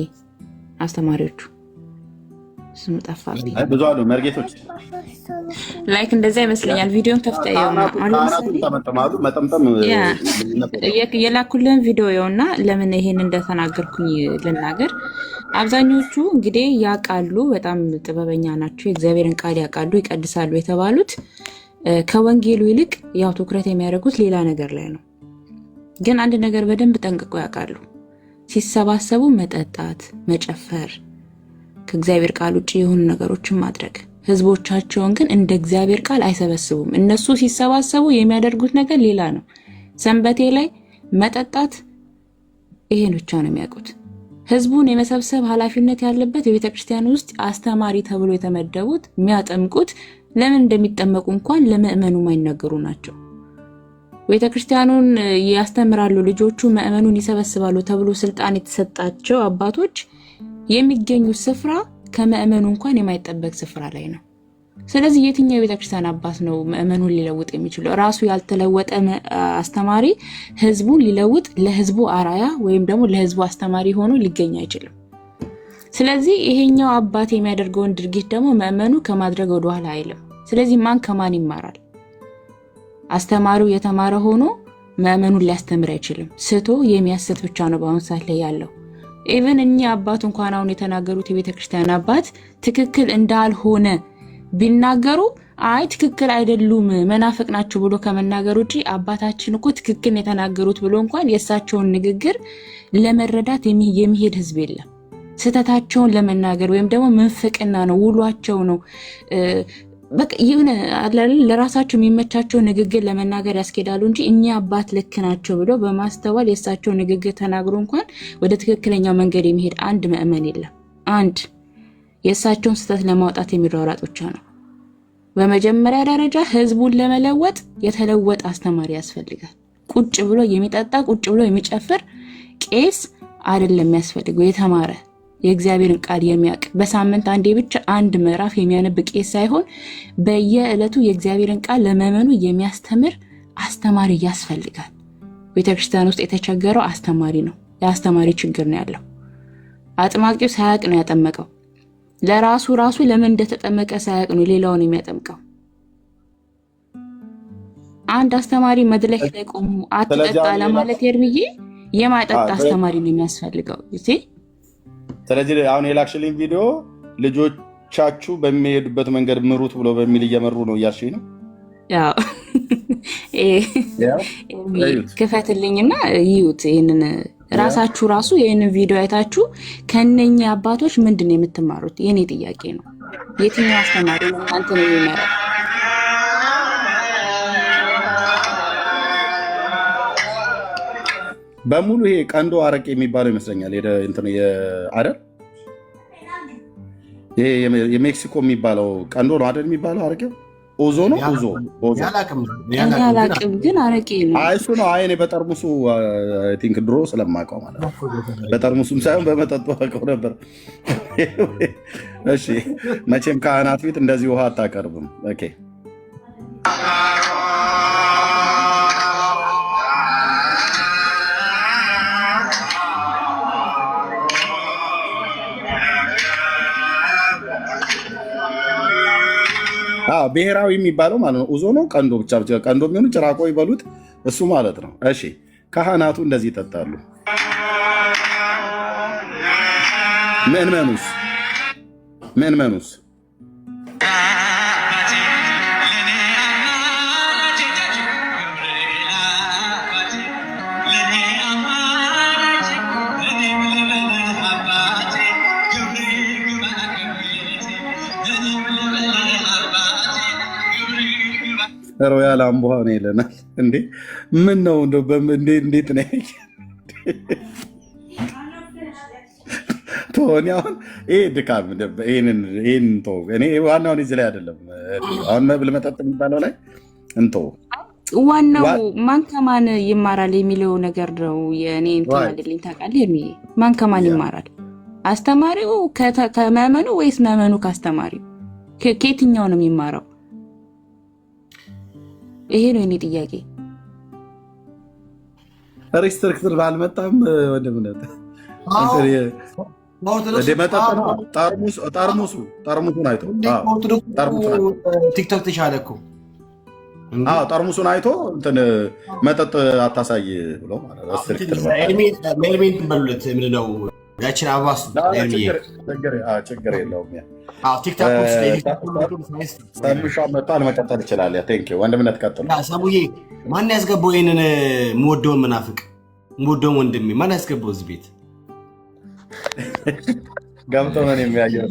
አስተማሪዎቹ ስም ጠፋብኝ። ብዙ አሉ መርጌቶች ላይክ እንደዛ ይመስለኛል። ቪዲዮን ከፍተህ የላኩልን ቪዲዮ ይኸውና። ለምን ይሄን እንደተናገርኩኝ ልናገር። አብዛኞቹ እንግዲህ ያውቃሉ፣ በጣም ጥበበኛ ናቸው፣ የእግዚአብሔርን ቃል ያውቃሉ፣ ይቀድሳሉ የተባሉት ከወንጌሉ ይልቅ ያው ትኩረት የሚያደርጉት ሌላ ነገር ላይ ነው። ግን አንድ ነገር በደንብ ጠንቅቆ ያውቃሉ። ሲሰባሰቡ መጠጣት፣ መጨፈር፣ ከእግዚአብሔር ቃል ውጭ የሆኑ ነገሮችን ማድረግ። ህዝቦቻቸውን ግን እንደ እግዚአብሔር ቃል አይሰበስቡም። እነሱ ሲሰባሰቡ የሚያደርጉት ነገር ሌላ ነው። ሰንበቴ ላይ መጠጣት፣ ይሄን ብቻ ነው የሚያውቁት። ህዝቡን የመሰብሰብ ኃላፊነት ያለበት የቤተ ክርስቲያን ውስጥ አስተማሪ ተብሎ የተመደቡት የሚያጠምቁት ለምን እንደሚጠመቁ እንኳን ለምእመኑ ማይናገሩ ናቸው። ቤተ ክርስቲያኑን ያስተምራሉ፣ ልጆቹ ምእመኑን ይሰበስባሉ ተብሎ ስልጣን የተሰጣቸው አባቶች የሚገኙት ስፍራ ከምእመኑ እንኳን የማይጠበቅ ስፍራ ላይ ነው። ስለዚህ የትኛው የቤተ ክርስቲያን አባት ነው ምእመኑን ሊለውጥ የሚችለው? ራሱ ያልተለወጠ አስተማሪ ህዝቡን ሊለውጥ ለህዝቡ አራያ ወይም ደግሞ ለህዝቡ አስተማሪ ሆኖ ሊገኝ አይችልም። ስለዚህ ይሄኛው አባት የሚያደርገውን ድርጊት ደግሞ ምእመኑ ከማድረግ ወደ ኋላ አይልም። ስለዚህ ማን ከማን ይማራል? አስተማሪው የተማረ ሆኖ ምእመኑን ሊያስተምር አይችልም። ስቶ የሚያስት ብቻ ነው በአሁኑ ሰዓት ላይ ያለው። ኢቭን እኛ አባት እንኳን አሁን የተናገሩት የቤተክርስቲያን አባት ትክክል እንዳልሆነ ቢናገሩ አይ ትክክል አይደሉም መናፍቅ ናቸው ብሎ ከመናገር ውጪ አባታችን እኮ ትክክል የተናገሩት ብሎ እንኳን የእሳቸውን ንግግር ለመረዳት የሚሄድ ህዝብ የለም። ስህተታቸውን ለመናገር ወይም ደግሞ ምንፍቅና ነው ውሏቸው ነው በቃ ይሁን ለራሳቸው የሚመቻቸው ንግግር ለመናገር ያስኬዳሉ እንጂ እኛ አባት ልክ ናቸው ብሎ በማስተዋል የእሳቸው ንግግር ተናግሮ እንኳን ወደ ትክክለኛው መንገድ የሚሄድ አንድ ምእመን የለም። አንድ የእሳቸውን ስህተት ለማውጣት የሚሯሯጥ ብቻ ነው። በመጀመሪያ ደረጃ ህዝቡን ለመለወጥ የተለወጠ አስተማሪ ያስፈልጋል። ቁጭ ብሎ የሚጠጣ ቁጭ ብሎ የሚጨፍር ቄስ አይደለም የሚያስፈልገው፣ የተማረ የእግዚአብሔርን ቃል የሚያውቅ በሳምንት አንዴ ብቻ አንድ ምዕራፍ የሚያነብ ቄስ ሳይሆን በየዕለቱ የእግዚአብሔርን ቃል ለምእመኑ የሚያስተምር አስተማሪ ያስፈልጋል። ቤተክርስቲያን ውስጥ የተቸገረው አስተማሪ ነው። የአስተማሪ ችግር ነው ያለው። አጥማቂው ሳያውቅ ነው ያጠመቀው። ለራሱ ለምን እንደተጠመቀ ሳያውቅ ነው ሌላውን የሚያጠምቀው። አንድ አስተማሪ መድረክ ላይ ቆሞ አትጠጣ ለማለት ኤርሚዬ የማይጠጣ አስተማሪ ነው የሚያስፈልገው። እሺ ስለዚህ አሁን የላክሽልኝ ቪዲዮ ልጆቻችሁ በሚሄዱበት መንገድ ምሩት ብሎ በሚል እየመሩ ነው እያልሽኝ ነው? ያው ክፈትልኝና ይዩት። ይህንን ራሳችሁ ራሱ ይህንን ቪዲዮ አይታችሁ ከነኛ አባቶች ምንድን ነው የምትማሩት? የኔ ጥያቄ ነው። የትኛው አስተማሪ ነው እናንተን የሚመራው? በሙሉ ይሄ ቀንዶ አረቄ የሚባለው ይመስለኛል አይደል? ይሄ የሜክሲኮ የሚባለው ቀንዶ ነው አይደል የሚባለው አረቄው? ኦዞ ነው። ኦዞ አላቅም ግን አረቄ ነው። እሱ ነው። እኔ በጠርሙሱ ቲንክ ድሮ ስለማውቀው ማለት ነው። በጠርሙሱም ሳይሆን በመጠጡ አውቀው ነበር። እሺ መቼም ካህናት ፊት እንደዚህ ውሃ አታቀርብም። ኦኬ ብሔራዊ የሚባለው ማለት ነው ኡዞ ነው። ቀንዶ ብቻ ቀንዶ የሚሆኑ ጭራቆ ይበሉት እሱ ማለት ነው። እሺ ካህናቱ እንደዚህ ይጠጣሉ። ምእመኑስ ሮያል አምቦሃ ነው ይለናል እንዴ? ምን ነው እንዴት ነው ቶኒ? አሁን ይሄ ድካም ይሄን ተው። እኔ ዋናውን እዚህ ላይ አይደለም። አሁን መብል መጠጥ የሚባለው ላይ እንቶ ዋናው ማን ከማን ይማራል የሚለው ነገር ነው። የእኔ እንትን አይደለኝ ታውቃለህ። ማን ከማን ይማራል? አስተማሪው ከመመኑ ወይስ መመኑ ከአስተማሪው? ከየትኛው ነው የሚማረው? ይሄ ነው የኔ ጥያቄ። ሪስትሪክትድ ባልመጣም ወንድምነት ጠርሙሱን አይቶ ቲክቶክ ተሻለ እኮ ጠርሙሱን አይቶ እንትን መጠጥ አታሳይ ብሎ ሜልሜንት በሉለት ምንድነው ያችን አባስ ችግር የለውም። ሰሙሻ መጣል መቀጠል ይችላል። ወንድምነት ቀጥል። ሰሙዬ ማን ያስገባው ይህንን የምወደውን መናፍቅ የምወደውን ወንድሜ ማን ያስገባው እዚህ ቤት ገብቶ ነው የሚያየው?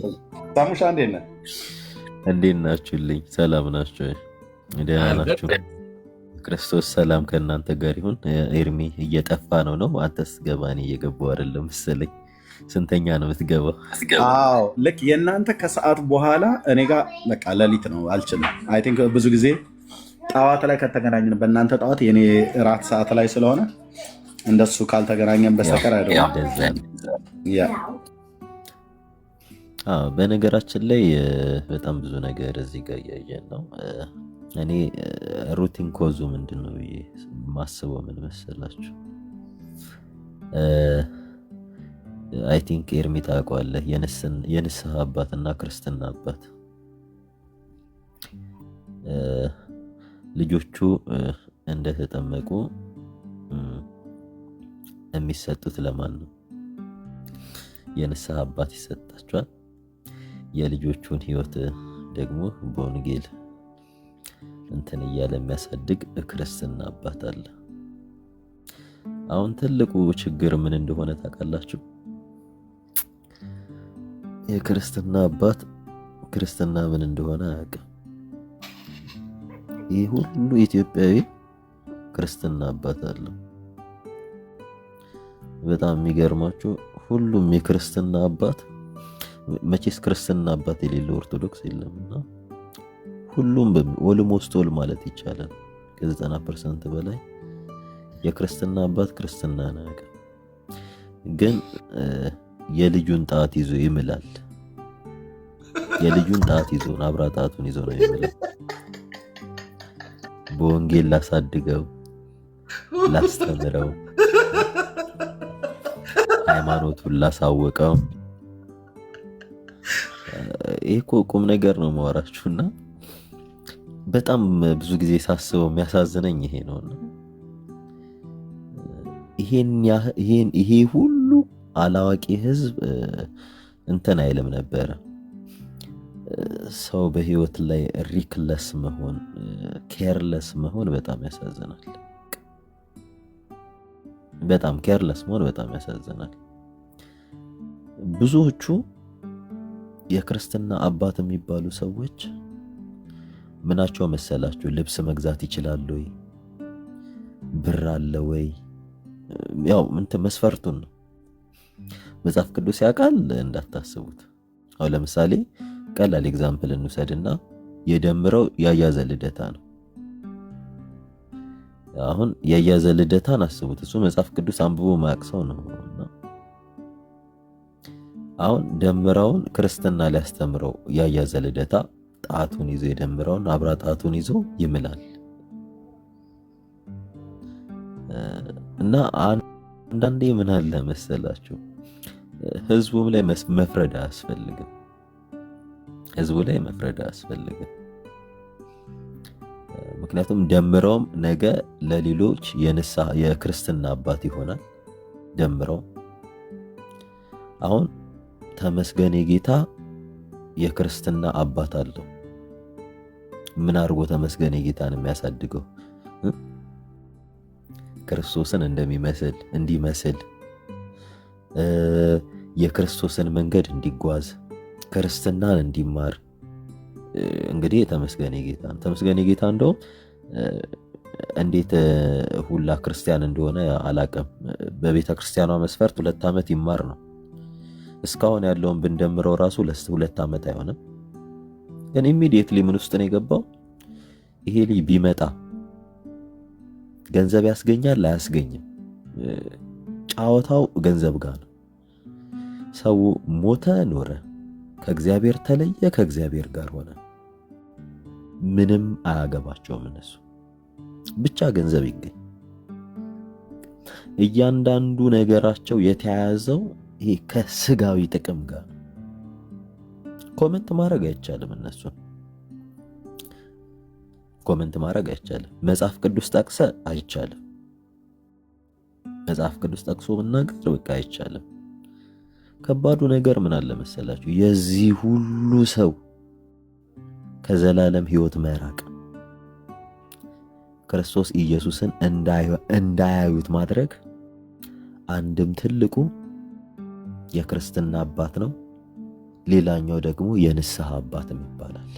ሰሙሻ እንዴት ነህ? እንዴት ናችሁልኝ? ሰላም ናችሁ? ደህና ናችሁ? ክርስቶስ ሰላም ከእናንተ ጋር ይሁን። ኤርሚ እየጠፋ ነው። አንተስ ገባ? እኔ እየገባሁ አይደለም መሰለኝ። ስንተኛ ነው የምትገባው? አዎ ልክ የእናንተ ከሰዓት በኋላ እኔ ጋር በቃ ሌሊት ነው። አልችልም። አይ ቲንክ ብዙ ጊዜ ጠዋት ላይ ከተገናኘን በእናንተ ጠዋት የኔ እራት ሰዓት ላይ ስለሆነ እንደሱ ካልተገናኘን በስተቀር አይደለም። በነገራችን ላይ በጣም ብዙ ነገር እዚህ ጋር እያየን ነው። እኔ ሩቲን ኮዙ ምንድን ነው ብዬ ማስበው ምን መሰላችሁ? አይ ቲንክ ኤርሚ ታውቀዋለህ፣ የንስሐ አባትና ክርስትና አባት ልጆቹ እንደተጠመቁ የሚሰጡት ለማን ነው? የንስሐ አባት ይሰጣቸዋል። የልጆቹን ህይወት ደግሞ በወንጌል እንትን እያለ የሚያሳድግ ክርስትና አባት አለ። አሁን ትልቁ ችግር ምን እንደሆነ ታውቃላችሁ? የክርስትና አባት ክርስትና ምን እንደሆነ አያውቅም። ይህ ሁሉ ኢትዮጵያዊ ክርስትና አባት አለው። በጣም የሚገርማችሁ ሁሉም የክርስትና አባት መቼስ ክርስትና አባት የሌለው ኦርቶዶክስ የለምና ሁሉም ኦልሞስት ኦል ማለት ይቻላል ከ90% በላይ የክርስትና አባት ክርስትና ናቀ። ግን የልጁን ጣት ይዞ ይምላል። የልጁን ጣት ይዞ አብራ ጣቱን ይዞ ነው ይምላል። በወንጌል ላሳድገው ላስተምረው ሃይማኖቱን ላሳወቀው። ይሄ እኮ ቁም ነገር ነው ማወራችሁና በጣም ብዙ ጊዜ ሳስበው የሚያሳዝነኝ ይሄ ነውና ይሄ ሁሉ አላዋቂ ህዝብ እንትን አይልም ነበረ። ሰው በህይወት ላይ ሪክለስ መሆን ኬርለስ መሆን በጣም ያሳዝናል። በጣም ኬርለስ መሆን በጣም ያሳዝናል። ብዙዎቹ የክርስትና አባት የሚባሉ ሰዎች ምናቸው መሰላችሁ? ልብስ መግዛት ይችላሉ ወይ? ብር አለ ወይ? ያው እንትን መስፈርቱን ነው። መጽሐፍ ቅዱስ ያውቃል እንዳታስቡት። አሁን ለምሳሌ ቀላል ኤግዛምፕል እንውሰድና የደምረው ያያዘ ልደታ ነው። አሁን ያያዘ ልደታን አስቡት። እሱ መጽሐፍ ቅዱስ አንብቦ ማያውቅ ሰው ነው። አሁን ደምረውን ክርስትና ሊያስተምረው ያያዘ ልደታ ጣቱን ይዞ የደምረውን አብራ ጣቱን ይዞ ይምላል እና አንዳንዴ ምን አለ መሰላችሁ ህዝቡም ላይ መፍረድ አያስፈልግም። ህዝቡ ላይ መፍረድ አያስፈልግም። ምክንያቱም ደምረውም ነገ ለሌሎች የንስሐ የክርስትና አባት ይሆናል። ደምረው አሁን ተመስገን ጌታ የክርስትና አባት አለው። ምን አድርጎ ተመስገን ጌታን የሚያሳድገው ክርስቶስን እንዲመስል የክርስቶስን መንገድ እንዲጓዝ ክርስትናን እንዲማር። እንግዲህ ተመስገን ጌታ እንደው እንዴት ሁላ ክርስቲያን እንደሆነ አላቀም። በቤተ ክርስቲያኗ መስፈርት 2 ዓመት ይማር ነው። እስካሁን ያለውን ብንደምረው ራሱ 2 ዓመት አይሆንም። ግን ኢሚዲየትሊ ምን ውስጥ ነው የገባው? ይሄ ልጅ ቢመጣ ገንዘብ ያስገኛል አያስገኝም? ጫወታው ገንዘብ ጋር ነው። ሰው ሞተ ኖረ ከእግዚአብሔር ተለየ ከእግዚአብሔር ጋር ሆነ። ምንም አያገባቸውም እነሱ ብቻ ገንዘብ ይገኝ። እያንዳንዱ ነገራቸው የተያያዘው ይሄ ከስጋዊ ጥቅም ጋር። ኮሜንት ማድረግ አይቻልም፣ እነሱን ኮሜንት ማድረግ አይቻልም። መጽሐፍ ቅዱስ ጠቅሰ አይቻልም። መጽሐፍ ቅዱስ ጠቅሶ መናገር በቃ አይቻልም። ከባዱ ነገር ምን አለ መሰላችሁ? የዚህ ሁሉ ሰው ከዘላለም ህይወት መራቅ፣ ክርስቶስ ኢየሱስን እንዳያዩት ማድረግ አንድም ትልቁ የክርስትና አባት ነው። ሌላኛው ደግሞ የንስሐ አባትም ይባላል።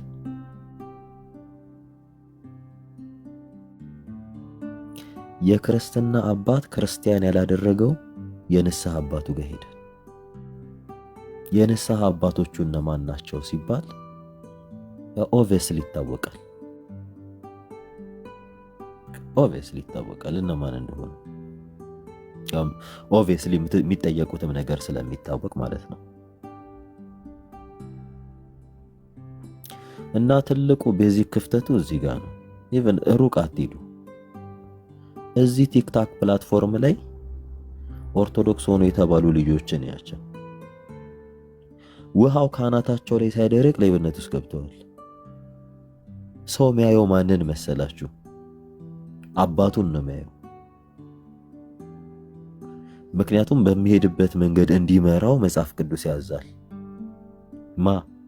የክርስትና አባት ክርስቲያን ያላደረገው የንስሐ አባቱ ጋር ሄደ። የንስሐ አባቶቹ እነማን ናቸው ሲባል ኦብቪየስሊ ይታወቃል። እነማን እንደሆኑ ኦብቪየስሊ የሚጠየቁትም ነገር ስለሚታወቅ ማለት ነው። እና ትልቁ ቤዚክ ክፍተቱ እዚህ ጋር ነው። ኢቭን ሩቅ አትሄዱ። እዚህ ቲክታክ ፕላትፎርም ላይ ኦርቶዶክስ ሆኖ የተባሉ ልጆችን ያቸው ውሃው ካናታቸው ላይ ሳይደርቅ ሌብነት ውስጥ ገብተዋል። ሰው የሚያየው ማንን መሰላችሁ? አባቱን ነው የሚያየው። ምክንያቱም በሚሄድበት መንገድ እንዲመራው መጽሐፍ ቅዱስ ያዛል።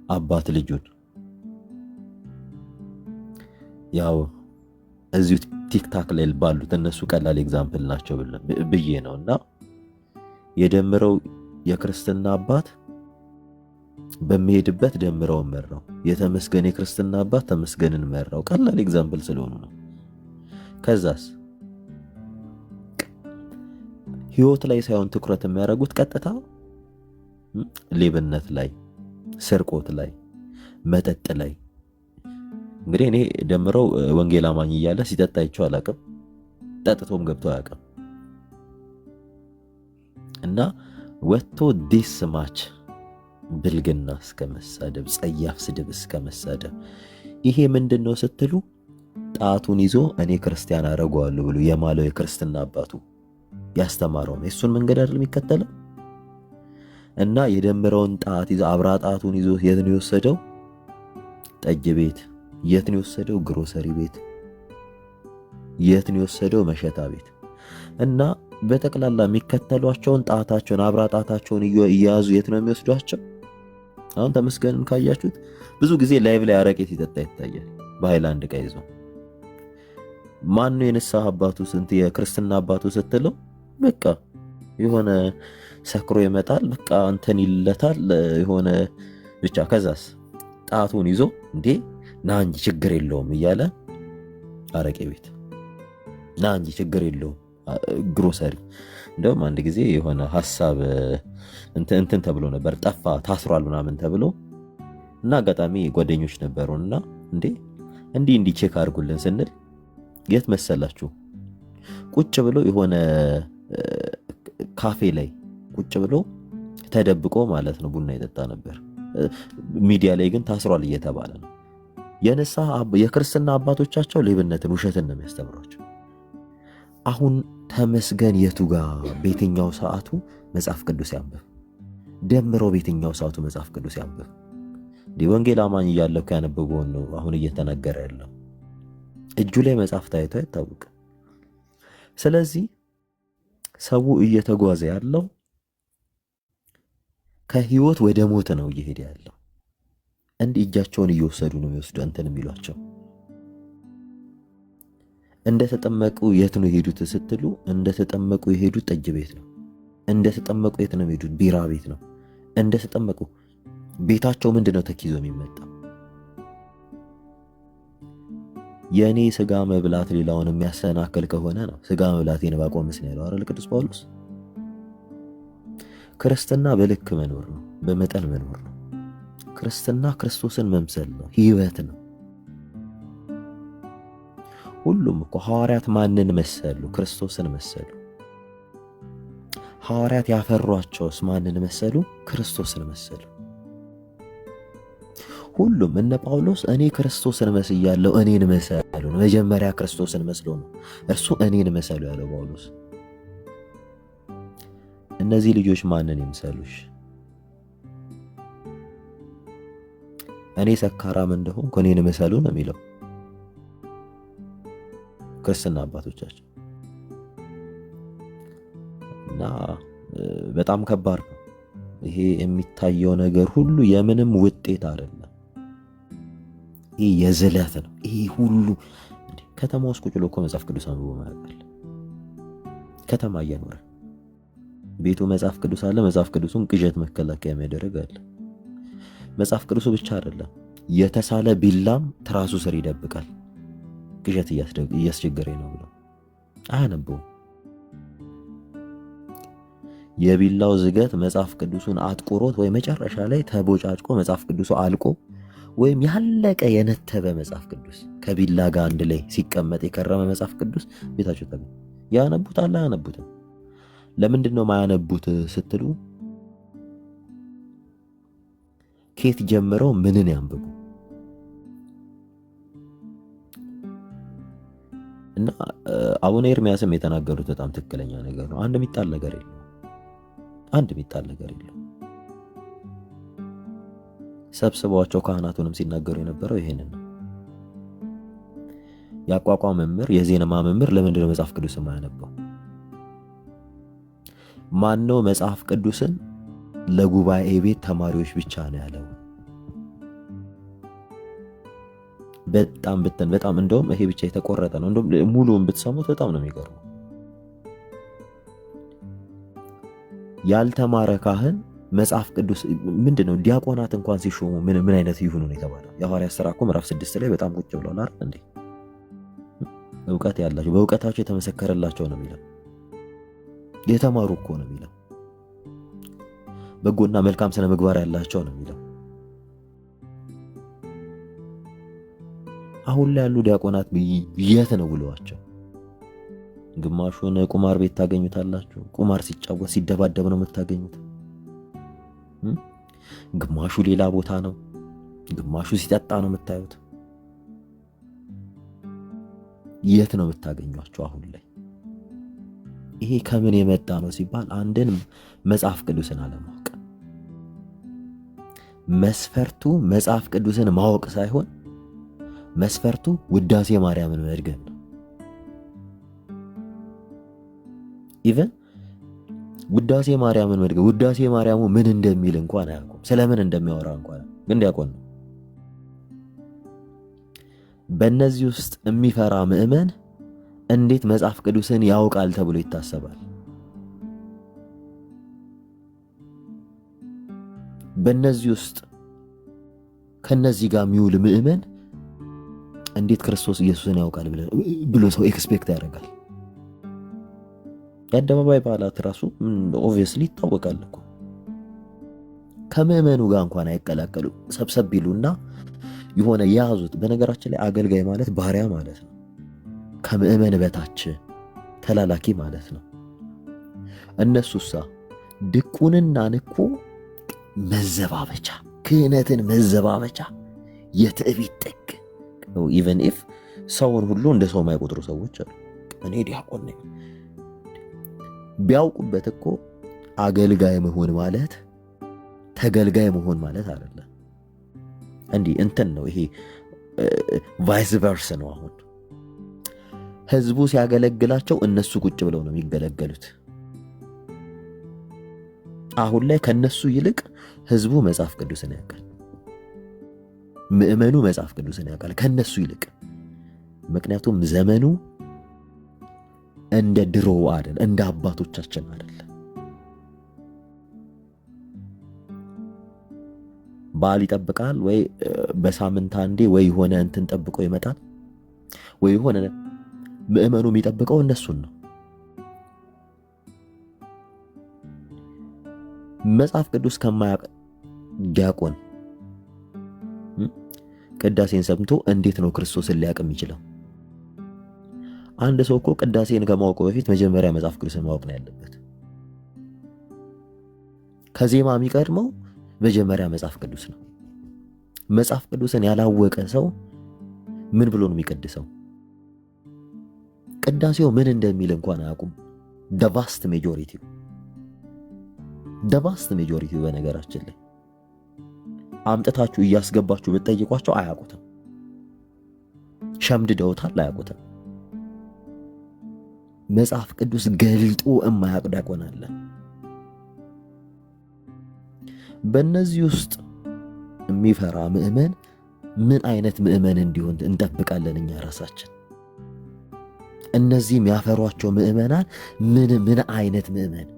አባት ልጁን። ያው እዚሁ ቲክታክ ላይ ባሉት እነሱ ቀላል ኤግዛምፕል ናቸው ብዬ ነውና የደምረው የክርስትና አባት በሚሄድበት ደምረውን መራው። የተመስገን የክርስትና አባት ተመስገንን መራው። ቀላል ኤግዛምፕል ስለሆኑ ነው። ከዛስ ህይወት ላይ ሳይሆን ትኩረት የሚያደርጉት ቀጥታ ሌብነት ላይ፣ ስርቆት ላይ፣ መጠጥ ላይ። እንግዲህ እኔ ደምረው ወንጌል አማኝ እያለ ሲጠጣ አይቼው አላውቅም። ጠጥቶም ገብቶ አያውቅም። እና ወጥቶ ዲስ ማች ብልግና እስከ መሳደብ፣ ጸያፍ ስድብ እስከ መሳደብ። ይሄ ምንድነው ስትሉ ጣቱን ይዞ እኔ ክርስቲያን አደርገዋለሁ ብሎ የማለው የክርስትና አባቱ ያስተማረው የሱን መንገድ አይደል የሚከተለው። እና የደምረውን ጣት ይዞ አብራ ጣቱን ይዞ የት ነው የወሰደው? ጠጅ ቤት። የት ነው የወሰደው? ግሮሰሪ ቤት። የት ነው የወሰደው? መሸታ ቤት። እና በጠቅላላ የሚከተሏቸውን ጣታቸውን አብራ ጣታቸውን እየያዙ የት ነው የሚወስዷቸው? አሁን ተመስገንን ካያችሁት ብዙ ጊዜ ላይቭ ላይ አረቄ ሲጠጣ ይታያል በሃይላንድ ዕቃ ይዞ። ማን ነው የንስሐ አባቱ ስንት የክርስትና አባቱ ስትለው በቃ የሆነ ሰክሮ ይመጣል፣ በቃ እንትን ይለታል የሆነ ብቻ። ከዛስ ጣቱን ይዞ እንዴ ና እንጂ ችግር የለውም እያለ አረቄ ቤት ና እንጂ ችግር የለውም ግሮሰሪ። እንደውም አንድ ጊዜ የሆነ ሐሳብ እንትን ተብሎ ነበር፣ ጠፋ ታስሯል ምናምን ተብሎ እና አጋጣሚ ጓደኞች ነበሩና እንዲህ ቼክ አድርጉልን ስንል የት መሰላችሁ ቁጭ ብሎ የሆነ ካፌ ላይ ቁጭ ብሎ ተደብቆ ማለት ነው ቡና ይጠጣ ነበር። ሚዲያ ላይ ግን ታስሯል እየተባለ ነው። የክርስትና አባቶቻቸው ሌብነትን፣ ውሸትን ነው የሚያስተምሯቸው። አሁን ተመስገን የቱ ጋር በየትኛው ሰዓቱ መጽሐፍ ቅዱስ ያንብብ? ደምረው በየትኛው ሰዓቱ መጽሐፍ ቅዱስ ያንብብ? ወንጌል አማኝ እያለ እኮ ያነበበውን ነው አሁን እየተነገረ ያለው። እጁ ላይ መጽሐፍ ታይቶ አይታወቅም። ስለዚህ ሰው እየተጓዘ ያለው ከህይወት ወደ ሞት ነው እየሄደ ያለው። እንዲህ እጃቸውን እየወሰዱ ነው የሚወስዱ እንትን የሚሏቸው። እንደተጠመቁ የት ነው የሄዱት ስትሉ እንደተጠመቁ የሄዱት ጠጅ ቤት ነው። እንደተጠመቁ የት ነው የሄዱት? ቢራ ቤት ነው። እንደተጠመቁ ቤታቸው ምንድነው ተኪዞ የሚመጣው? የኔ ስጋ መብላት ሌላውን የሚያሰናክል ከሆነ ነው ስጋ መብላቴን ባቆምስ ነው ያለው አይደል ቅዱስ ጳውሎስ። ክርስትና በልክ መኖር ነው፣ በመጠን መኖር ነው። ክርስትና ክርስቶስን መምሰል ነው፣ ህይወት ነው። ሁሉም እኮ ሐዋርያት ማንን መሰሉ? ክርስቶስን መሰሉ። ሐዋርያት ያፈሯቸውስ ማንን መሰሉ? ክርስቶስን መሰሉ። ሁሉም እነ ጳውሎስ እኔ ክርስቶስን መስያለሁ እኔን መሰሉ። መጀመሪያ ክርስቶስን መስሎ ነው እርሱ እኔን መሰሉ ያለው ጳውሎስ። እነዚህ ልጆች ማንን ይምሰሉሽ? እኔ ሰካራም እንደሆንኩ እኔን መሰሉ ነው የሚለው ክርስትና አባቶቻችን። እና በጣም ከባድ ነው ይሄ የሚታየው ነገር ሁሉ የምንም ውጤት አይደለም። ይሄ የዝለት ነው። ይሄ ሁሉ ከተማ ውስጥ ቁጭ ብሎ እኮ መጽሐፍ ቅዱስ አንብቦ ማያውቃል። ከተማ እየኖረ ቤቱ መጽሐፍ ቅዱስ አለ። መጽሐፍ ቅዱሱን ቅዠት መከላከያ የሚያደርግ አለ። መጽሐፍ ቅዱሱ ብቻ አይደለም የተሳለ ቢላም ትራሱ ስር ይደብቃል። ቅዠት እያስቸገረኝ ነው ብሎ አያነበውም። የቢላው ዝገት መጽሐፍ ቅዱሱን አጥቁሮት ወይ መጨረሻ ላይ ተቦጫጭቆ መጽሐፍ ቅዱሱ አልቆ ወይም ያለቀ የነተበ መጽሐፍ ቅዱስ ከቢላ ጋር አንድ ላይ ሲቀመጥ የከረመ መጽሐፍ ቅዱስ ቤታቸው ተገኘ። ያነቡታል? አያነቡትም። ለምንድን ነው ማያነቡት ስትሉ ከየት ጀምረው ምንን ያንብቡ? እና አቡነ ኤርሚያስም የተናገሩት በጣም ትክክለኛ ነገር ነው። አንድ የሚጣል ነገር የለም። ሰብስበዋቸው ካህናቱንም ሲናገሩ የነበረው ይሄንን ነው። የአቋቋም መምህር፣ የዜማ መምህር ለምንድን ነው መጽሐፍ ቅዱስን ማያነበው? ማነው መጽሐፍ ቅዱስን ለጉባኤ ቤት ተማሪዎች ብቻ ነው ያለው? በጣም እንደውም ይሄ ብቻ የተቆረጠ ነው። እንደውም ሙሉውን ብትሰሙት በጣም ነው የሚገርመው። ያልተማረ ካህን መጽሐፍ ቅዱስ ምንድነው? ዲያቆናት እንኳን ሲሾሙ ምን አይነት ይሁኑ ነው የተባለው? የሐዋርያት ሥራ እኮ ምዕራፍ 6 ላይ በጣም ቁጭ ብለዋል አይደል እንዴ? እውቀት ያላቸው በእውቀታቸው የተመሰከረላቸው ነው የሚለው። የተማሩ እኮ ነው የሚለው። በጎና መልካም ስነ ምግባር ያላቸው ነው የሚለው። አሁን ላይ ያሉ ዲያቆናት የት ነው ውለዋቸው? ግማሹን ቁማር ቤት ታገኙታላችሁ። ቁማር ሲጫወት ሲደባደብ ነው የምታገኙት። ግማሹ ሌላ ቦታ ነው፣ ግማሹ ሲጠጣ ነው የምታዩት። የት ነው የምታገኟቸው አሁን ላይ? ይሄ ከምን የመጣ ነው ሲባል አንድን መጽሐፍ ቅዱስን አለማወቅ። መስፈርቱ መጽሐፍ ቅዱስን ማወቅ ሳይሆን መስፈርቱ ውዳሴ ማርያምን መድገም ነው። ኢቨን ውዳሴ ማርያምን መድገም ውዳሴ ማርያሙ ምን እንደሚል እንኳን አያውቁም። ስለምን እንደሚያወራ እንኳን ግን ዲያቆን ነው። በእነዚህ ውስጥ የሚፈራ ምዕመን እንዴት መጽሐፍ ቅዱስን ያውቃል ተብሎ ይታሰባል? በእነዚህ ውስጥ ከነዚህ ጋር የሚውል ምዕመን እንዴት ክርስቶስ ኢየሱስን ያውቃል ብሎ ሰው ኤክስፔክት ያደርጋል? የአደባባይ በዓላት ራሱ ኦብቪየስሊ ይታወቃል እኮ። ከምዕመኑ ጋር እንኳን አይቀላቀሉ ሰብሰብ ቢሉና የሆነ የያዙት። በነገራችን ላይ አገልጋይ ማለት ባሪያ ማለት ነው። ከምዕመን በታች ተላላኪ ማለት ነው። እነሱሳ ድቁንናን እኮ መዘባበቻ፣ ክህነትን መዘባበቻ፣ የትዕቢት ጥግ። ኢቨን ኢፍ ሰውን ሁሉ እንደ ሰው የማይቆጥሩ ሰዎች አሉ። እኔ ዲያቆን ነኝ ቢያውቁበት እኮ አገልጋይ መሆን ማለት ተገልጋይ መሆን ማለት አይደለም። እንዲህ እንትን ነው ይሄ ቫይስ ቨርስ ነው። አሁን ህዝቡ ሲያገለግላቸው እነሱ ቁጭ ብለው ነው የሚገለገሉት። አሁን ላይ ከነሱ ይልቅ ህዝቡ መጽሐፍ ቅዱስን ያውቃል። ምዕመኑ መጽሐፍ ቅዱስን ያውቃል ከነሱ ይልቅ። ምክንያቱም ዘመኑ እንደ ድሮ አይደል፣ እንደ አባቶቻችን አይደል። በዓል ይጠብቃል ወይ በሳምንት አንዴ ወይ የሆነ እንትን ጠብቆ ይመጣል ወይ የሆነ ምዕመኑ የሚጠብቀው እነሱን ነው። መጽሐፍ ቅዱስ ከማያውቅ ዲያቆን ቅዳሴን ሰምቶ እንዴት ነው ክርስቶስን ሊያውቅ የሚችለው? አንድ ሰው እኮ ቅዳሴን ከማወቁ በፊት መጀመሪያ መጽሐፍ ቅዱስን ማወቅ ነው ያለበት። ከዜማ የሚቀድመው መጀመሪያ መጽሐፍ ቅዱስ ነው። መጽሐፍ ቅዱስን ያላወቀ ሰው ምን ብሎ ነው የሚቀድሰው? ቅዳሴው ምን እንደሚል እንኳን አያውቁም። ደቫስት ሜጆሪቲው በነገራችን ላይ አምጥታችሁ እያስገባችሁ ብትጠይቋቸው አያውቁትም። ሸምድደውታል፣ አያውቁትም። መጽሐፍ ቅዱስ ገልጦ የማያውቅ ዲያቆን አለ። በእነዚህ ውስጥ የሚፈራ ምዕመን ምን አይነት ምዕመን እንዲሆን እንጠብቃለን እኛ ራሳችን? እነዚህ የሚያፈሯቸው ምዕመናን ምን አይነት ምዕመን?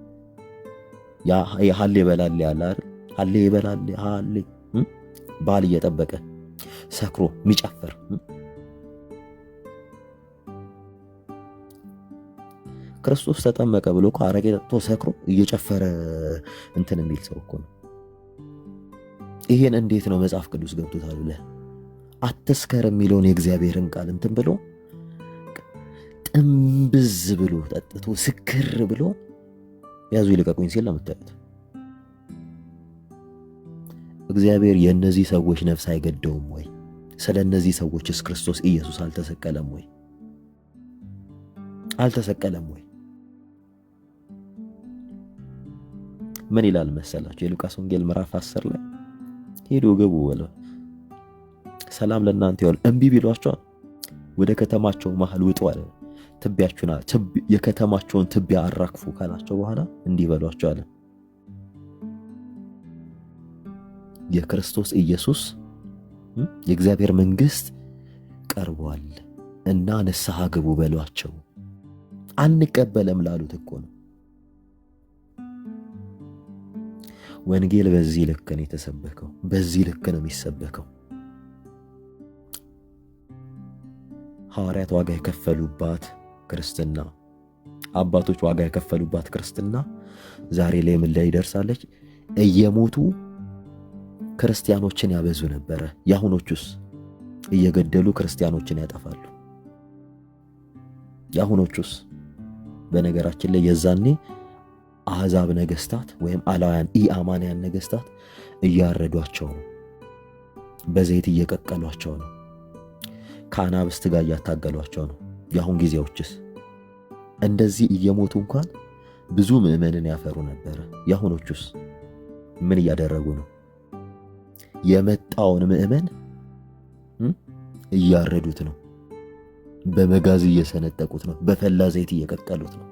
ያ ሀሌ ይበላል ያለ አይደል? ሀሌ ይበላል ሀሌ ባል እየጠበቀ ሰክሮ የሚጨፍር ክርስቶስ ተጠመቀ ብሎ እኮ አረቄ ጠጥቶ ሰክሮ እየጨፈረ እንትን የሚል ሰው እኮ ነው። ይሄን እንዴት ነው መጽሐፍ ቅዱስ ገብቶታል ብለህ አትስከር የሚለውን የእግዚአብሔርን ቃል እንትን ብሎ ጥምብዝ ብሎ ጠጥቶ ስክር ብሎ ያዙ ይልቀቁኝ ሲል ነው የምታዩት። እግዚአብሔር የእነዚህ ሰዎች ነፍስ አይገደውም ወይ? ስለ እነዚህ ሰዎችስ ክርስቶስ ኢየሱስ አልተሰቀለም ወይ? አልተሰቀለም ወይ? ምን ይላል መሰላችሁ? የሉቃስ ወንጌል ምዕራፍ 10 ላይ ሄዶ ገቡ ወለ ሰላም ለእናንተ ይሁን። እምቢ ቢሏቸው ወደ ከተማቸው መሃል ውጡ አለ። ትቢያችሁና የከተማቸውን ትቢያ አራግፉ ካላቸው በኋላ እንዲህ በሏቸው አለ፣ የክርስቶስ ኢየሱስ የእግዚአብሔር መንግስት ቀርቧል እና ንስሐ ግቡ በሏቸው። አንቀበለም ላሉት እኮ ነው። ወንጌል በዚህ ልክ ነው የተሰበከው፣ በዚህ ልክ ነው የሚሰበከው። ሐዋርያት ዋጋ የከፈሉባት ክርስትና፣ አባቶች ዋጋ የከፈሉባት ክርስትና ዛሬ ላይ ምን ላይ ደርሳለች? እየሞቱ ክርስቲያኖችን ያበዙ ነበረ። የአሁኖቹስ እየገደሉ ክርስቲያኖችን ያጠፋሉ። የአሁኖቹስ በነገራችን ላይ የዛኔ አሕዛብ ነገስታት ወይም አላውያን ኢአማንያን ነገስታት እያረዷቸው ነው፣ በዘይት እየቀቀሏቸው ነው፣ ከአናብስት ጋር እያታገሏቸው ነው። የአሁን ጊዜዎችስ እንደዚህ እየሞቱ እንኳን ብዙ ምዕመንን ያፈሩ ነበረ። የአሁኖቹስ ምን እያደረጉ ነው? የመጣውን ምዕመን እያረዱት ነው፣ በመጋዝ እየሰነጠቁት ነው፣ በፈላ ዘይት እየቀቀሉት ነው።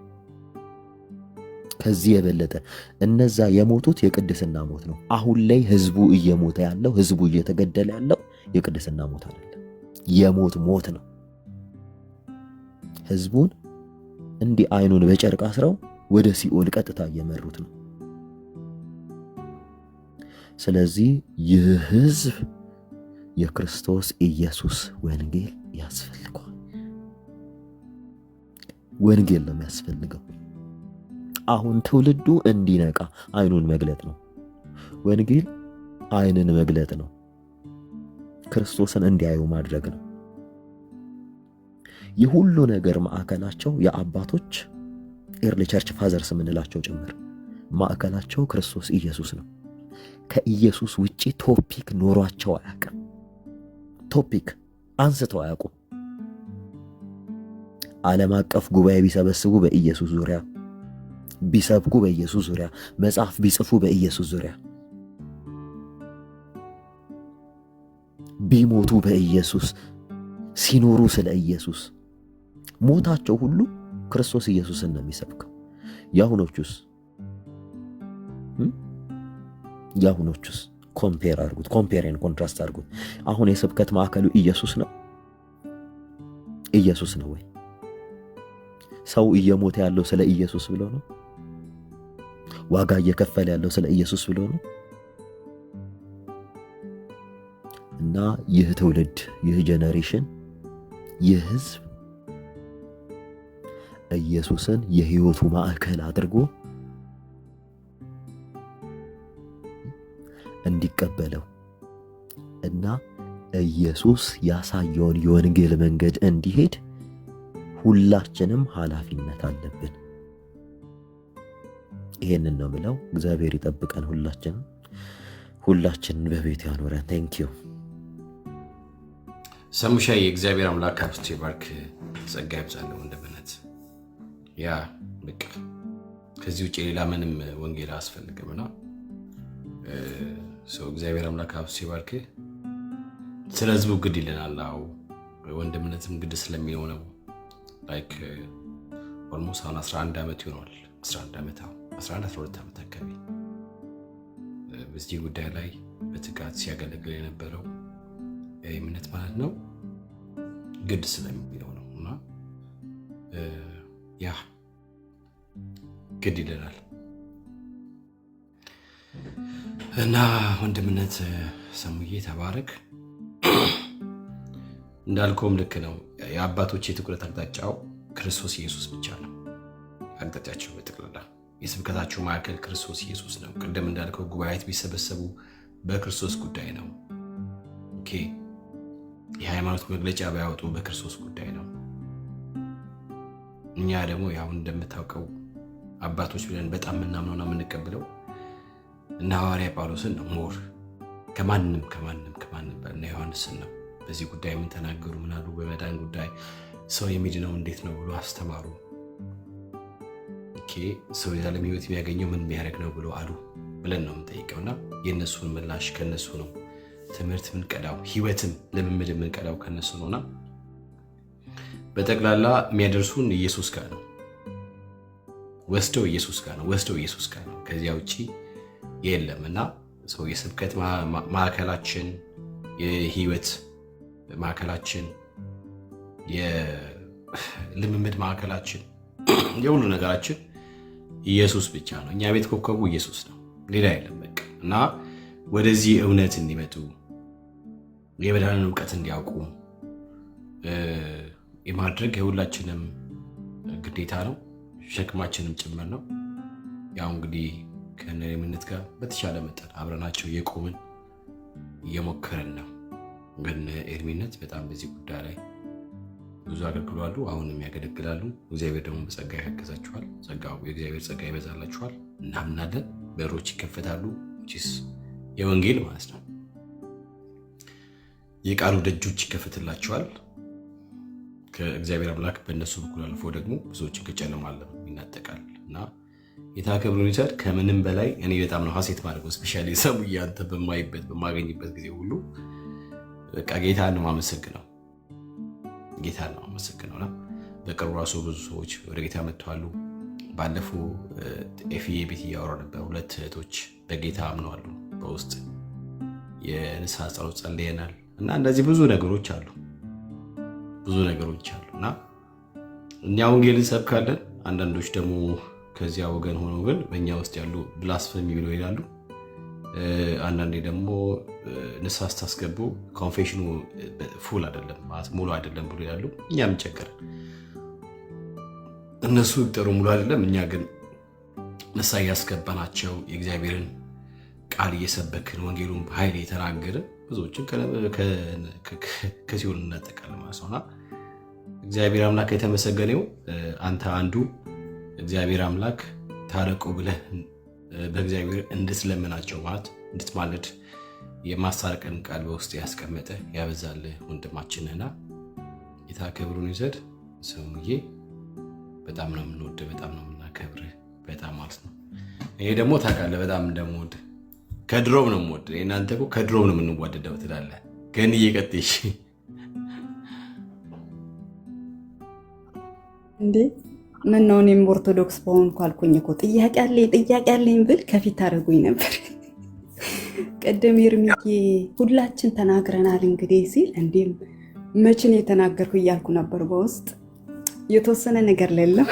ከዚህ የበለጠ እነዛ የሞቱት የቅድስና ሞት ነው። አሁን ላይ ህዝቡ እየሞተ ያለው ህዝቡ እየተገደለ ያለው የቅድስና ሞት አይደለም፣ የሞት ሞት ነው። ህዝቡን እንዲህ አይኑን በጨርቅ አስረው ወደ ሲኦል ቀጥታ እየመሩት ነው። ስለዚህ ይህ ህዝብ የክርስቶስ ኢየሱስ ወንጌል ያስፈልገዋል። ወንጌል ነው የሚያስፈልገው። አሁን ትውልዱ እንዲነቃ አይኑን መግለጥ ነው። ወንጌል አይንን መግለጥ ነው። ክርስቶስን እንዲያዩ ማድረግ ነው። የሁሉ ነገር ማዕከላቸው የአባቶች ኤርሊ ቸርች ፋዘርስ የምንላቸው ጭምር ማዕከላቸው ክርስቶስ ኢየሱስ ነው። ከኢየሱስ ውጪ ቶፒክ ኖሯቸው አያውቅም። ቶፒክ አንስተው አያውቁም። ዓለም አቀፍ ጉባኤ ቢሰበስቡ በኢየሱስ ዙሪያ፣ ቢሰብኩ በኢየሱስ ዙሪያ፣ መጽሐፍ ቢጽፉ በኢየሱስ ዙሪያ፣ ቢሞቱ በኢየሱስ፣ ሲኖሩ ስለ ኢየሱስ፣ ሞታቸው ሁሉ ክርስቶስ ኢየሱስን ነው የሚሰብከው። ያሁኖቹስ ኮምፔር አድርጉት፣ ኮምፔርን ኮንትራስት አድርጉት። አሁን የስብከት ማዕከሉ ኢየሱስ ነው? ኢየሱስ ነው ወይ? ሰው እየሞተ ያለው ስለ ኢየሱስ ብሎ ነው? ዋጋ እየከፈለ ያለው ስለ ኢየሱስ ብሎ ነው? እና ይህ ትውልድ፣ ይህ ጄኔሬሽን፣ ይህ ህዝብ ኢየሱስን የህይወቱ ማዕከል አድርጎ እንዲቀበለው እና ኢየሱስ ያሳየውን የወንጌል መንገድ እንዲሄድ ሁላችንም ኃላፊነት አለብን። ይሄንን ነው ብለው እግዚአብሔር ይጠብቀን። ሁላችንን በቤት ያኖረን። ቴንኪዩ ሰሙሻዬ። የእግዚአብሔር አምላክ አብስቶ ይባርክ፣ ጸጋ ይብዛለው እንደምነት። ያ በቃ ከዚህ ውጭ ሌላ ምንም ወንጌል አያስፈልግምና እግዚአብሔር አምላክ አብስቶ ይባርክ። ስለ ህዝቡ ግድ ይለናል። አዎ ወንድምነትም ግድ ስለሚለው ነው። ላይክ ኦልሞስት አሁን 11 ዓመት ይሆናል። 11 ዓመት 12 ዓመት አካባቢ በዚህ ጉዳይ ላይ በትጋት ሲያገለግል የነበረው እምነት ማለት ነው ግድ ስለሚለው ነው። እና ያ ግድ ይለናል እና ወንድምነት ሰሙዬ ተባረክ። እንዳልከውም ልክ ነው። የአባቶች የትኩረት አቅጣጫው ክርስቶስ ኢየሱስ ብቻ ነው። አቅጣጫቸው በጠቅላላ የስብከታቸው ማዕከል ክርስቶስ ኢየሱስ ነው። ቅድም እንዳልከው ጉባኤት ቢሰበሰቡ በክርስቶስ ጉዳይ ነው። ኦኬ የሃይማኖት መግለጫ ባያወጡ በክርስቶስ ጉዳይ ነው። እኛ ደግሞ ያው እንደምታውቀው አባቶች ብለን በጣም ምናምነውና የምንቀበለው እና ሐዋርያ ጳውሎስን ነው። ሞር ከማንም በእነ ዮሐንስን ነው። በዚህ ጉዳይ ምን ተናገሩ? ምን አሉ? በመዳን ጉዳይ ሰው የሚድነው እንዴት ነው ብሎ አስተማሩ። ኦኬ ሰው የዓለም ሕይወት የሚያገኘው ምን የሚያደርግ ነው ብሎ አሉ ብለን ነው የምንጠይቀውና የእነሱን ምላሽ ከነሱ ነው። ትምህርት ምንቀዳው፣ ህይወትም ልምምድ ምንቀዳው ከነሱ ነውና በጠቅላላ የሚያደርሱን ኢየሱስ ጋር ነው። ወስደው ኢየሱስ ጋር ነው። ከዚያ ውጪ የለም። እና ሰው የስብከት ማዕከላችን፣ የህይወት ማዕከላችን፣ የልምምድ ማዕከላችን፣ የሁሉ ነገራችን ኢየሱስ ብቻ ነው። እኛ ቤት ኮከቡ ኢየሱስ ነው፣ ሌላ የለም በቃ። እና ወደዚህ እውነት እንዲመጡ የመዳንን እውቀት እንዲያውቁ የማድረግ የሁላችንም ግዴታ ነው፣ ሸክማችንም ጭምር ነው። ያው እንግዲህ ከነምነት ጋር በተሻለ መጠን አብረናቸው የቆምን እየሞከረን ነው። ግን ኤርሚነት በጣም በዚህ ጉዳይ ላይ ብዙ አገልግሏሉ፣ አሁንም ያገለግላሉ። እግዚአብሔር ደግሞ በጸጋ ያገዛችኋል። ጸጋው የእግዚአብሔር ጸጋ ይበዛላችኋል። እናምናለን። በሮች ይከፈታሉ። ጂስ የወንጌል ማለት ነው። የቃሉ ደጆች ይከፈትላችኋል። ከእግዚአብሔር አምላክ በእነሱ በኩል አልፎ ደግሞ ብዙዎችን ከጨለማ ዓለም ይናጠቃል እና የታከብሩን ይሰድ። ከምንም በላይ እኔ በጣም ነው ሀሴት ማድረገው። ስፔሻሊ ሰሙ ያንተ በማገኝበት ጊዜ ሁሉ በቃ ጌታን ነው የማመሰግነው። በቅርቡ ራሱ ብዙ ሰዎች ወደ ጌታ መጥተዋል። ባለፈው ኤፍዬ ቤት እያወራሁ ነበር። 2 እህቶች በጌታ አምነዋል። በውስጥ የንስሐ ጸሎት ጸልየናል እና እንደዚህ ብዙ ነገሮች አሉ እና እኛ ወንጌል እንሰብካለን። አንዳንዶች ደግሞ ከዚያ ወገን ሆነው ግን በእኛ ውስጥ ያሉ ብላስፈሚ ብለው ይላሉ። አንዳንዴ ደግሞ ንስሐ ስታስገቡ ኮንፌሽኑ ፉል አይደለም ማለት ሙሉ አይደለም ብሎ ይላሉ። እኛ ምን ቸገረን? እነሱ ጥሩ ሙሉ አይደለም፣ እኛ ግን ንስሐ እያስገባናቸው የእግዚአብሔርን ቃል እየሰበክን ወንጌሉን በኃይል እየተናገርን ብዙዎችን ከሲኦል እናጠቃለን ማለት ነውና እግዚአብሔር አምላክ የተመሰገነው። አንተ አንዱ እግዚአብሔር አምላክ ታረቁ ብለህ በእግዚአብሔር እንድትለምናቸው ማለት እንድትማልድ የማስታረቅን ቃል በውስጥ ያስቀመጠ ያበዛልህ ወንድማችንና ጌታ ክብሩን ይውሰድ። ሰውዬ በጣም ነው የምንወድ፣ በጣም ነው የምናከብርህ፣ በጣም ማለት ነው። ይሄ ደግሞ ታውቃለህ በጣም እንደምወድ ከድሮም ነው የምወድ። እናንተ እኮ ከድሮም ነው የምንዋደደው ትላለህ። ግን እየቀጥሽ እንዴ ምን ነው እኔም ኦርቶዶክስ በሆንኩ አልኩኝ እኮ። ጥያቄ አለኝ ብል ከፊት ታደርጉኝ ነበር። ቀደም ኤርሚዬ ሁላችን ተናግረናል እንግዲህ ሲል እንዴም መችን የተናገርኩ እያልኩ ነበር በውስጥ የተወሰነ ነገር ሌለው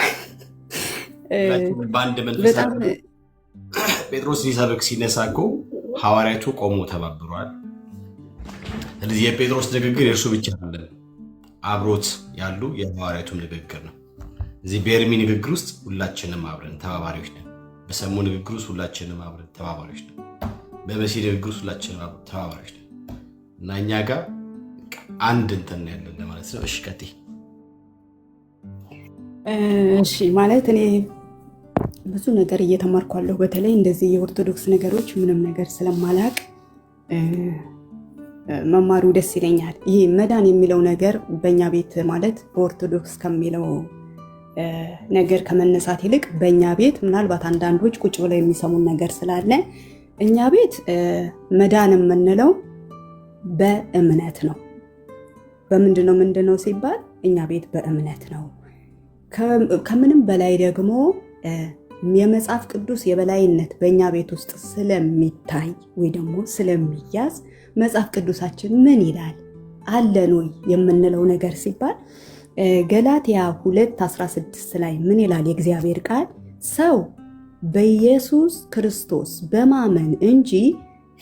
በአንድ መንፈስ ጴጥሮስ ሊሰብክ ሲነሳ እኮ ሐዋርያቱ ቆሞ ተባብሯል። ስለዚህ የጴጥሮስ ንግግር የእርሱ ብቻ አይደለም፣ አብሮት ያሉ የሐዋርያቱ ንግግር ነው። እዚህ በኤርሚ ንግግር ውስጥ ሁላችንም አብረን ተባባሪዎች ነን። በሰሙ ንግግር ውስጥ ሁላችንም አብረን ተባባሪዎች ነን። በመሲ ንግግር ውስጥ ሁላችንም አብረን ተባባሪዎች ነን እና እኛ ጋር አንድ እንትን ያለን ለማለት ነው። እሺ ቀጥይ። እሺ ማለት እኔ ብዙ ነገር እየተማርኳለሁ። በተለይ እንደዚህ የኦርቶዶክስ ነገሮች ምንም ነገር ስለማላቅ መማሩ ደስ ይለኛል። ይሄ መዳን የሚለው ነገር በእኛ ቤት ማለት በኦርቶዶክስ ከሚለው ነገር ከመነሳት ይልቅ በእኛ ቤት ምናልባት አንዳንዶች ቁጭ ብለው የሚሰሙን ነገር ስላለ እኛ ቤት መዳን የምንለው በእምነት ነው። በምንድነው ሲባል እኛ ቤት በእምነት ነው። ከምንም በላይ ደግሞ የመጽሐፍ ቅዱስ የበላይነት በእኛ ቤት ውስጥ ስለሚታይ ወይ ደግሞ ስለሚያዝ መጽሐፍ ቅዱሳችን ምን ይላል አለን ወይ የምንለው ነገር ሲባል ገላትያ 2:16 ላይ ምን ይላል የእግዚአብሔር ቃል? ሰው በኢየሱስ ክርስቶስ በማመን እንጂ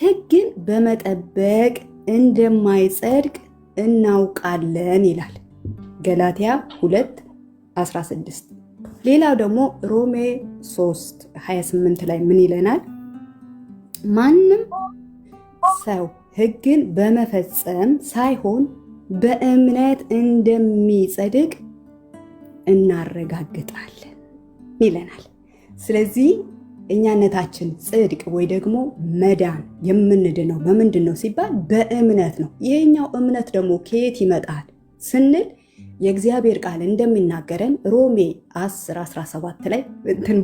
ሕግን በመጠበቅ እንደማይጸድቅ እናውቃለን ይላል ገላትያ 2:16። ሌላው ደግሞ ሮሜ 3:28 ላይ ምን ይለናል? ማንም ሰው ሕግን በመፈጸም ሳይሆን በእምነት እንደሚጸድቅ እናረጋግጣለን ይለናል። ስለዚህ እኛነታችን ጽድቅ ወይ ደግሞ መዳን የምንድነው በምንድን ነው ሲባል በእምነት ነው። ይሄኛው እምነት ደግሞ ከየት ይመጣል ስንል የእግዚአብሔር ቃል እንደሚናገረን ሮሜ 10:17 ላይ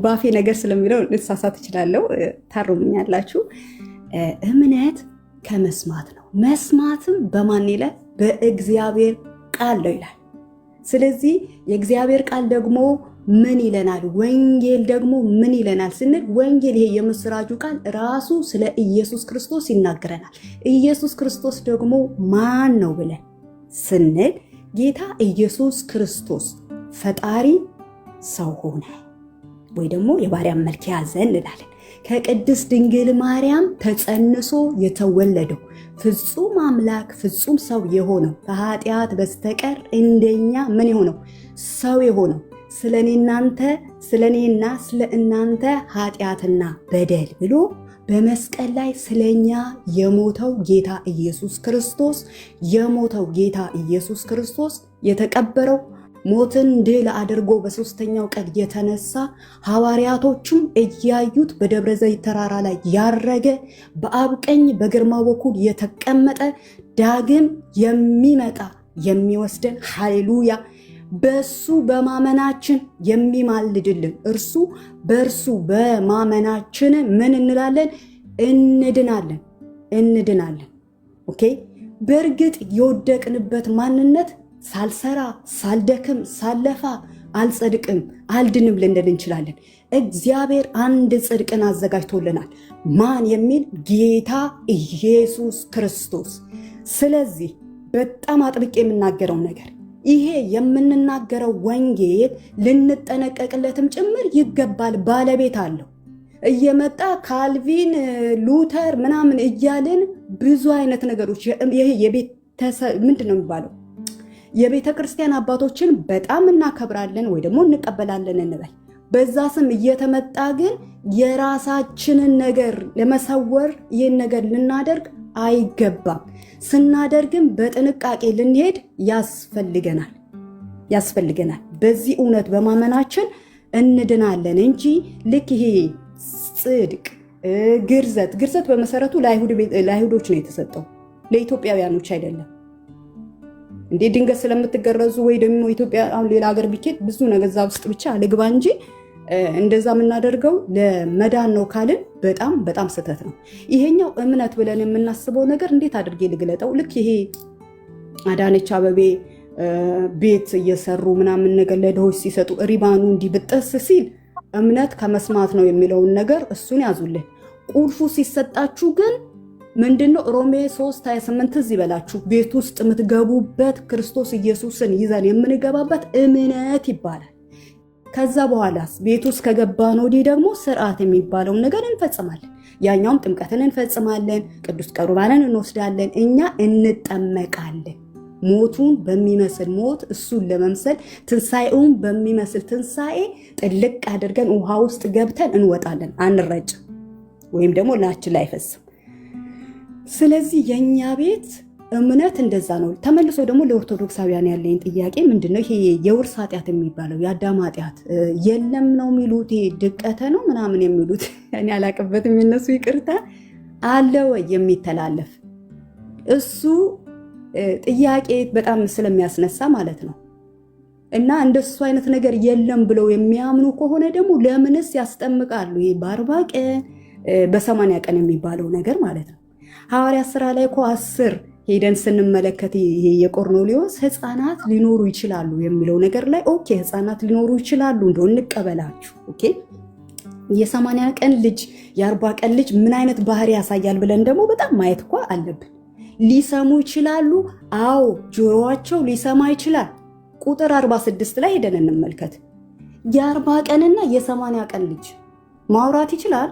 ባፌ ነገር ስለሚለው ልሳሳት እችላለሁ፣ ታሩምኛላችሁ። እምነት ከመስማት ነው፣ መስማትም በማን ይላል? በእግዚአብሔር ቃል ነው ይላል። ስለዚህ የእግዚአብሔር ቃል ደግሞ ምን ይለናል? ወንጌል ደግሞ ምን ይለናል ስንል ወንጌል ይሄ የምስራቹ ቃል ራሱ ስለ ኢየሱስ ክርስቶስ ይናገረናል። ኢየሱስ ክርስቶስ ደግሞ ማን ነው ብለን ስንል ጌታ ኢየሱስ ክርስቶስ ፈጣሪ ሰው ሆነ ወይ ደግሞ የባሪያም መልክ ያዘ እንላለን። ከቅድስት ድንግል ማርያም ተጸንሶ የተወለደው ፍጹም አምላክ ፍጹም ሰው የሆነው ከኃጢአት በስተቀር እንደኛ ምን የሆነው ሰው የሆነው ስለኔና ስለ እናንተ ኃጢአትና በደል ብሎ በመስቀል ላይ ስለኛ የሞተው ጌታ ኢየሱስ ክርስቶስ የተቀበረው ሞትን ድል አድርጎ በሶስተኛው ቀን የተነሳ ሐዋርያቶቹም እያዩት በደብረ ዘይት ተራራ ላይ ያረገ በአብ ቀኝ በግርማው በኩል የተቀመጠ ዳግም የሚመጣ የሚወስደን ሃሌሉያ በሱ በማመናችን የሚማልድልን እርሱ በእርሱ በማመናችን ምን እንላለን? እንድናለን። ኦኬ። በእርግጥ የወደቅንበት ማንነት ሳልሰራ ሳልደክም ሳለፋ አልጸድቅም፣ አልድንም ልንል እንችላለን። እግዚአብሔር አንድ ጽድቅን አዘጋጅቶልናል። ማን የሚል? ጌታ ኢየሱስ ክርስቶስ። ስለዚህ በጣም አጥብቄ የምናገረው ነገር ይሄ የምንናገረው ወንጌል ልንጠነቀቅለትም ጭምር ይገባል። ባለቤት አለው። እየመጣ ካልቪን፣ ሉተር ምናምን እያልን ብዙ አይነት ነገሮች ይሄ የቤተሰብ ምንድን ነው የሚባለው የቤተ ክርስቲያን አባቶችን በጣም እናከብራለን ወይ ደግሞ እንቀበላለን እንበል። በዛ ስም እየተመጣ ግን የራሳችንን ነገር ለመሰወር ይህን ነገር ልናደርግ አይገባም። ስናደርግም በጥንቃቄ ልንሄድ ያስፈልገናል። በዚህ እውነት በማመናችን እንድናለን እንጂ ልክ ይሄ ጽድቅ፣ ግርዘት በመሰረቱ ለአይሁዶች ነው የተሰጠው፣ ለኢትዮጵያውያኖች አይደለም። እንዴ ድንገት ስለምትገረዙ ወይ ደግሞ ኢትዮጵያ አሁን ሌላ ሀገር ቢኬድ ብዙ ነገር እዛ ውስጥ ብቻ ልግባ እንጂ እንደዛ የምናደርገው ለመዳን ነው ካልን በጣም ስህተት ነው። ይሄኛው እምነት ብለን የምናስበው ነገር እንዴት አድርጌ ልግለጠው? ልክ ይሄ አዳነች አበቤ ቤት እየሰሩ ምናምን ነገር ለድሆች ሲሰጡ ሪባኑ እንዲብጠስ ሲል እምነት ከመስማት ነው የሚለውን ነገር እሱን ያዙልን። ቁልፉ ሲሰጣችሁ ግን ምንድነው? ሮሜ 3:28 እዚህ ይበላችሁ። ቤት ውስጥ የምትገቡበት ክርስቶስ ኢየሱስን ይዘን የምንገባበት እምነት ይባላል። ከዛ በኋላስ ቤት ውስጥ ከገባን ወዲህ ደግሞ ስርዓት የሚባለውን ነገር እንፈጽማለን። ያኛውም ጥምቀትን እንፈጽማለን፣ ቅዱስ ቁርባንን እንወስዳለን፣ እኛ እንጠመቃለን። ሞቱን በሚመስል ሞት እሱን ለመምሰል ትንሣኤውን በሚመስል ትንሣኤ ጥልቅ አድርገን ውሃ ውስጥ ገብተን እንወጣለን። አንረጭም ወይም ደግሞ ላችን ላይ አይፈስም። ስለዚህ የኛ ቤት እምነት እንደዛ ነው። ተመልሶ ደግሞ ለኦርቶዶክሳውያን ያለኝ ጥያቄ ምንድነው? ይሄ የውርስ ኃጢአት የሚባለው የአዳም ኃጢአት የለም ነው የሚሉት፣ ይሄ ድቀተ ነው ምናምን የሚሉት እኔ አላቅበትም። የነሱ ይቅርታ አለ ወይ የሚተላለፍ? እሱ ጥያቄ በጣም ስለሚያስነሳ ማለት ነው። እና እንደሱ አይነት ነገር የለም ብለው የሚያምኑ ከሆነ ደግሞ ለምንስ ያስጠምቃሉ? ይሄ በ40 ቀን በ80 ቀን የሚባለው ነገር ማለት ነው። ሐዋርያት ሥራ ላይ እኮ 10 ሄደን ስንመለከት ይሄ የቆርኔሌዎስ ህፃናት ሊኖሩ ይችላሉ የሚለው ነገር ላይ ኦኬ፣ ህፃናት ሊኖሩ ይችላሉ እንደው እንቀበላችሁ። ኦኬ፣ የ80 ቀን ልጅ የ40 ቀን ልጅ ምን አይነት ባህሪ ያሳያል ብለን ደግሞ በጣም ማየት እኮ አለብን። ሊሰሙ ይችላሉ። አዎ ጆሮአቸው ሊሰማ ይችላል። ቁጥር 46 ላይ ሄደን እንመልከት። የ40 ቀንና የ80 ቀን ልጅ ማውራት ይችላል።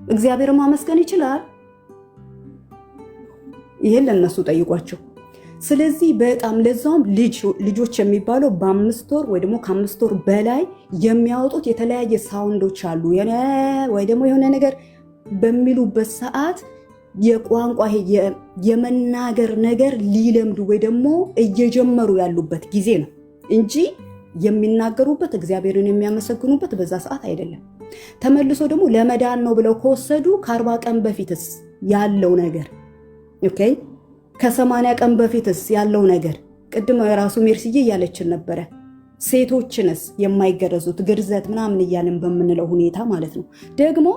እግዚአብሔር ማመስገን ይችላል። ይሄን ለነሱ ጠይቋቸው። ስለዚህ በጣም ለዛውም ልጆች የሚባለው በ5 ወር ወይ ደግሞ ከ5 ወር በላይ የሚያወጡት የተለያየ ሳውንዶች አሉ። ወይ ደግሞ የሆነ ነገር በሚሉበት ሰዓት የቋንቋ የመናገር ነገር ሊለምዱ ወይ ደግሞ እየጀመሩ ያሉበት ጊዜ ነው እንጂ የሚናገሩበት እግዚአብሔርን የሚያመሰግኑበት በዛ ሰዓት አይደለም። ተመልሶ ደግሞ ለመዳን ነው ብለው ከወሰዱ ከ40 ቀን በፊትስ ያለው ነገር ኦኬ፣ ከ80 ቀን በፊትስ ያለው ነገር ቅድም የራሱ ሜርሲዬ እያለችን ነበረ። ሴቶችንስ የማይገረዙት ግርዘት ምናምን እያለን በምንለው ሁኔታ ማለት ነው። ደግሞ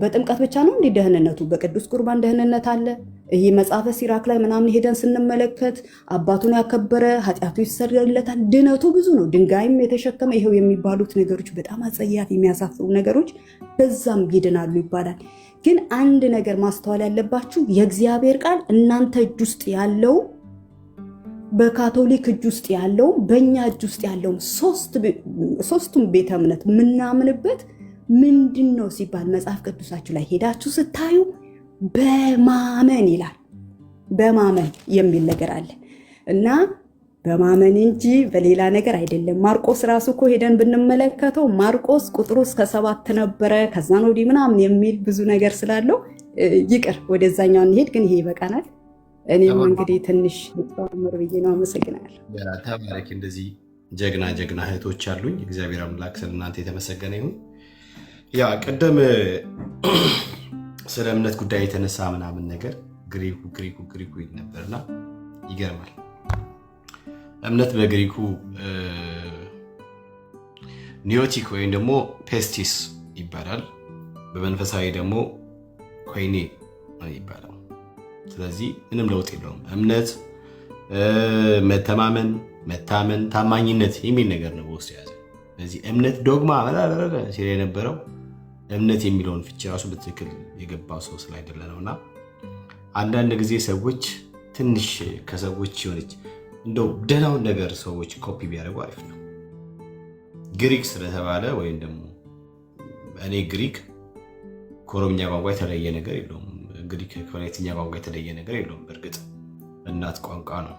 በጥምቀት ብቻ ነው እንዲህ ደህንነቱ? በቅዱስ ቁርባን ደህንነት አለ። ይሄ መጽሐፈ ሲራክ ላይ ምናምን ሄደን ስንመለከት አባቱን ያከበረ ኃጢአቱ ይሰረይለታል። ድነቱ ብዙ ነው። ድንጋይም የተሸከመ ይሄው የሚባሉት ነገሮች በጣም አጸያፊ የሚያሳፍሩ ነገሮች በዛም ይድናሉ ይባላል። ግን አንድ ነገር ማስተዋል ያለባችሁ የእግዚአብሔር ቃል እናንተ እጅ ውስጥ ያለው፣ በካቶሊክ እጅ ውስጥ ያለው፣ በእኛ እጅ ውስጥ ያለው ሶስቱም ቤተ እምነት የምናምንበት ምንድን ነው ሲባል መጽሐፍ ቅዱሳችሁ ላይ ሄዳችሁ ስታዩ በማመን ይላል። በማመን የሚል ነገር አለ እና በማመን እንጂ በሌላ ነገር አይደለም። ማርቆስ ራሱ እኮ ሄደን ብንመለከተው ማርቆስ ቁጥሩ እስከ 7 ነበረ፣ ከዛን ወዲህ ምናምን የሚል ብዙ ነገር ስላለው ይቅር ወደዛኛው እንሄድ። ግን ይሄ ይበቃናል። እኔም እንግዲህ ትንሽ ተመር ብዬ ነው። አመሰግናለሁ። ተባረክ። እንደዚህ ጀግና እህቶች አሉኝ። እግዚአብሔር አምላክ ስለእናንተ የተመሰገነ ይሁን። ያ ቅድም ስለ እምነት ጉዳይ የተነሳ ምናምን ነገር ግሪኩ ይል ነበርና ይገርማል። እምነት በግሪኩ ኒዮቲክ ወይም ደግሞ ፔስቲስ ይባላል። በመንፈሳዊ ደግሞ ኮይኔ ይባላል። ስለዚህ ምንም ለውጥ የለውም። እምነት፣ መተማመን፣ መታመን፣ ታማኝነት የሚል ነገር ነው በውስጥ የያዘ። ስለዚህ እምነት ዶግማ ሲል የነበረው እምነት የሚለውን ፍቺ ራሱ በትክክል የገባው ሰው ስላይደለ ነው። እና አንዳንድ ጊዜ ሰዎች ትንሽ ከሰዎች የሆነች እንደው ደህናውን ነገር ሰዎች ኮፒ ቢያደርጉ አሪፍ ነው። ግሪክ ስለተባለ ወይም ደግሞ እኔ ግሪክ ከኦሮምኛ ቋንቋ የተለየ ነገር የለውም። ግሪክ ከየትኛ ቋንቋ የተለየ ነገር የለውም። በእርግጥ እናት ቋንቋ ነው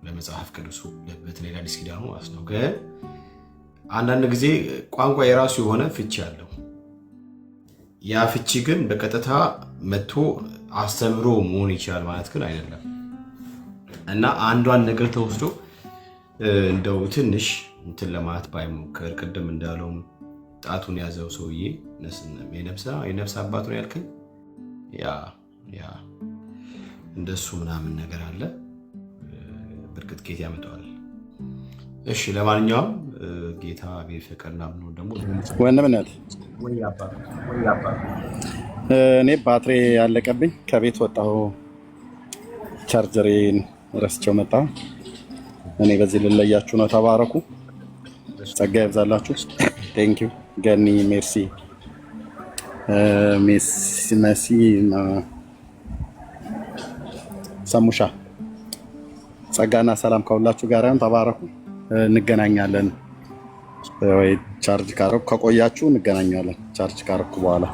ለመጽሐፍ ቅዱሱ በተለይ ለአዲስ ኪዳኑ ማለት ነው። ግን አንዳንድ ጊዜ ቋንቋ የራሱ የሆነ ፍቺ አለው። ያ ፍቺ ግን በቀጥታ መጥቶ አስተምሮ መሆን ይችላል ማለት ግን አይደለም። እና አንዷን ነገር ተወስዶ እንደው ትንሽ እንትን ለማለት ባይሞከር፣ ቅድም እንዳለውም ጣቱን ያዘው ሰውዬ የነፍስ አባቱን ያልከኝ ያ እንደሱ ምናምን ነገር አለ። በእርግጥ ጌታ ያመጣዋል። እሺ ለማንኛውም ጌታ ቢፈቅድና ምነው ደግሞ ወንድምነት እኔ ባትሪ ያለቀብኝ ከቤት ወጣሁ፣ ቻርጀሬን ረስቸው መጣ። እኔ በዚህ ልለያችሁ ነው። ተባረኩ፣ ጸጋ ይብዛላችሁ። ቴንክ ዩ ገኒ፣ ሜርሲ መሲ፣ ሰሙሻ፣ ጸጋና ሰላም ከሁላችሁ ጋር ይሁን። ተባረኩ። እንገናኛለን ወይ ቻርጅ ካረኩ ከቆያችሁ እንገናኛለን። ቻርጅ ካረኩ በኋላ